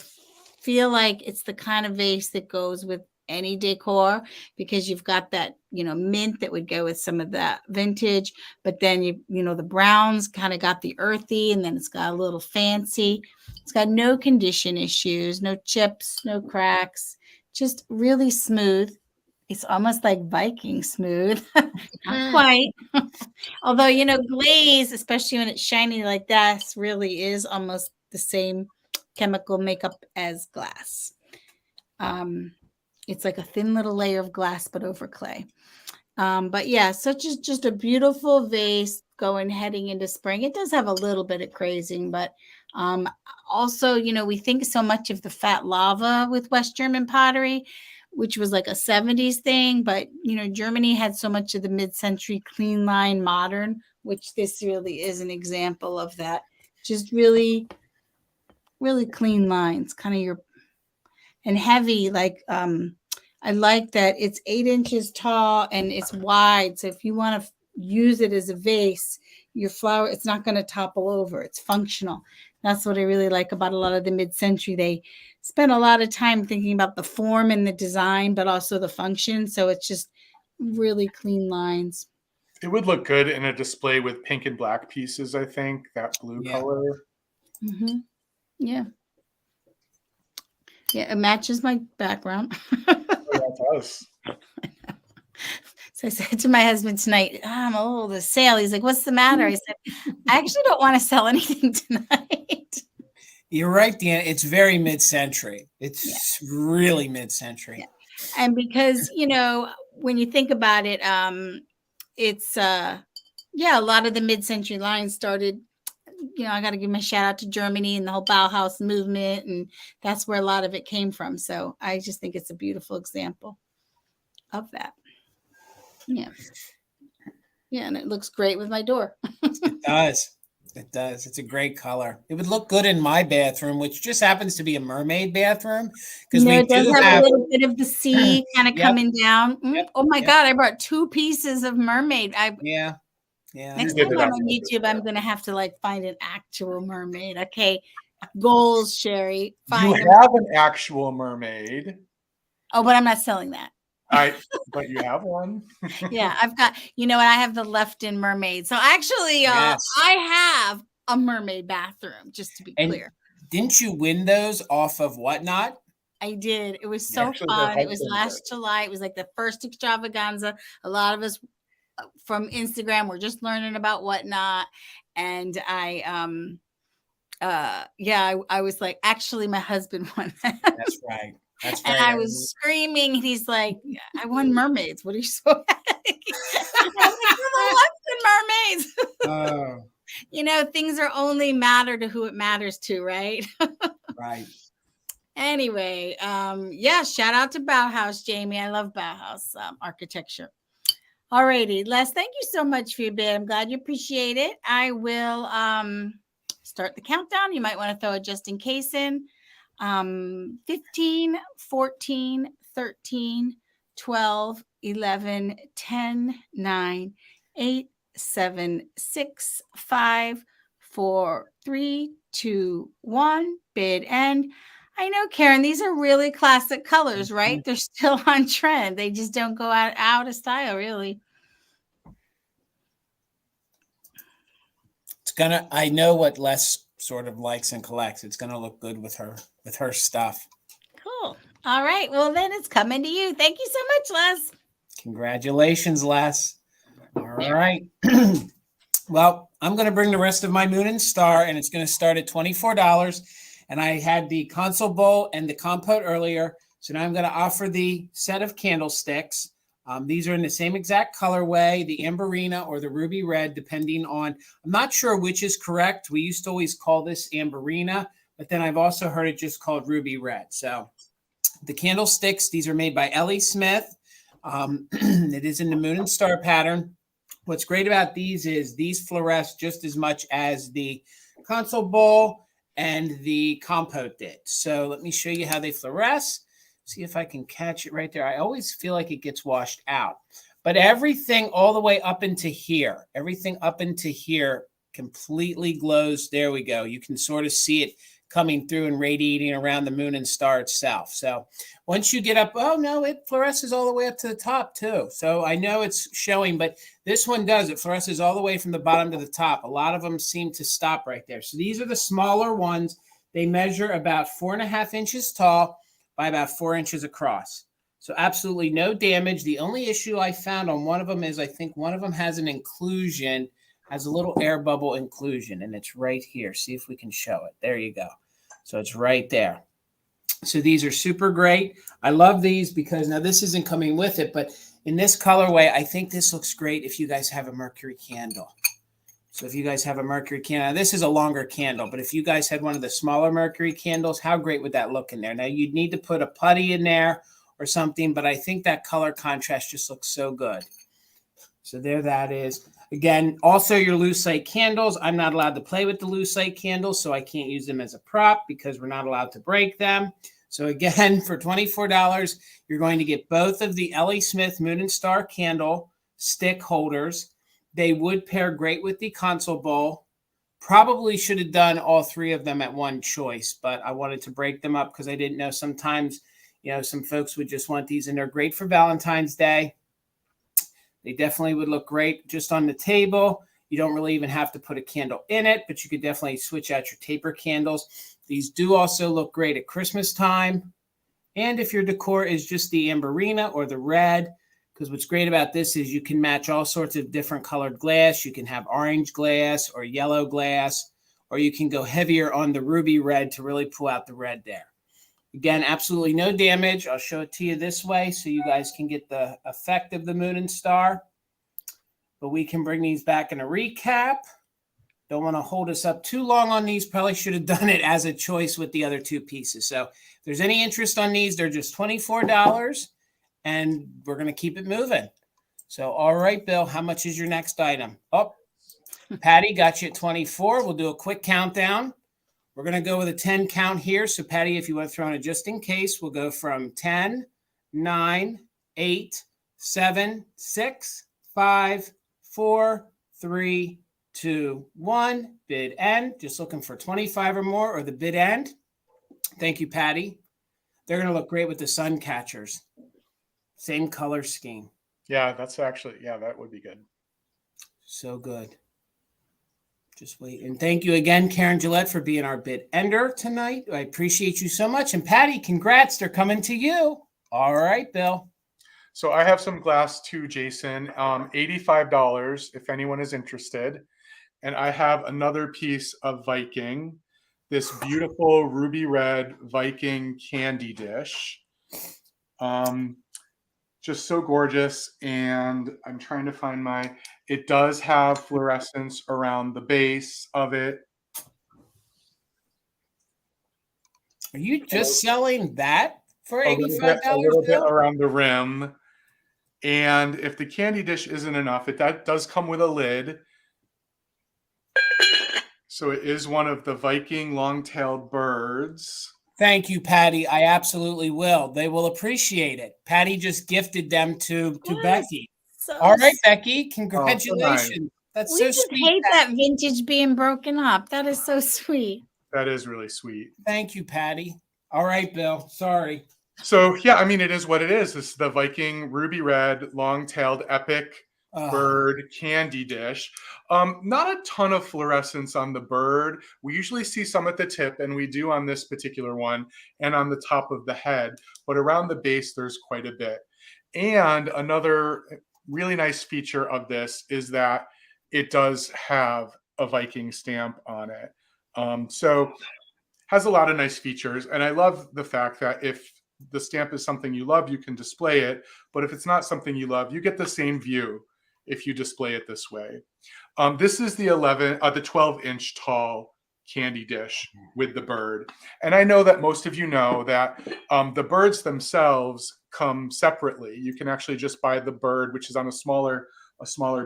feel like it's the kind of vase that goes with any decor because you've got that, you know, mint that would go with some of that vintage, but then you know, the browns kind of got the earthy, and then it's got a little fancy. It's got no condition issues, no chips, no cracks, just really smooth. It's almost like Viking smooth. Not quite. Although, you know, glaze, especially when it's shiny like that, really is almost the same chemical makeup as glass. It's like a thin little layer of glass, but over clay. But yeah, such as just a beautiful vase heading into spring. It does have a little bit of crazing, but also, you know, we think so much of the fat lava with West German pottery, which was like a 70s thing. But, you know, Germany had so much of the mid-century clean line modern, which this really is an example of that. Just really, really clean lines, kind of and heavy. Like, I like that it's 8 inches tall and it's wide. So if you want to use it as a vase, your flower, it's not going to topple over. It's functional. That's what I really like about a lot of the mid-century. They spent a lot of time thinking about the form and the design, but also the function. So it's just really clean lines. It would look good in a display with pink and black pieces, I think, that blue color. Mm-hmm. Yeah. Yeah, it matches my background. That does. So I said to my husband tonight, I'm a little sale. He's like, what's the matter? I said, I actually don't want to sell anything tonight. You're right, Deanna. It's very mid-century. It's really mid-century. Yeah. And because, you know, when you think about it, it's, a lot of the mid-century lines started, you know, I got to give my shout out to Germany and the whole Bauhaus movement. And that's where a lot of it came from. So I just think it's a beautiful example of that. Yeah. Yeah. And it looks great with my door. It does. It does. It's a great color. It would look good in my bathroom, which just happens to be a mermaid bathroom. Because we it does have a little bit of the sea kind of coming down. Yep. Oh my God. I brought 2 pieces of mermaid. Yeah. Next time I'm on YouTube, I'm going to have to like find an actual mermaid. Okay. Goals, Sherry. You have an actual mermaid. Oh, but I'm not selling that. But you have one. Yeah, I've got, you know, and I have the left-in mermaid. So actually, I have a mermaid bathroom, just to be clear. Didn't you win those off of Whatnot? I did. It was You so actually her fun. It was husband last did. July. It was like the first extravaganza. A lot of us from Instagram were just learning about whatnot. And I was like, actually, my husband won that. That's right. That's And right. I was screaming, and he's like, I won mermaids. What are you so happy? I was like, "You're the ones in mermaids." Oh, You know, things are only matter to who it matters to, right? right. Anyway, yeah, shout out to Bauhaus, Jamie. I love Bauhaus architecture. All righty, Les, thank you so much for your bid. I'm glad you appreciate it. I will start the countdown. You might want to throw a just in case in. 15, 14, 13, 12, 11, 10, 9, 8, 7, 6, 5, 4, 3, 2, 1. Bid end. I know, Karen, these are really classic colors, right? They're still on trend. They just don't go out of style, really. I know what Les sort of likes and collects. It's gonna look good with her stuff. Cool. All right. Well, then it's coming to you. Thank you so much, Les. Congratulations, Les. All right. Well, I'm going to bring the rest of my Moon and Star, and it's going to start at $24. And I had the console bowl and the compote earlier. So now I'm going to offer the set of candlesticks. These are in the same exact colorway, the amberina or the ruby red, depending on, I'm not sure which is correct. We used to always call this amberina, but then I've also heard it just called ruby red. So the candlesticks, these are made by Ellie Smith. It is in the Moon and Star pattern. What's great about these is these fluoresce just as much as the console bowl and the compote did. So let me show you how they fluoresce. See if I can catch it right there. I always feel like it gets washed out. But everything all the way up into here, completely glows. There we go. You can sort of see it coming through and radiating around the Moon and Star itself. So once you get up, oh no, it fluoresces all the way up to the top too. So I know it's showing, but this one does. It fluoresces all the way from the bottom to the top. A lot of them seem to stop right there. So these are the smaller ones. They measure about 4.5 inches tall by about 4 inches across. So absolutely no damage. The only issue I found on one of them is I think one of them has an inclusion, has a little air bubble inclusion, and it's right here. See if we can show it. There you go. So it's right there. So these are super great. I love these because now this isn't coming with it, but in this colorway, I think this looks great if you guys have a mercury candle. So if you guys have a mercury candle, this is a longer candle, but if you guys had one of the smaller mercury candles, how great would that look in there? Now you'd need to put a putty in there or something, but I think that color contrast just looks so good. So there that is. Again, also your lucite candles. I'm not allowed to play with the lucite candles, so I can't use them as a prop because we're not allowed to break them. So again, for $24, you're going to get both of the Ellie Smith Moon and Star candle stick holders. They would pair great with the console bowl. Probably should have done all three of them at one choice, but I wanted to break them up because I didn't know sometimes, some folks would just want these, and they're great for Valentine's Day. They definitely would look great just on the table. You don't really even have to put a candle in it, but you could definitely switch out your taper candles. These do also look great at Christmas time. And if your decor is just the amberina or the red, because what's great about this is you can match all sorts of different colored glass. You can have orange glass or yellow glass, or you can go heavier on the ruby red to really pull out the red there. Again, absolutely no damage. I'll show it to you this way so you guys can get the effect of the Moon and Star. But we can bring these back in a recap. Don't want to hold us up too long on these. Probably should have done it as a choice with the other two pieces. So if there's any interest on these, they're just $24. And we're going to keep it moving. So, all right, Bill, how much is your next item? Oh, Patty got you at 24. We'll do a quick countdown. We're going to go with a 10 count here. So, Patty, if you want to throw in a just in case, we'll go from 10, 9, 8, 7, 6, 5, 4, 3, 2, 1. Bid end. Just looking for 25 or more or the bid end. Thank you, Patty. They're going to look great with the sun catchers. Same color scheme. Yeah, that's actually, that would be good. So good. Just wait. And thank you again, Karen Gillette, for being our bid ender tonight. I appreciate you so much. And Patty, congrats. They're coming to you. All right, Bill. So I have some glass too, Jason. $85 if anyone is interested. And I have another piece of Viking, this beautiful ruby red Viking candy dish. Just so gorgeous. And I'm trying to find it does have fluorescence around the base of it. Are you just selling that for A $85? little bit around the rim. And if the candy dish isn't enough, that does come with a lid. So it is one of the Viking long-tailed birds. Thank you, Patty. I absolutely will. They will appreciate it. Patty just gifted them to Becky. So All right, Becky. Congratulations. nice. That's we so just sweet. hate that vintage being broken up. That is so sweet. That is really sweet. Thank you, Patty. All right, Bill. Sorry. So, yeah, I mean, it is what it is. It's the Viking ruby red, long-tailed, epic bird candy dish. Not a ton of fluorescence on the bird. We usually see some at the tip, and we do on this particular one, and on the top of the head. But around the base, there's quite a bit. And another really nice feature of this is that it does have a Viking stamp on it. So has a lot of nice features. And I love the fact that if the stamp is something you love, you can display it. But if it's not something you love, you get the same view if you display it this way. This is the 12-inch tall candy dish with the bird. And I know that most of you know that the birds themselves come separately. You can actually just buy the bird, which is on a smaller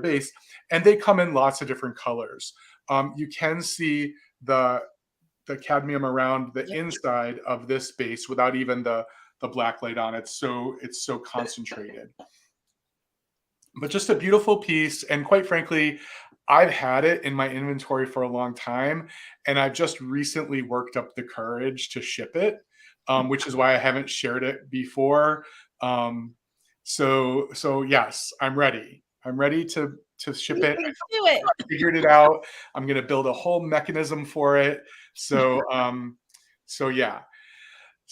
base, and they come in lots of different colors. You can see the cadmium around the inside of this base without even the black light on it. So it's so concentrated. But just a beautiful piece. And quite frankly, I've had it in my inventory for a long time. And I've just recently worked up the courage to ship it, which is why I haven't shared it before. So yes, I'm ready. I'm ready to ship it. I figured it out. I'm going to build a whole mechanism for it. So yeah.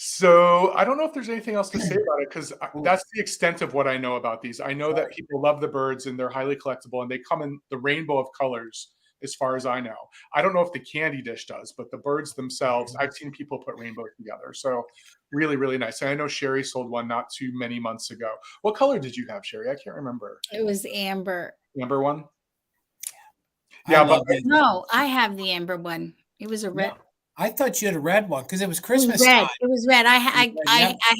So I don't know if there's anything else to say about it, because that's the extent of what I know about these. I know that people love the birds and they're highly collectible, and they come in the rainbow of colors as far as I know. I don't know if the candy dish does, but the birds themselves, I've seen people put rainbows together. So really, really nice. And I know Sherry sold one not too many months ago. What color did you have, Sherry? I can't remember. It was amber. Amber one? Yeah, but no, I have the amber one. It was a red. No, I thought you had a red one because it was Christmas red. time. It was red. I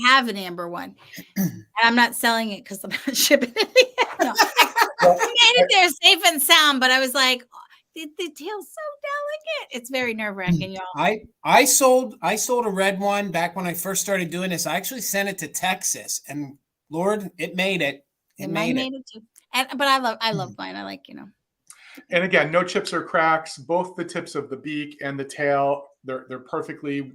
have an amber one. And I'm not selling it because I'm not shipping it. No. I made it there safe and sound, but I was like, the tail's so delicate. It's very nerve-wracking, y'all. I sold a red one back when I first started doing this. I actually sent it to Texas, and Lord, it made it. Mine made it too. But I love mine. I like, And again, no chips or cracks. Both the tips of the beak and the tail, they're perfectly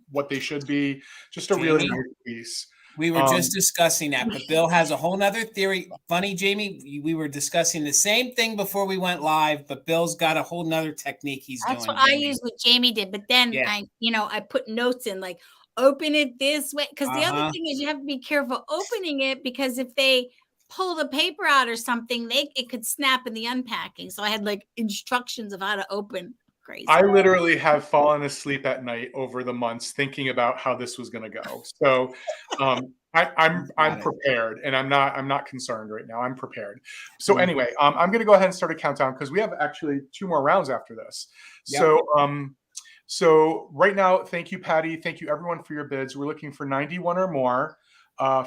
what they should be. Just a really nice piece. We were just discussing that, but Bill has a whole nother theory. Funny, Jamie, we were discussing the same thing before we went live, but Bill's got a whole nother technique he's doing. That's what I used, what Jamie did. But then I put notes in, like, open it this way. Because the other thing is you have to be careful opening it, because if they pull the paper out or something, it could snap in the unpacking. So I had like instructions of how to open. Crazy. I literally have fallen asleep at night over the months thinking about how this was going to go. So I'm prepared, and I'm not concerned right now. I'm prepared. So anyway, I'm going to go ahead and start a countdown because we have actually 2 more rounds after this. Yep. So right now, thank you, Patty. Thank you, everyone, for your bids. We're looking for 91 or more.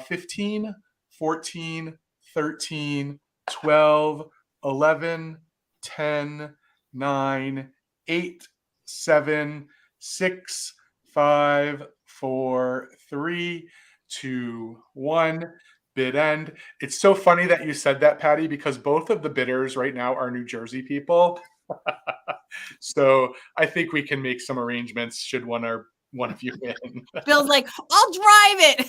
15, 14, 13, 12, 11, 10, 9, 8, 7, 6, 5, 4, 3, 2, 1. Bid end. It's so funny that you said that, Patty, because both of the bidders right now are New Jersey people. So I think we can make some arrangements should one of you win. Bill's like, I'll drive it.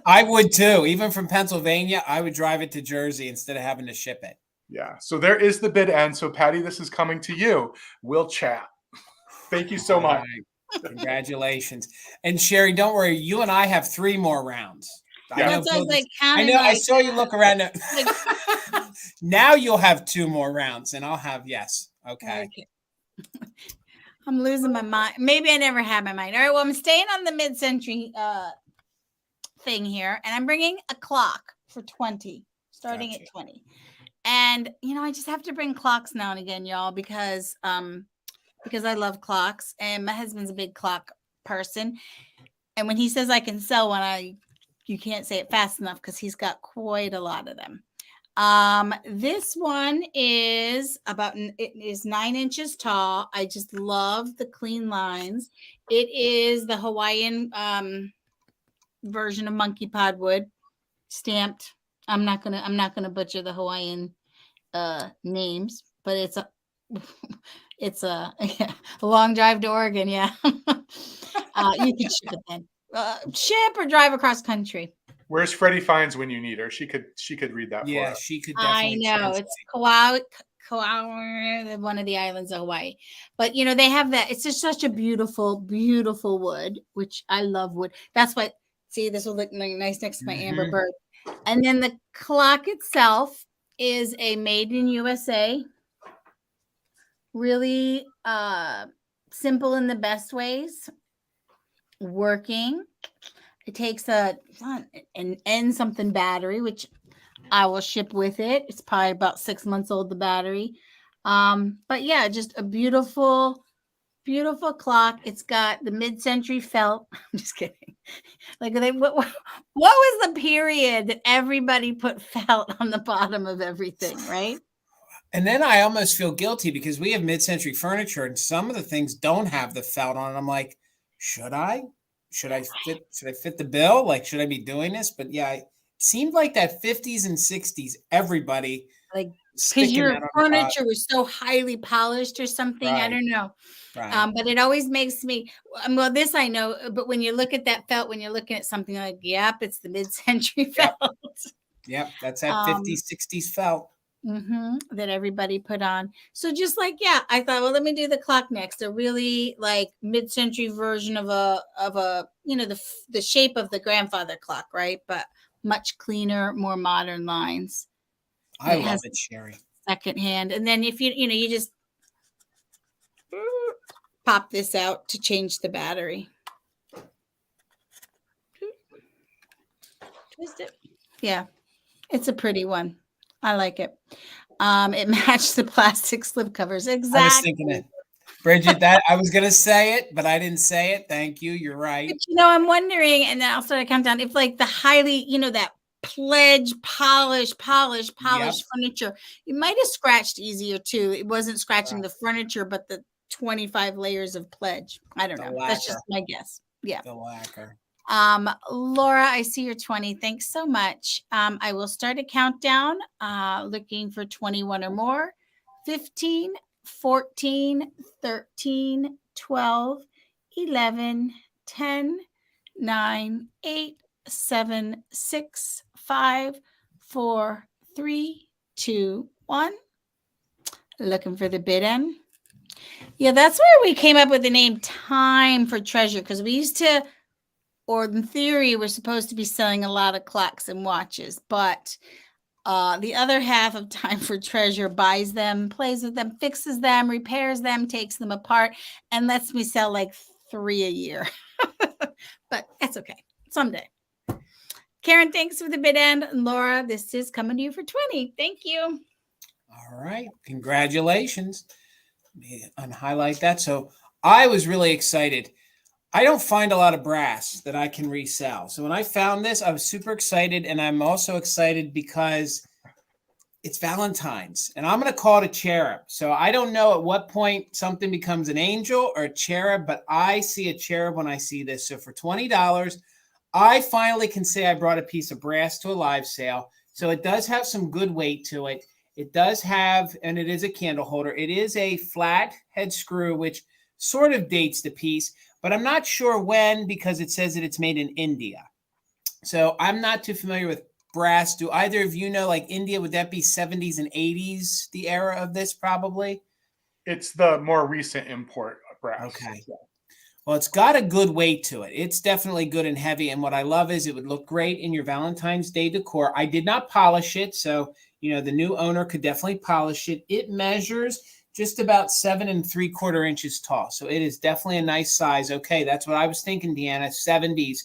I would too. Even from Pennsylvania, I would drive it to Jersey instead of having to ship it. Yeah. So there is the bid end. So Patty, this is coming to you. We'll chat. Thank you so All much. right. Congratulations. And Sherry, don't worry. You and I have 3 more rounds. Yeah. I know, That's what I was Bill, like I counting. know. I Like, saw you look around. like, Now you'll have 2 more rounds, and I'll have yes. Okay. I'm losing my mind. Maybe I never had my mind. All right. Well, I'm staying on the mid-century thing here, and I'm bringing a clock for 20, starting Gotcha. at 20. And I just have to bring clocks now and again, y'all, because I love clocks, and my husband's a big clock person. And when he says I can sell one, you can't say it fast enough because he's got quite a lot of them. This one is it is 9 inches tall. I just love the clean lines. It is the Hawaiian version of monkey pod wood, stamped. I'm not gonna butcher the Hawaiian names, but it's a a long drive to Oregon. Yeah. You can ship it then. Ship or drive across country. Where's Freddie Fines when you need her? She could read that for Yeah, us. she could I definitely. know translate. it's Kauai, one of the islands of Hawaii. But they have that. It's just such a beautiful, beautiful wood, which I love wood. That's what. See, this will look nice next to my amber Mhm. bird. And then the clock itself is a made in USA. Really simple in the best ways. Working. It takes an N something battery, which I will ship with it. It's probably about 6 months old, the battery. But yeah, just a beautiful, beautiful clock. It's got the mid-century felt. I'm just kidding. Like what was the period that everybody put felt on the bottom of everything, right? And then I almost feel guilty because we have mid-century furniture, and some of the things don't have the felt on it. I'm like, should I? Should I fit the bill? Like, should I be doing this? But yeah, it seemed like that 50s and 60s, everybody Like, because sticking your that on the furniture was so highly polished or something. I Right. don't know. Right. But it always makes me, well, this I know, but when you look at that felt, when you're looking at something like, yep, it's the mid-century Yep. felt. Yep. That's that 50s, 60s felt. That everybody put on. So just like, yeah, I thought, well, let me do the clock next. A really like mid-century version of a the shape of the grandfather clock, right? But much cleaner, more modern lines. I It love has it, Sherry. second hand. And then if you just pop this out to change the battery. Twist it. Yeah, it's a pretty one. I like it. It matched the plastic slip covers. Exactly. I was thinking it. Bridget, that I was gonna say it, but I didn't say it. Thank you. You're right. But I'm wondering, and then I'll start to count down. If like the highly, that pledge polished Yep. furniture, you might have scratched easier too. It wasn't scratching the furniture, but the 25 layers of pledge. I don't know. That's just my guess. Yeah. The lacquer. Laura, I see you're 20. Thanks so much. I will start a countdown, looking for 21 or more. 15, 14, 13, 12, 11, 10, 9, 8, 7, 6, 5, 4, 3, 2, 1. Looking for the bid end. Yeah, that's where we came up with the name Time for Treasure, because we used to, or in theory, we're supposed to be selling a lot of clocks and watches, but the other half of Time for Treasure buys them, plays with them, fixes them, repairs them, takes them apart, and lets me sell like 3 a year. But that's okay. Someday. Karen, thanks for the bid end. Laura, this is coming to you for 20. Thank you. All right. Congratulations. Let me unhighlight that. So I was really excited. I don't find a lot of brass that I can resell. So when I found this, I was super excited. And I'm also excited because it's Valentine's. And I'm going to call it a cherub. So I don't know at what point something becomes an angel or a cherub, but I see a cherub when I see this. So for $20, I finally can say I brought a piece of brass to a live sale. So it does have some good weight to it. It does have, and it is a candle holder. It is a flat head screw, which sort of dates the piece, but I'm not sure when because it says that it's made in India. So I'm not too familiar with brass. Do either of you know, like India, would that be 70s and 80s, the era of this probably? It's the more recent import of brass. Okay. Well, it's got a good weight to it. It's definitely good and heavy. And what I love is it would look great in your Valentine's Day decor. I did not polish it. So, the new owner could definitely polish it. It measures just about 7 3/4 inches tall. So it is definitely a nice size. Okay. That's what I was thinking, Deanna, 70s.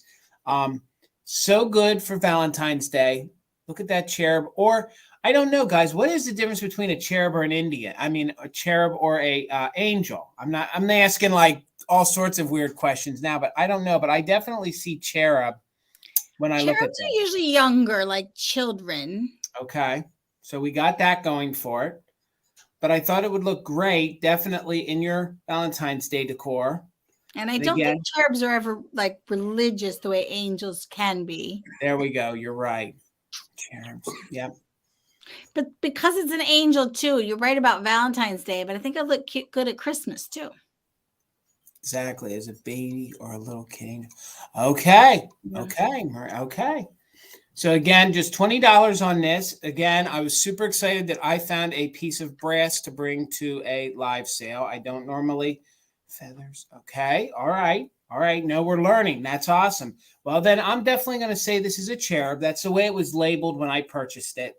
So good for Valentine's Day. Look at that cherub. Or I don't know, guys. What is the difference between a cherub or an Indian? I mean, a cherub or a angel. I'm asking like all sorts of weird questions now, but I don't know. But I definitely see cherub when I look at them. Cherubs are usually younger, like children. Okay. So we got that going for it. But I thought it would look great, definitely in your Valentine's Day decor. And I don't think cherubs are ever like religious the way angels can be. There we go. You're right. Cherubs. Yep. But because it's an angel too, you're right about Valentine's Day, but I think it'll look cute, good at Christmas too. Exactly, as a baby or a little kid. Okay. Okay. So again, just $20 on this. Again, I was super excited that I found a piece of brass to bring to a live sale. I don't normally feathers. Okay. All right. No, we're learning. That's awesome. Well, then I'm definitely going to say this is a cherub. That's the way it was labeled when I purchased it.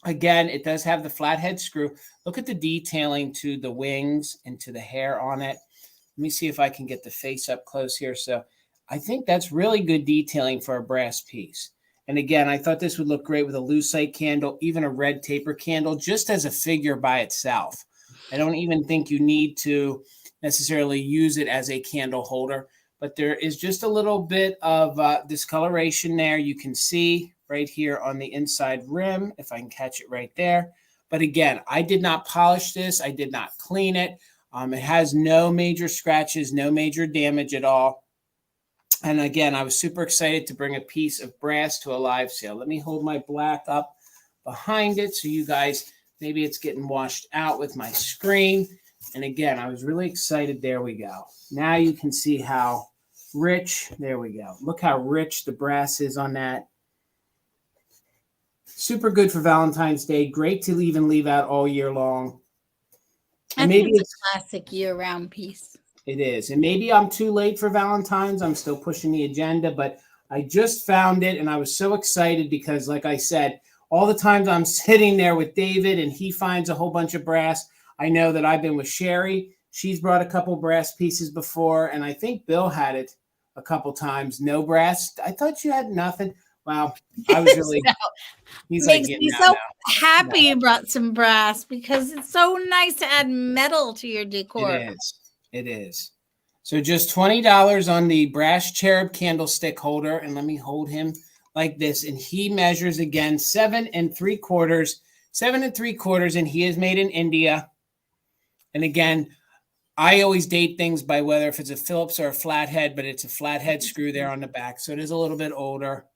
Again, it does have the flathead screw. Look at the detailing to the wings and to the hair on it. Let me see if I can get the face up close here. So I think that's really good detailing for a brass piece. And again, I thought this would look great with a lucite candle, even a red taper candle, just as a figure by itself. I don't even think you need to necessarily use it as a candle holder, but there is just a little bit of discoloration there. You can see right here on the inside rim, if I can catch it right there. But again, I did not polish this. I did not clean it. It has no major scratches, no major damage at all. And again, I was super excited to bring a piece of brass to a live sale. Let me hold my black up behind it so you guys, maybe it's getting washed out with my screen. And again, I was really excited. There we go. Now you can see how rich, there we go. Look how rich the brass is on that. Super good for Valentine's Day. Great to even leave out all year long. And maybe it's a classic year-round piece. It is. And maybe I'm too late for Valentine's. I'm still pushing the agenda, but I just found it and I was so excited because, like I said, all the times I'm sitting there with David and he finds a whole bunch of brass. I know that I've been with Sherry. She's brought a couple brass pieces before, and I think Bill had it a couple times. No brass. I thought you had nothing. Wow. I was really, he's makes like, me so happy you brought some brass because it's so nice to add metal to your decor. It is. So just $20 on the brass cherub candlestick holder. And let me hold him like this. And he measures again 7 3/4, and he is made in India. And again, I always date things by whether if it's a Phillips or a flathead, but it's a flathead screw there on the back. So it is a little bit older.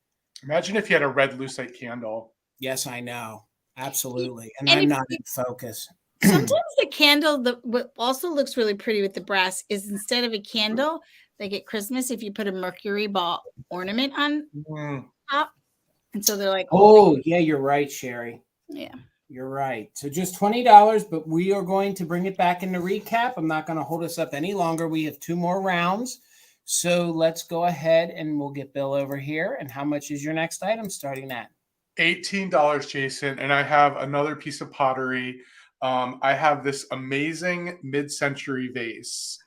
Imagine if you had a red lucite candle. Yes, I know. Absolutely. And I'm not in focus. Sometimes the candle, what also looks really pretty with the brass is instead of a candle, like at Christmas, if you put a mercury ball ornament on top. And so they're like, oh, yeah, you're right, Sherry. Yeah. You're right. So just $20, but we are going to bring it back in the recap. I'm not going to hold us up any longer. We have 2 more rounds. So let's go ahead and we'll get Bill over here. And how much is your next item starting at? $18, Jason. And I have another piece of pottery. I have this amazing mid-century vase,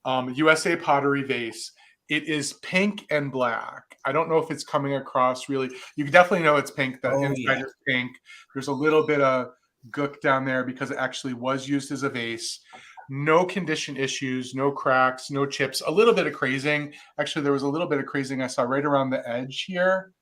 USA pottery vase. It is pink and black. I don't know if it's coming across really. You can definitely know it's pink. The inside is pink. There's a little bit of gook down there because it actually was used as a vase. No condition issues, no cracks, no chips, a little bit of crazing. Actually, there was a little bit of crazing I saw right around the edge here,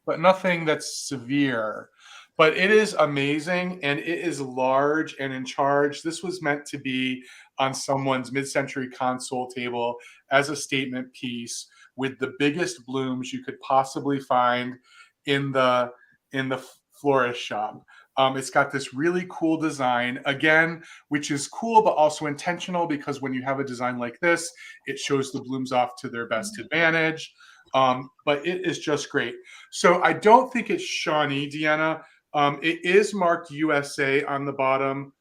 but nothing that's severe. But it is amazing, and it is large and in charge. This was meant to be on someone's mid-century console table as a statement piece with the biggest blooms you could possibly find in the florist shop. It's got this really cool design, again, which is cool, but also intentional, because when you have a design like this, it shows the blooms off to their best advantage. But it is just great. So I don't think it's Shawnee, Deanna. It is marked USA on the bottom.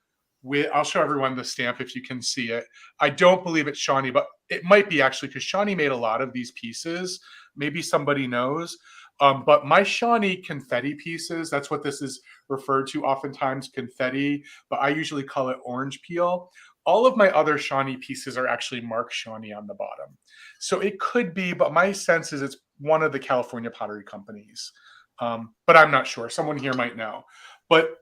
I'll show everyone the stamp if you can see it. I don't believe it's Shawnee, but it might be actually, because Shawnee made a lot of these pieces. Maybe somebody knows. But my Shawnee confetti pieces, that's what this is referred to oftentimes, confetti, but I usually call it orange peel. All of my other Shawnee pieces are actually marked Shawnee on the bottom. So it could be, but my sense is it's one of the California pottery companies. But I'm not sure. Someone here might know. But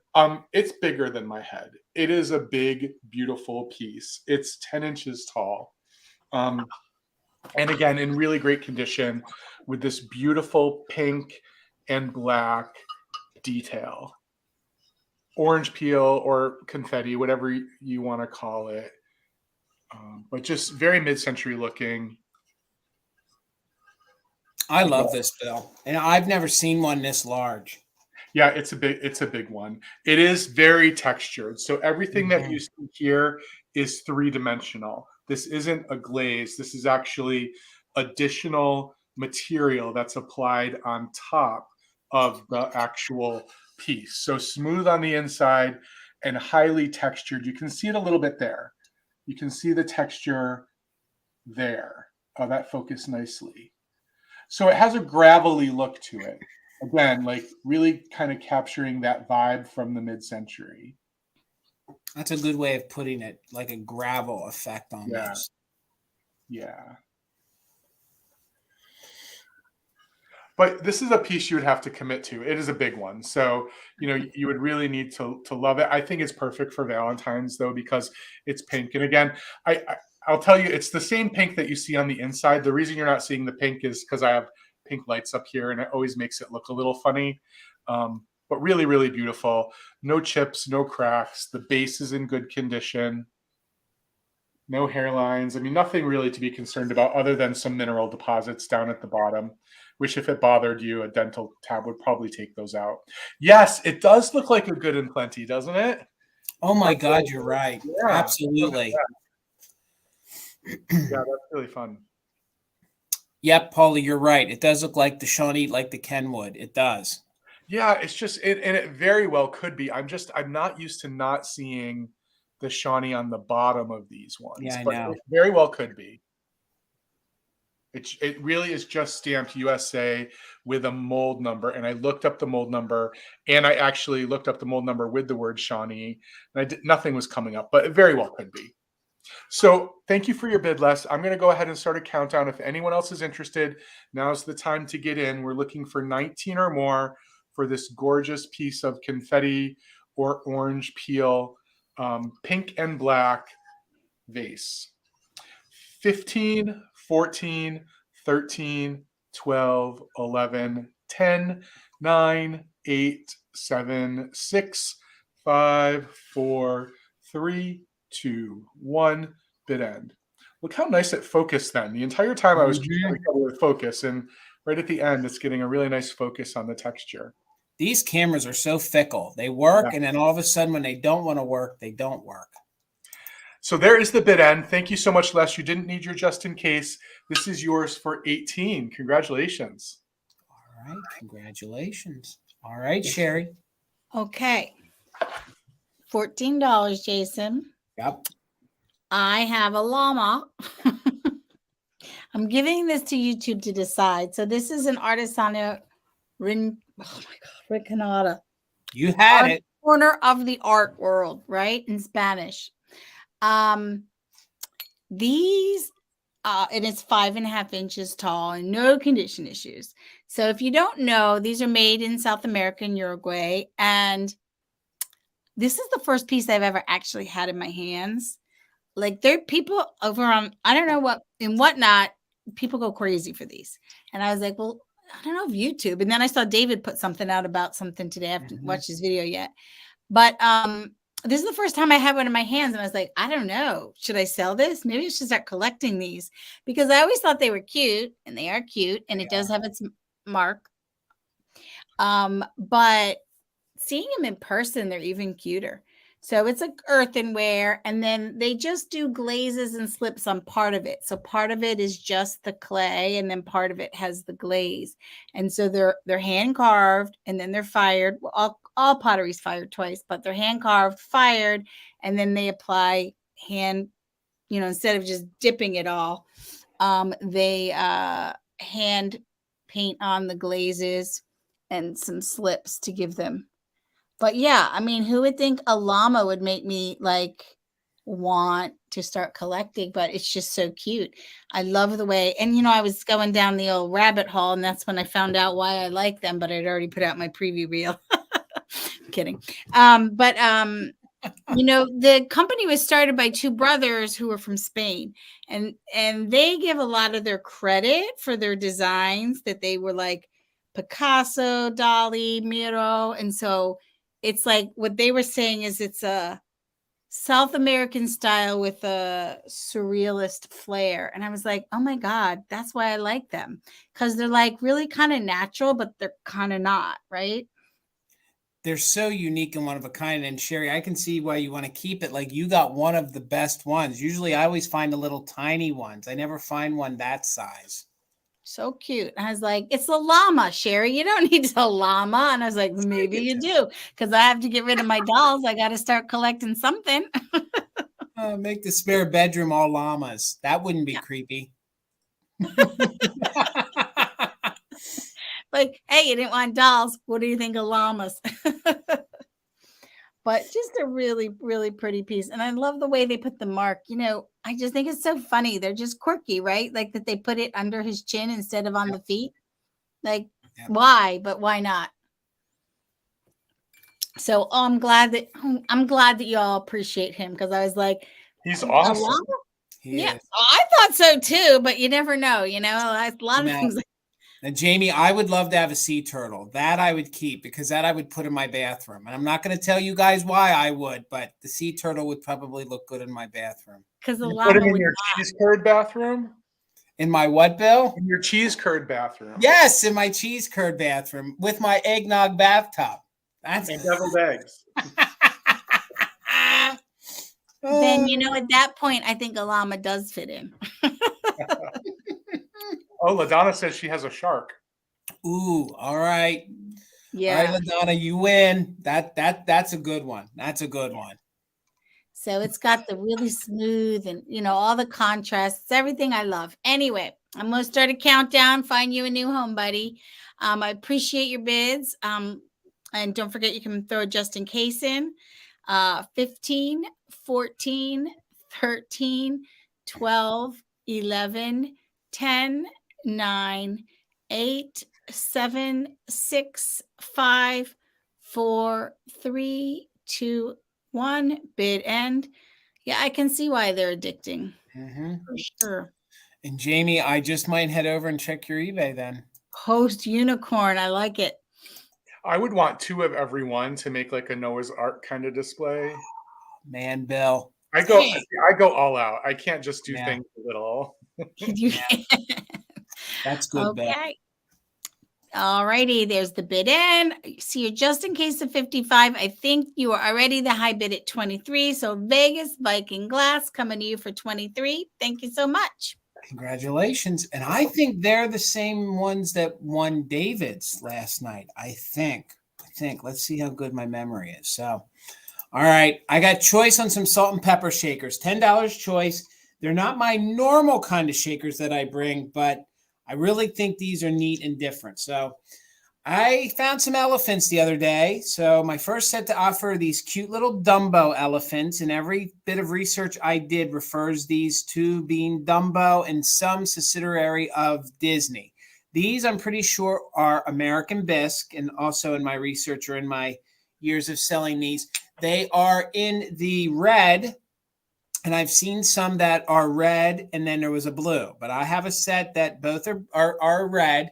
it's bigger than my head. It is a big, beautiful piece. It's 10 inches tall. And again, in really great condition with this beautiful pink and black detail. Orange peel or confetti, whatever you want to call it. But just very mid-century looking. I love this, Bill. And I've never seen one this large. Yeah, it's a big one. It is very textured. So everything that you see here is three-dimensional. This isn't a glaze. This is actually additional material that's applied on top of the actual piece. So smooth on the inside and highly textured. You can see it a little bit there. You can see the texture there. Oh, that focused nicely. So it has a gravelly look to it. Again, like really kind of capturing that vibe from the mid-century. That's a good way of putting it, like a gravel effect on this. Yeah. But this is a piece you would have to commit to. It is a big one. So, you would really need to love it. I think it's perfect for Valentine's, though, because it's pink. And again, I'll tell you, it's the same pink that you see on the inside. The reason you're not seeing the pink is because I have pink lights up here, and it always makes it look a little funny. But really, really beautiful. No chips, no cracks. The base is in good condition. No hairlines. I mean, nothing really to be concerned about other than some mineral deposits down at the bottom, which if it bothered you, a dental tab would probably take those out. Yes, it does look like a good and plenty, doesn't it? Oh my God, you're right. Yeah, absolutely. Yeah, that's really fun. Yep, Paulie, you're right. It does look like the Shawnee, like the Kenwood. It does. Yeah, it's just and it very well could be. I'm not used to not seeing the Shawnee on the bottom of these ones. Yeah, I but know. It very well could be. It really is just stamped USA with a mold number. And I looked up the mold number, and I actually looked up the mold number with the word Shawnee, and nothing was coming up, but it very well could be. So thank you for your bid, Les. I'm going to go ahead and start a countdown. If anyone else is interested, now's the time to get in. We're looking for 19 or more for this gorgeous piece of confetti or orange peel, pink and black vase. 15, 14, 13, 12, 11, 10, 9, 8, 7, 6, 5, 4, 3, 2, 1, bid end. Look how nice it focused then. The entire time I was trying to cover with focus, and right at the end, it's getting a really nice focus on the texture. These cameras are so fickle. They work, and then all of a sudden when they don't want to work, they don't work. So there is the bid end. Thank you so much, Les. You didn't need your just in case. This is yours for 18. Congratulations. All right. Congratulations. All right, Sherry. Okay. $14, Jason. Yep. I have a llama. I'm giving this to YouTube to decide. So this is an artisanal Rinconada. You had it. Corner of the art world, right? In Spanish. These and it's 5.5 inches tall and no condition issues. So if you don't know, these are made in South America in Uruguay, and this is the first piece I've ever actually had in my hands. Like, there are people over on, I don't know what and whatnot, people go crazy for these. And I was like, well, I don't know if YouTube. And then I saw David put something out about something today. I haven't watched his video yet. But this is the first time I had one in my hands. And I was like, I don't know. Should I sell this? Maybe I should start collecting these, because I always thought they were cute, and they are cute. And it does have its mark. But seeing them in person, they're even cuter. So it's like earthenware, and then they just do glazes and slips on part of it. So part of it is just the clay, and then part of it has the glaze. And so they're hand carved, and then they're fired. Well, all pottery's fired twice, but they're hand carved, fired, and then they apply hand, instead of just dipping it all, they hand paint on the glazes and some slips to give them. But yeah, I mean, who would think a llama would make me like want to start collecting? But it's just so cute. I love the way, and I was going down the old rabbit hole, and that's when I found out why I like them. But I'd already put out my preview reel. Kidding. The company was started by two brothers who were from Spain, and they give a lot of their credit for their designs, that they were like Picasso, Dali, Miro, and so it's like what they were saying is it's a South American style with a surrealist flair. And I was like, oh my God, that's why I like them. Because they're like really kind of natural, but they're kind of not, right? They're so unique and one of a kind. And Sherry, I can see why you want to keep it. Like, you got one of the best ones. Usually I always find the little tiny ones. I never find one that size. So cute. I was like, it's a llama, Sherry. You don't need a llama. And I was like, maybe you do, because I have to get rid of my dolls. I got to start collecting something. Make the spare bedroom all llamas. That wouldn't be creepy. Like, hey, you didn't want dolls. What do you think of llamas? But just a really, really pretty piece. And I love the way they put the mark. I just think it's so funny. They're just quirky, right? Like that they put it under his chin instead of on the feet. Like, why? But why not? So I'm glad that you all appreciate him, because I was like, he's awesome. Yeah, I thought so too, but you never know. A lot of things. And Jamie, I would love to have a sea turtle. That I would keep, because that I would put in my bathroom. And I'm not going to tell you guys why I would, but the sea turtle would probably look good in my bathroom. Because the llama put him in your cheese curd bathroom? In my what, Bill? In your cheese curd bathroom. Yes, in my cheese curd bathroom with my eggnog bathtub. And deviled eggs. Then, at that point, I think a llama does fit in. Oh, LaDonna says she has a shark. Ooh, all right. Yeah. All right, LaDonna, you win. That's a good one. That's a good one. So it's got the really smooth and, all the contrasts, everything I love. Anyway, I'm going to start a countdown. Find you a new home, buddy. I appreciate your bids. And don't forget, you can throw a just in case in. 15, 14, 13, 12, 11, 10, 9, 8, 7, 6, 5, 4, 3, 2, 1. Bid end. Yeah, I can see why they're addicting. For sure. And Jamie, I just might head over and check your eBay then. Host unicorn. I like it. I would want 2 of every one to make like a Noah's Ark kind of display. Man, Bill. I go all out. I can't just do things a little. That's good, Bill. Okay. All righty. There's the bid in. See you just in case of 55. I think you are already the high bid at 23. So Vegas Viking Glass coming to you for 23. Thank you so much. Congratulations. And I think they're the same ones that won David's last night. I think. Let's see how good my memory is. So, all right. I got choice on some salt and pepper shakers. $10 choice. They're not my normal kind of shakers that I bring, but I really think these are neat and different. So I found some elephants the other day. So my first set to offer these cute little Dumbo elephants, and every bit of research I did refers these to being Dumbo and some subsidiary of Disney. These I'm pretty sure are American bisque, and also in my research or in my years of selling these, they are in the red. And I've seen some that are red, and then there was a blue. But I have a set that both are red.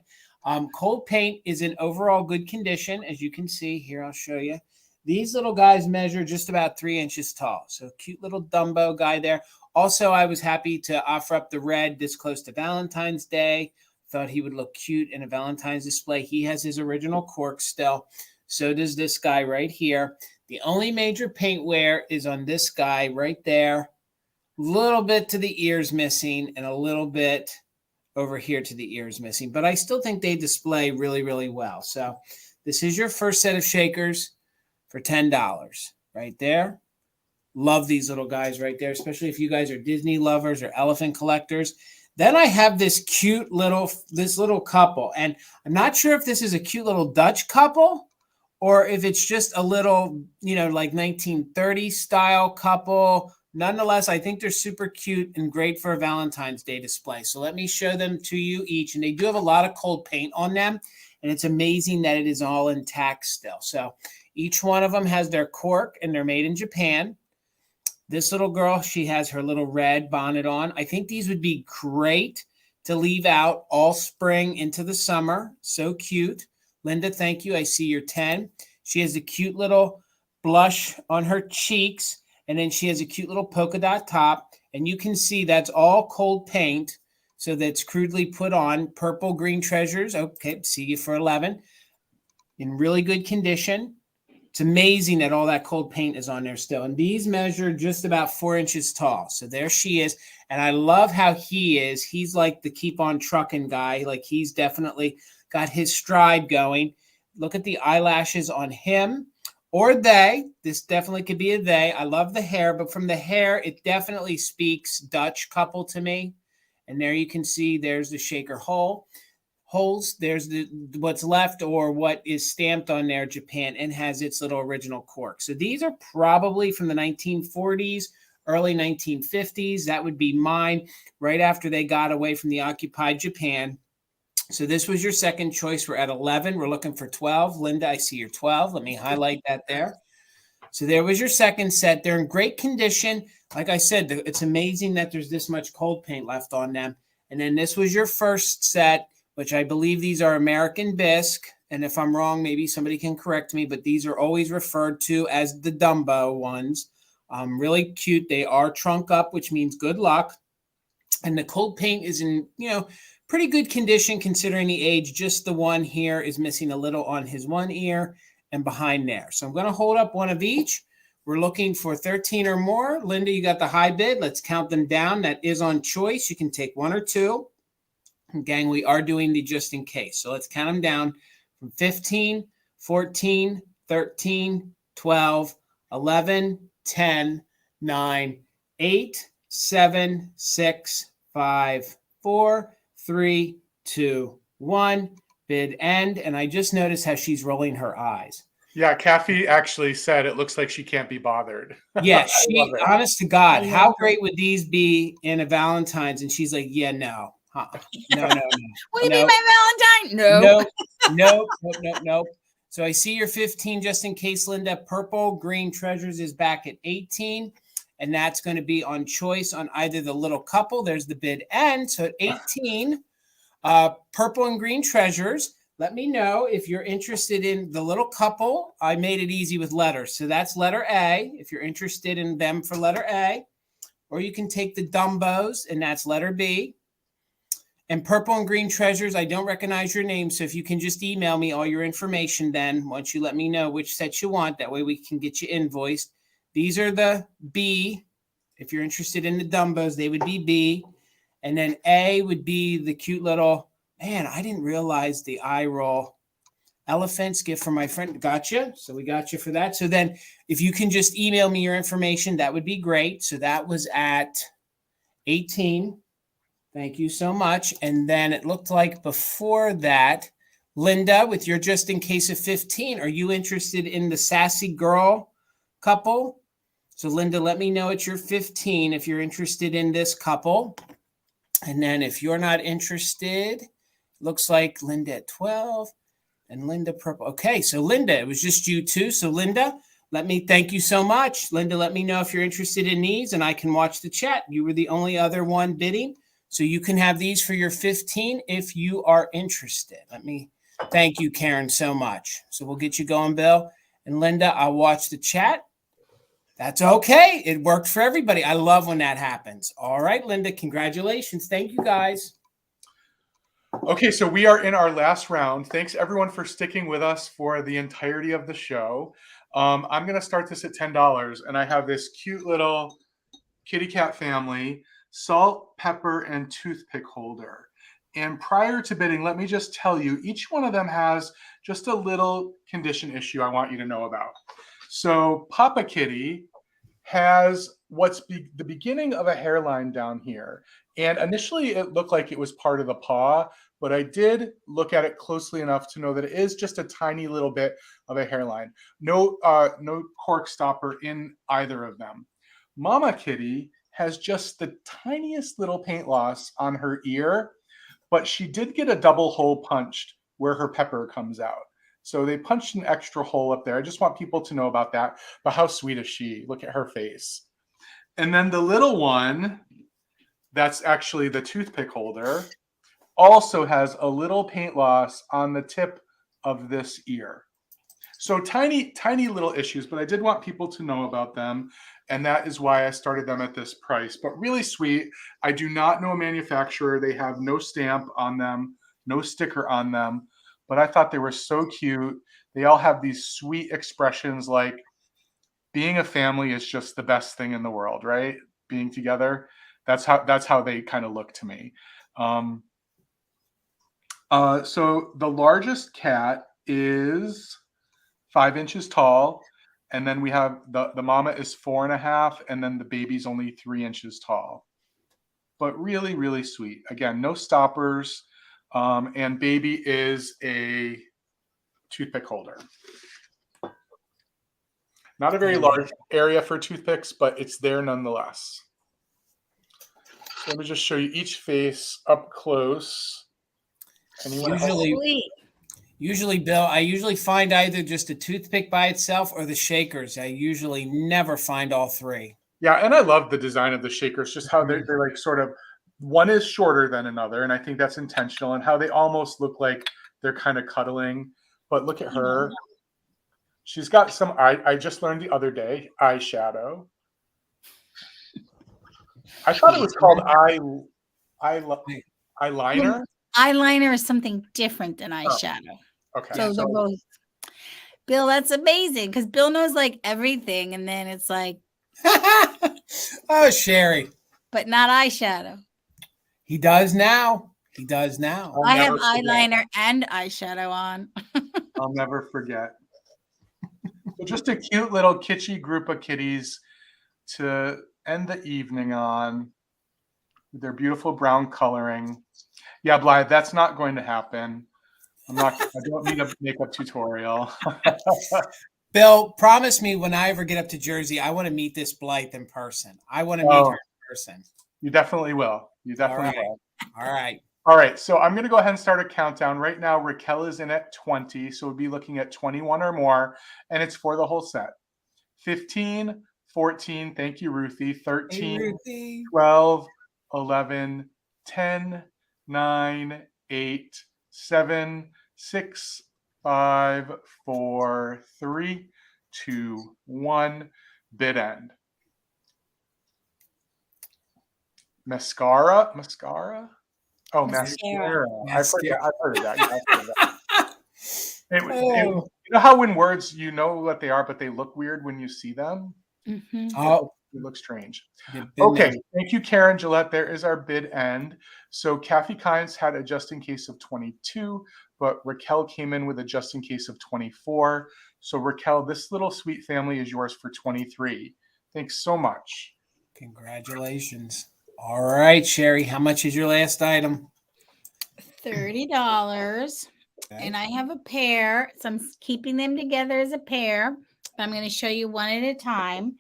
Cold paint is in overall good condition. As you can see here, I'll show you. These little guys measure just about 3 inches tall. So cute little Dumbo guy there. Also, I was happy to offer up the red this close to Valentine's Day. Thought he would look cute in a Valentine's display. He has his original cork still. So does this guy right here. The only major paint wear is on this guy right there. Little bit to the ears missing and a little bit over here to the ears missing. But I still think they display really, really well. So this is your first set of shakers for $10 right there. Love these little guys right there, especially if you guys are Disney lovers or elephant collectors. Then I have this cute little couple, and I'm not sure if this is a cute little Dutch couple or if it's just a little, like 1930s style couple. Nonetheless, I think they're super cute and great for a Valentine's Day display. So let me show them to you each, and they do have a lot of cold paint on them, and it's amazing that it is all intact still. So each one of them has their cork, and they're made in Japan. This little girl, she has her little red bonnet on. I think these would be great to leave out all spring into the summer. So cute. Linda, thank you. I see your 10. She has a cute little blush on her cheeks, and then she has a cute little polka dot top. And you can see that's all cold paint. So that's crudely put on. Purple Green Treasures. Okay, see you for 11. In really good condition. It's amazing that all that cold paint is on there still. And these measure just about 4 inches tall. So there she is. And I love how he is. He's like the keep on trucking guy. Like he's definitely got his stride going. Look at the eyelashes on him or they. This definitely could be a they. I love the hair, but from the hair, it definitely speaks Dutch couple to me. And there you can see there's the shaker holes. There's what's left or what is stamped on there, Japan, and has its little original cork. So these are probably from the 1940s, early 1950s. That would be mine right after they got away from the occupied Japan. So this was your second choice. We're at 11. We're looking for 12. Linda, I see your 12. Let me highlight that there. So there was your second set. They're in great condition. Like I said, it's amazing that there's this much cold paint left on them. And then this was your first set, which I believe these are American bisque. And if I'm wrong, maybe somebody can correct me, but these are always referred to as the Dumbo ones. Really cute. They are trunk up, which means good luck. And the cold paint is in, pretty good condition considering the age. Just the one here is missing a little on his one ear and behind there. So I'm going to hold up one of each. We're looking for 13 or more. Linda, you got the high bid. Let's count them down. That is on choice. You can take one or two. Gang, we are doing the just in case. So let's count them down from 15, 14, 13, 12, 11, 10, 9, 8, 7, 6, 5, 4, 3, 2, 1. Bid end. And I just noticed how she's rolling her eyes. Yeah, Kathy actually said it looks like she can't be bothered. Yeah, she, honest to God, how great would these be in a Valentine's? And she's like, yeah, no. No. What do you mean my Valentine? No. So I see your 15 just in case, Linda. Purple Green Treasures is back at 18. And that's going to be on choice on either the little couple. There's the bid end. So at 18, Purple and Green Treasures. Let me know if you're interested in the little couple. I made it easy with letters. So that's letter A, if you're interested in them for letter A. Or you can take the Dumbos, and that's letter B. And Purple and Green Treasures, I don't recognize your name, so if you can just email me all your information then, once you let me know which set you want, that way we can get you invoiced. These are the B. If you're interested in the Dumbos, they would be B. And then A would be the cute little, man, I didn't realize the eye roll. Elephants, gift from my friend. Gotcha. So we got you for that. So then if you can just email me your information, that would be great. So that was at 18. Thank you so much. And then it looked like before that, Linda, with your just in case of 15, are you interested in the sassy girl couple? So Linda, let me know at your 15 if you're interested in this couple. And then if you're not interested, looks like Linda at 12 and Linda purple. Okay, so Linda, it was just you two. So Linda, thank you so much. Linda, let me know if you're interested in these and I can watch the chat. You were the only other one bidding. So you can have these for your 15 if you are interested. Thank you, Karen, so much. So we'll get you going, Bill. And Linda, I'll watch the chat. That's okay. It worked for everybody. I love when that happens. All right, Linda, congratulations. Thank you, guys. Okay, so we are in our last round. Thanks everyone for sticking with us for the entirety of the show. I'm going to start this at $10, and I have this cute little kitty cat family, salt, pepper, and toothpick holder. And prior to bidding, let me just tell you, each one of them has just a little condition issue I want you to know about. So Papa Kitty has what's the beginning of a hairline down here. And initially it looked like it was part of the paw, but I did look at it closely enough to know that it is just a tiny little bit of a hairline. No cork stopper in either of them. Mama Kitty has just the tiniest little paint loss on her ear, but she did get a double hole punched where her pepper comes out. So they punched an extra hole up there. I just want people to know about that. But how sweet is she? Look at her face. And then the little one, that's actually the toothpick holder, also has a little paint loss on the tip of this ear. So tiny, tiny little issues, but I did want people to know about them. And that is why I started them at this price. But really sweet. I do not know a manufacturer. They have no stamp on them, no sticker on them. But I thought they were so cute. They all have these sweet expressions like being a family is just the best thing in the world, right? Being together. That's how they kind of look to me. So the largest cat is 5 inches tall. And then we have the mama is 4.5, and then the baby's only 3 inches tall. But really, really sweet. Again, no stoppers. And baby is a toothpick holder. Not a very large area for toothpicks, but it's there nonetheless. So let me just show you each face up close. Usually, Bill, I usually find either just a toothpick by itself or the shakers. I usually never find all three. Yeah, and I love the design of the shakers, just how they're like sort of, one is shorter than another, and I think that's intentional, and how they almost look like they're kind of cuddling. But look at her. She's got some, I just learned the other day, eyeshadow. I thought it was called eyeliner. Eyeliner is something different than eyeshadow. Okay. So they're both. Bill, that's amazing because Bill knows like everything, and then it's like, oh, Sherry. But not eyeshadow. He does now. He does now. I have eyeliner and eyeshadow on. I'll never forget. So just a cute little kitschy group of kitties to end the evening on. With their beautiful brown coloring. Yeah, Blythe, that's not going to happen. I don't need a makeup tutorial. Bill, promise me when I ever get up to Jersey, I want to meet this Blythe in person. I want to meet her in person. You definitely will. You definitely will. All right. All right. So I'm going to go ahead and start a countdown. Right now, Raquel is in at 20. So we'll be looking at 21 or more. And it's for the whole set. 15, 14. Thank you, Ruthie. 13, Hey, Ruthie. 12, 11, 10, 9, 8, 7, 6, 5, 4, 3, 2, 1. Bid end. Mascara? Oh, mascara. I've heard of that. Yeah, I've heard of that. You know how when words, you know what they are, but they look weird when you see them? Mm-hmm. Oh, it looks strange. Okay, thank you, Karen Gillette. There is our bid end. So Kathy Kynes had a just in case of 22, but Raquel came in with a just in case of 24. So Raquel, this little sweet family is yours for 23. Thanks so much. Congratulations. All right, Sherry, how much is your last item? $30. Okay. And I have a pair, so I'm keeping them together as a pair. I'm going to show you one at a time.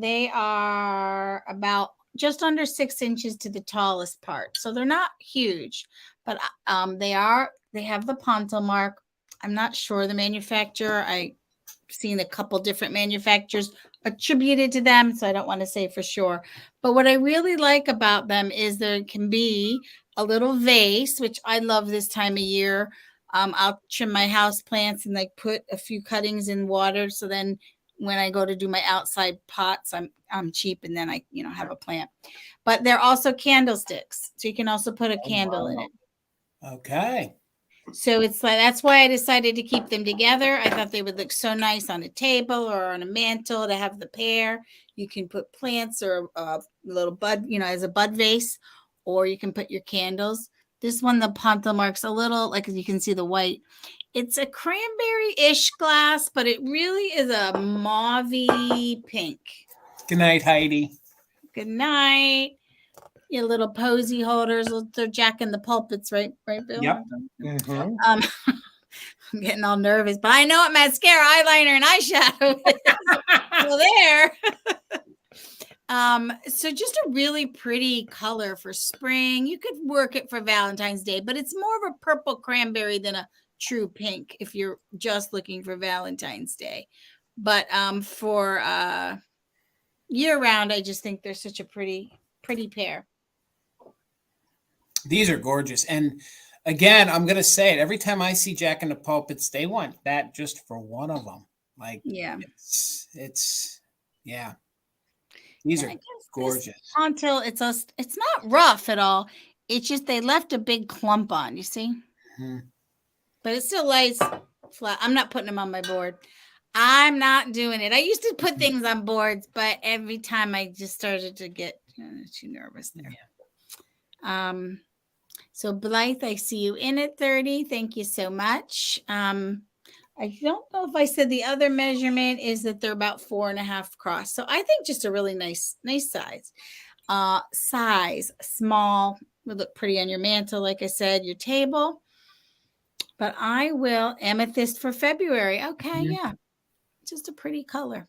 They are about just under 6 inches to the tallest part. So they're not huge, but they have the ponto mark. I'm not sure the manufacturer. I've seen a couple different manufacturers attributed to them, so I don't want to say for sure. But what I really like about them is there can be a little vase, which I love this time of year. I'll trim my house plants and like put a few cuttings in water. So then when I go to do my outside pots, I'm cheap, and then I have a plant. But they're also candlesticks, so you can also put a candle in it. Okay. So it's like, that's why I decided to keep them together. I thought they would look so nice on a table or on a mantle to have the pair. You can put plants or a little bud, as a bud vase, or you can put your candles. This one, the pontil marks a little, like you can see the white. It's a cranberry-ish glass, but it really is a mauvey pink. Good night, Heidi. Good night. Your little posy holders. They're jacking the pulpits, right, Bill? Yep. Mm-hmm. I'm getting all nervous, but I know what mascara, eyeliner, and eyeshadow is. Well, there. So just a really pretty color for spring. You could work it for Valentine's Day, but it's more of a purple cranberry than a true pink if you're just looking for Valentine's Day. But for year round, I just think they're such a pretty pair. These are gorgeous. And again, I'm going to say it. Every time I see Jack in the Pulpits, they want that just for one of them. Like, yeah, it's yeah. These are gorgeous. Until it's not rough at all. It's just they left a big clump on, you see? Mm-hmm. But it still lays flat. I'm not putting them on my board. I'm not doing it. I used to put things on boards, but every time I just started to get too nervous there. Yeah. So Blythe, I see you in at 30. Thank you so much. I don't know if I said the other measurement is that they're about 4.5 across. So I think just a really nice size. Size small would look pretty on your mantle, like I said, your table. But I will amethyst for February. Okay, yeah. Just a pretty color.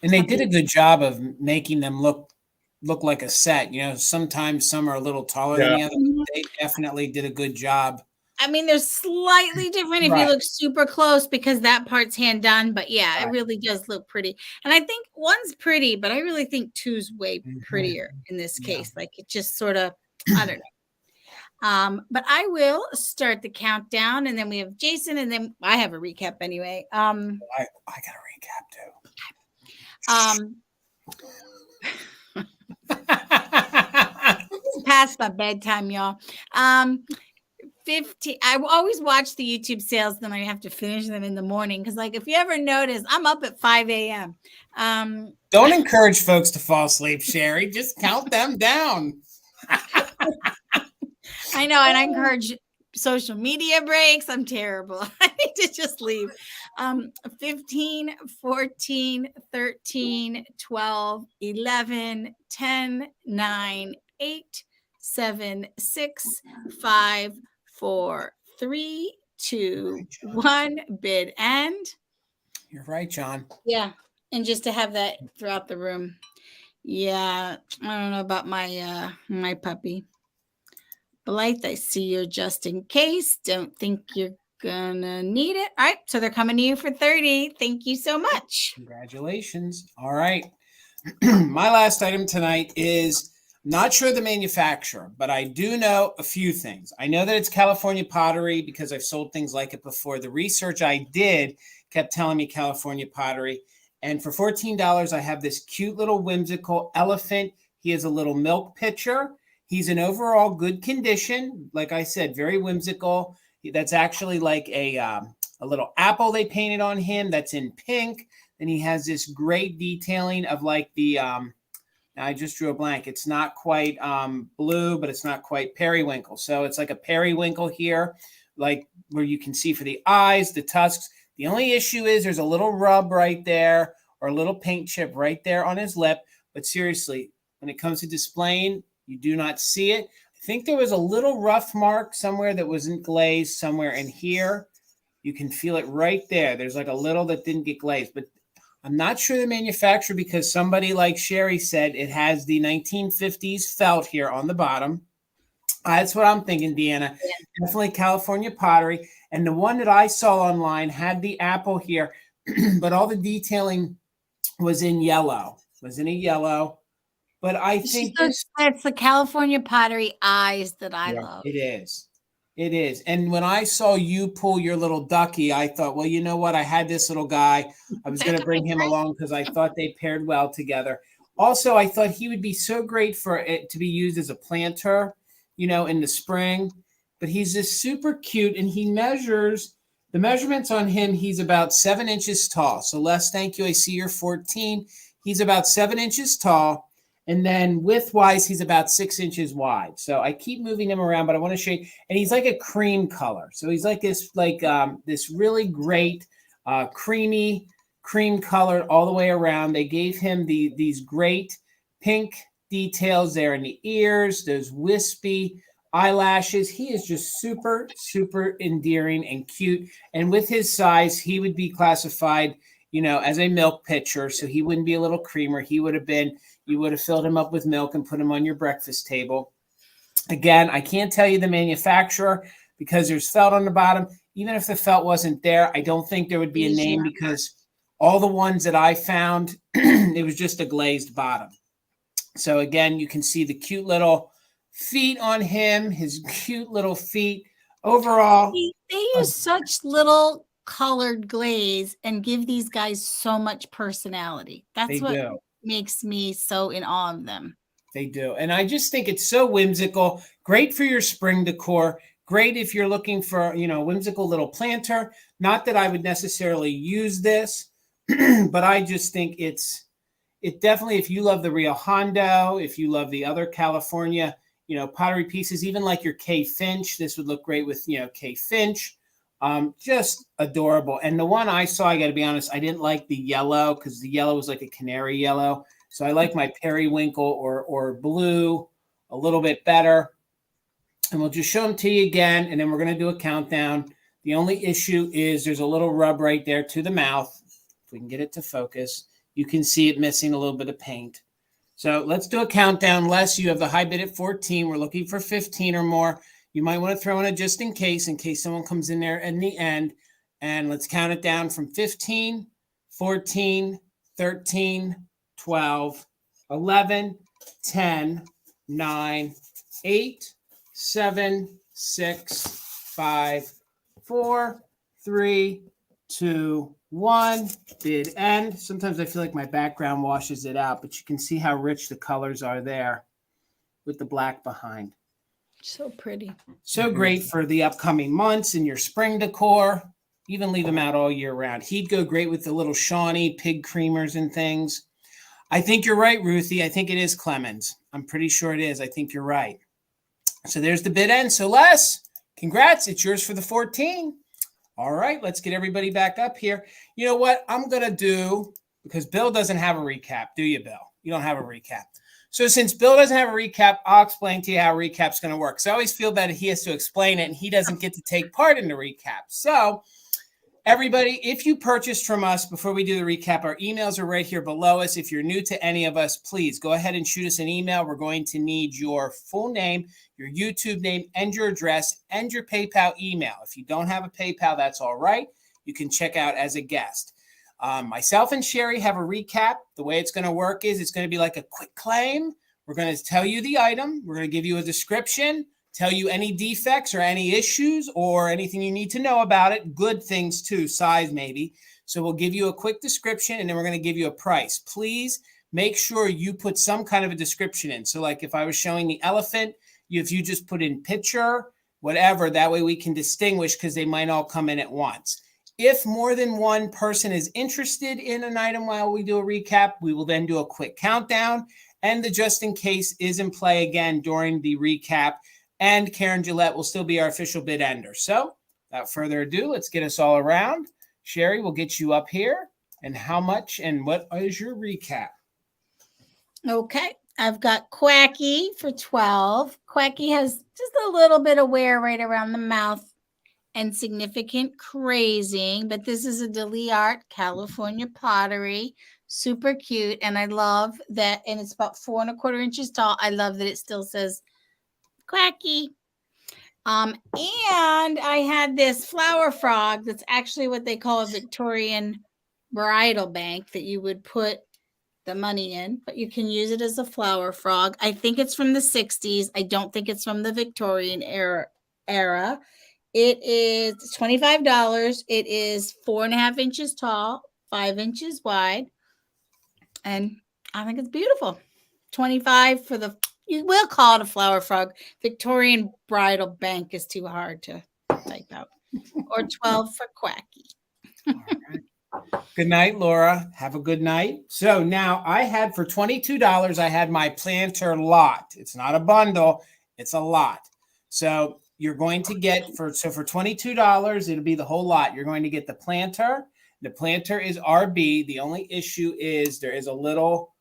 And they did a good job of making them look like a set. Sometimes some are a little taller than the other. They definitely did a good job. I mean, they're slightly different if you look super close because that part's hand done. But yeah, it really does look pretty. And I think one's pretty, but I really think two's way prettier in this case. Like it just sort of, I don't know. But I will start the countdown, and then we have Jason, and then I have a recap anyway. I got a recap too. Past my bedtime, y'all. 15. I always watch the YouTube sales, then I have to finish them in the morning because, like, if you ever notice, I'm up at 5 a.m. Don't encourage folks to fall asleep, Sherry. Just count them down. I know, and I encourage social media breaks. I'm terrible. I need to just leave. 15, 14, 13, 12, 11, 10, 9, 8, 7, 6, 5, 4, 3, 2, 1. Bid end. You're right, John. Yeah, and just to have that throughout the room. Yeah, I don't know about my my puppy. Blythe, I see you just in case. Don't think you're gonna need it. All right, so they're coming to you for 30. Thank you so much. Congratulations. All right. My last item tonight is not sure the manufacturer, but I do know a few things. I know that it's California pottery because I've sold things like it before. The research I did kept telling me California pottery. And for $14, I have this cute little whimsical elephant. He has a little milk pitcher. He's in overall good condition. Like I said, very whimsical. That's actually like a little apple they painted on him that's in pink. And he has this great detailing of like the, I just drew a blank. It's not quite blue, but it's not quite periwinkle. So it's like a periwinkle here, like where you can see for the eyes, the tusks. The only issue is there's a little rub right there or a little paint chip right there on his lip. But seriously, when it comes to displaying, you do not see it. I think there was a little rough mark somewhere that wasn't glazed somewhere in here. You can feel it right there. There's like a little that didn't get glazed, but I'm not sure the manufacturer because somebody like Sherry said it has the 1950s felt here on the bottom. That's what I'm thinking, Deanna. Yeah. Definitely California pottery. And the one that I saw online had the apple here, but all the detailing was in yellow. Was in a yellow. But I think it's the California pottery eyes that I love. It is. It is. And when I saw you pull your little ducky, I thought, well, you know what? I had this little guy. I was going to bring him along because I thought they paired well together. Also, I thought he would be so great for it to be used as a planter, in the spring. but he's just super cute, and he measures, the measurements on him, he's about 7 inches tall. So Les, thank you. I see you're 14. He's about 7 inches tall. And then width-wise, he's about 6 inches wide. So I keep moving him around, but I want to show you. And he's like a cream color. So he's like this, this really great creamy, cream colored all the way around. They gave him these great pink details there in the ears, those wispy eyelashes. He is just super, super endearing and cute. And with his size, he would be classified, as a milk pitcher. So he wouldn't be a little creamer. He would have been, you would have filled him up with milk and put him on your breakfast table. Again, I can't tell you the manufacturer because there's felt on the bottom. Even if the felt wasn't there, I don't think there would be a name because all the ones that I found, it was just a glazed bottom. So again, you can see the cute little feet on him, his cute little feet. Overall, they use such little colored glaze and give these guys so much personality. That's what makes me so in awe of them. They do. And I just think it's so whimsical. Great for your spring decor. Great if you're looking for, a whimsical little planter. Not that I would necessarily use this, but I just think it definitely, if you love the Rio Hondo, if you love the other California, pottery pieces, even like your K Finch, this would look great with, K Finch. Just adorable. And the one I saw, I got to be honest, I didn't like the yellow because the yellow was like a canary yellow. So I like my periwinkle or blue a little bit better. And we'll just show them to you again, and then we're going to do a countdown. The only issue is there's a little rub right there to the mouth. If we can get it to focus, you can see it missing a little bit of paint. So let's do a countdown. Les, you have the high bid at 14. We're looking for 15 or more. You might want to throw in a just in case someone comes in there in the end. And let's count it down from 15, 14, 13, 12, 11, 10, 9, 8, 7, 6, 5, 4, 3, 2, 1. Bid end. Sometimes I feel like my background washes it out, but you can see how rich the colors are there with the black behind. So pretty. So great for the upcoming months in your spring decor. Even leave them out all year round. He'd go great with the little Shawnee pig creamers and things. I think you're right, Ruthie. I think it is Clemens. I'm pretty sure it is. I think you're right. So there's the bid end. So Les, congrats. It's yours for the 14. All right, let's get everybody back up here. You know what I'm going to do, because Bill doesn't have a recap. Do you, Bill? You don't have a recap. So since Bill doesn't have a recap, I'll explain to you how a recap's going to work. So I always feel that he has to explain it and he doesn't get to take part in the recap. So everybody, if you purchased from us before we do the recap, our emails are right here below us. If you're new to any of us, please go ahead and shoot us an email. We're going to need your full name, your YouTube name, and your address, and your PayPal email. If you don't have a PayPal, that's all right. You can check out as a guest. Myself and Sherry have a recap. The way it's going to work is it's going to be like a quick claim. We're going to tell you the item. We're going to give you a description, tell you any defects or any issues or anything you need to know about it. Good things too, size maybe. So we'll give you a quick description and then we're going to give you a price. Please make sure you put some kind of a description in. So like if I was showing the elephant, if you just put in picture, whatever, that way we can distinguish because they might all come in at once. If more than one person is interested in an item while we do a recap, we will then do a quick countdown. And the just in case is in play again during the recap. And Karen Gillette will still be our official bid ender. So without further ado, let's get us all around. Sherry, we'll get you up here. And how much and what is your recap? Okay. I've got Quacky for 12. Quacky has just a little bit of wear right around the mouth and significant crazing, but this is a Deli Art California pottery. Super cute. And I love that. And it's about 4 1/4 inches tall. I love that it still says Quacky. And I had this flower frog that's actually what they call a Victorian bridal bank that you would put the money in, but you can use it as a flower frog. I think it's from the 60s. I don't think it's from the Victorian era. It is $25. It is 4 1/2 inches tall, 5 inches wide. And I think it's beautiful. 25 for the We'll call it a flower frog. Victorian bridal bank is too hard to type out. Or 12 for quacky. All right. Good night, Laura. Have a good night. So now I had for $22, I had my planter lot. It's not a bundle, it's a lot. So you're going to get for $22, it'll be the whole lot. You're going to get the planter. The planter is RB. The only issue is there is a little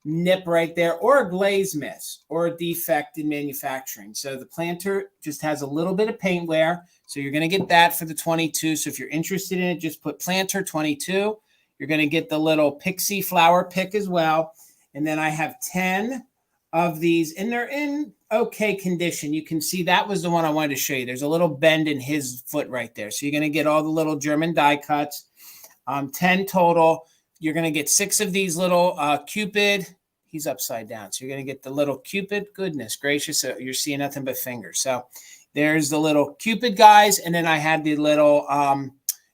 nip right there, or a glaze miss, or a defect in manufacturing. So the planter just has a little bit of paint wear. So you're going to get that for the 22. So if you're interested in it, just put planter 22. You're going to get the little Pixie flower pick as well. And then I have 10 of these, and they're in okay condition. You can see that was the one I wanted to show you. There's a little bend in his foot right there. So you're going to get all the little German die cuts, 10 total. You're going to get 6 of these little Cupid. He's upside down. So you're going to get the little Cupid. Goodness gracious. You're seeing nothing but fingers. So there's the little Cupid guys. And then I had the little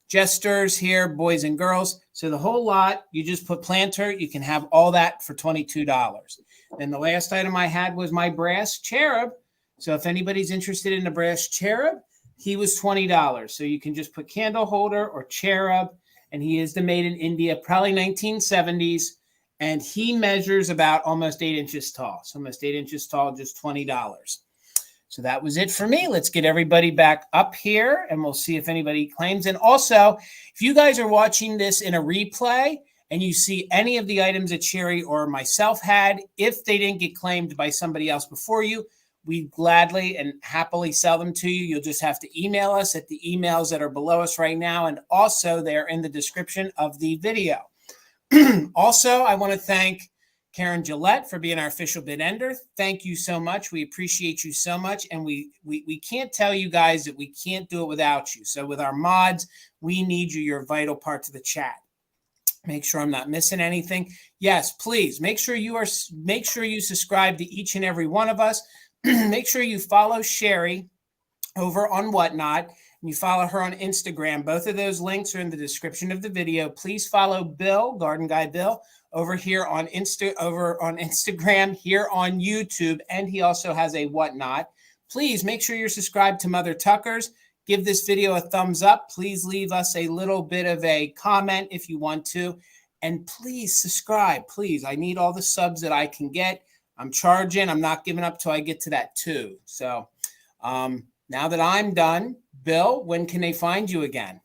jesters here, boys and girls. So the whole lot, you just put planter. You can have all that for $22. And the last item I had was my brass cherub. So if anybody's interested in the brass cherub, he was $20. So you can just put candle holder or cherub. And he is the made in India, probably 1970s. And he measures about almost 8 inches tall. So almost 8 inches tall, just $20. So that was it for me. Let's get everybody back up here and we'll see if anybody claims. And also, if you guys are watching this in a replay and you see any of the items that Sherry or myself had, if they didn't get claimed by somebody else before you, we gladly and happily sell them to you. You'll just have to email us at the emails that are below us right now. And also they're in the description of the video. Also, I want to thank Karen Gillette for being our official bid ender. Thank you so much. We appreciate you so much. And we can't tell you guys that we can't do it without you. So with our mods, we need you. You're a vital part to the chat. Make sure I'm not missing anything. Yes, please make sure you subscribe to each and every one of us. Make sure you follow Sherry over on Whatnot. And you follow her on Instagram. Both of those links are in the description of the video. Please follow Bill, Garden Guy Bill, over here on Instagram, here on YouTube, and he also has a Whatnot. Please make sure you're subscribed to Mother Tuckers. Give this video a thumbs up. Please leave us a little bit of a comment if you want to. And please subscribe, please. I need all the subs that I can get. I'm charging. I'm not giving up till I get to that 2. So now that I'm done, Bill, when can they find you again?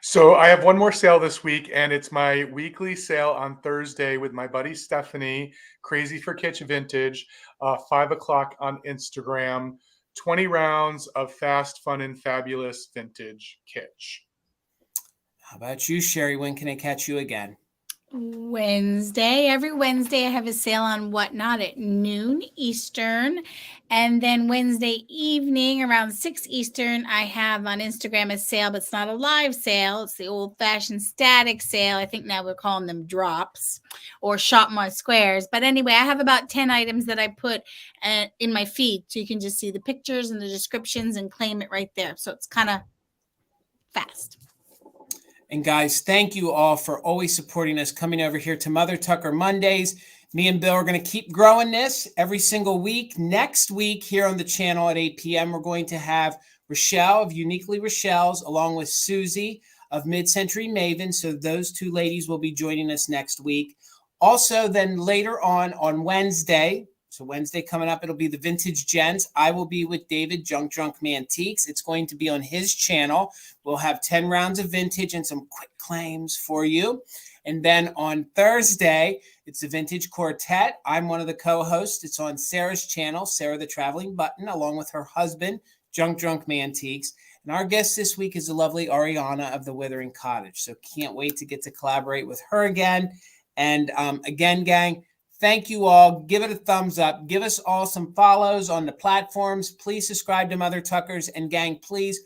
So I have one more sale this week, and it's my weekly sale on Thursday with my buddy Stephanie, Crazy for Kitsch Vintage, 5 o'clock on Instagram, 20 rounds of fast, fun, and fabulous vintage kitsch. How about you, Sherry? When can I catch you again? Wednesday. Every Wednesday I have a sale on Whatnot at noon Eastern. And then Wednesday evening around 6 Eastern, I have on Instagram a sale, but it's not a live sale. It's the old-fashioned static sale. I think now we're calling them drops or shop my squares. But anyway, I have about 10 items that I put in my feed. So you can just see the pictures and the descriptions and claim it right there. So it's kind of fast. And guys, thank you all for always supporting us, coming over here to Mother Tucker Mondays. Me and Bill are going to keep growing this every single week. Next week here on the channel at 8 p.m., we're going to have Rochelle of Uniquely Rochelle's along with Susie of Mid-Century Maven. So those 2 ladies will be joining us next week. Also, then later on Wednesday, so Wednesday coming up, it'll be the Vintage Gents. I will be with David, Junk Drunk Mantiques. It's going to be on his channel. We'll have 10 rounds of vintage and some quick claims for you. And then on Thursday, it's the Vintage Quartet. I'm one of the co-hosts. It's on Sarah's channel, Sarah the Traveling Button, along with her husband, Junk Drunk Mantiques. And our guest this week is the lovely Ariana of the Withering Cottage. So can't wait to get to collaborate with her again. And again, gang, thank you all. Give it a thumbs up. Give us all some follows on the platforms. Please subscribe to Mother Tuckers. And gang, please,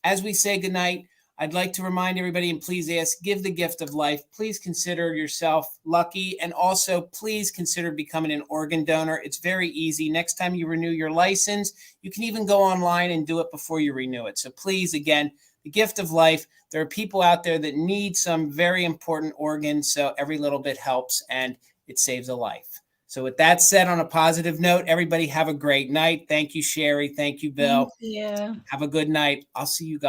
as we say goodnight, I'd like to remind everybody and please ask, give the gift of life. Please consider yourself lucky. And also, please consider becoming an organ donor. It's very easy. Next time you renew your license, you can even go online and do it before you renew it. So please, again, the gift of life. There are people out there that need some very important organs. So every little bit helps and it saves a life. So with that said, on a positive note, everybody have a great night. Thank you, Sherry. Thank you, Bill. Thank you. Have a good night. I'll see you guys.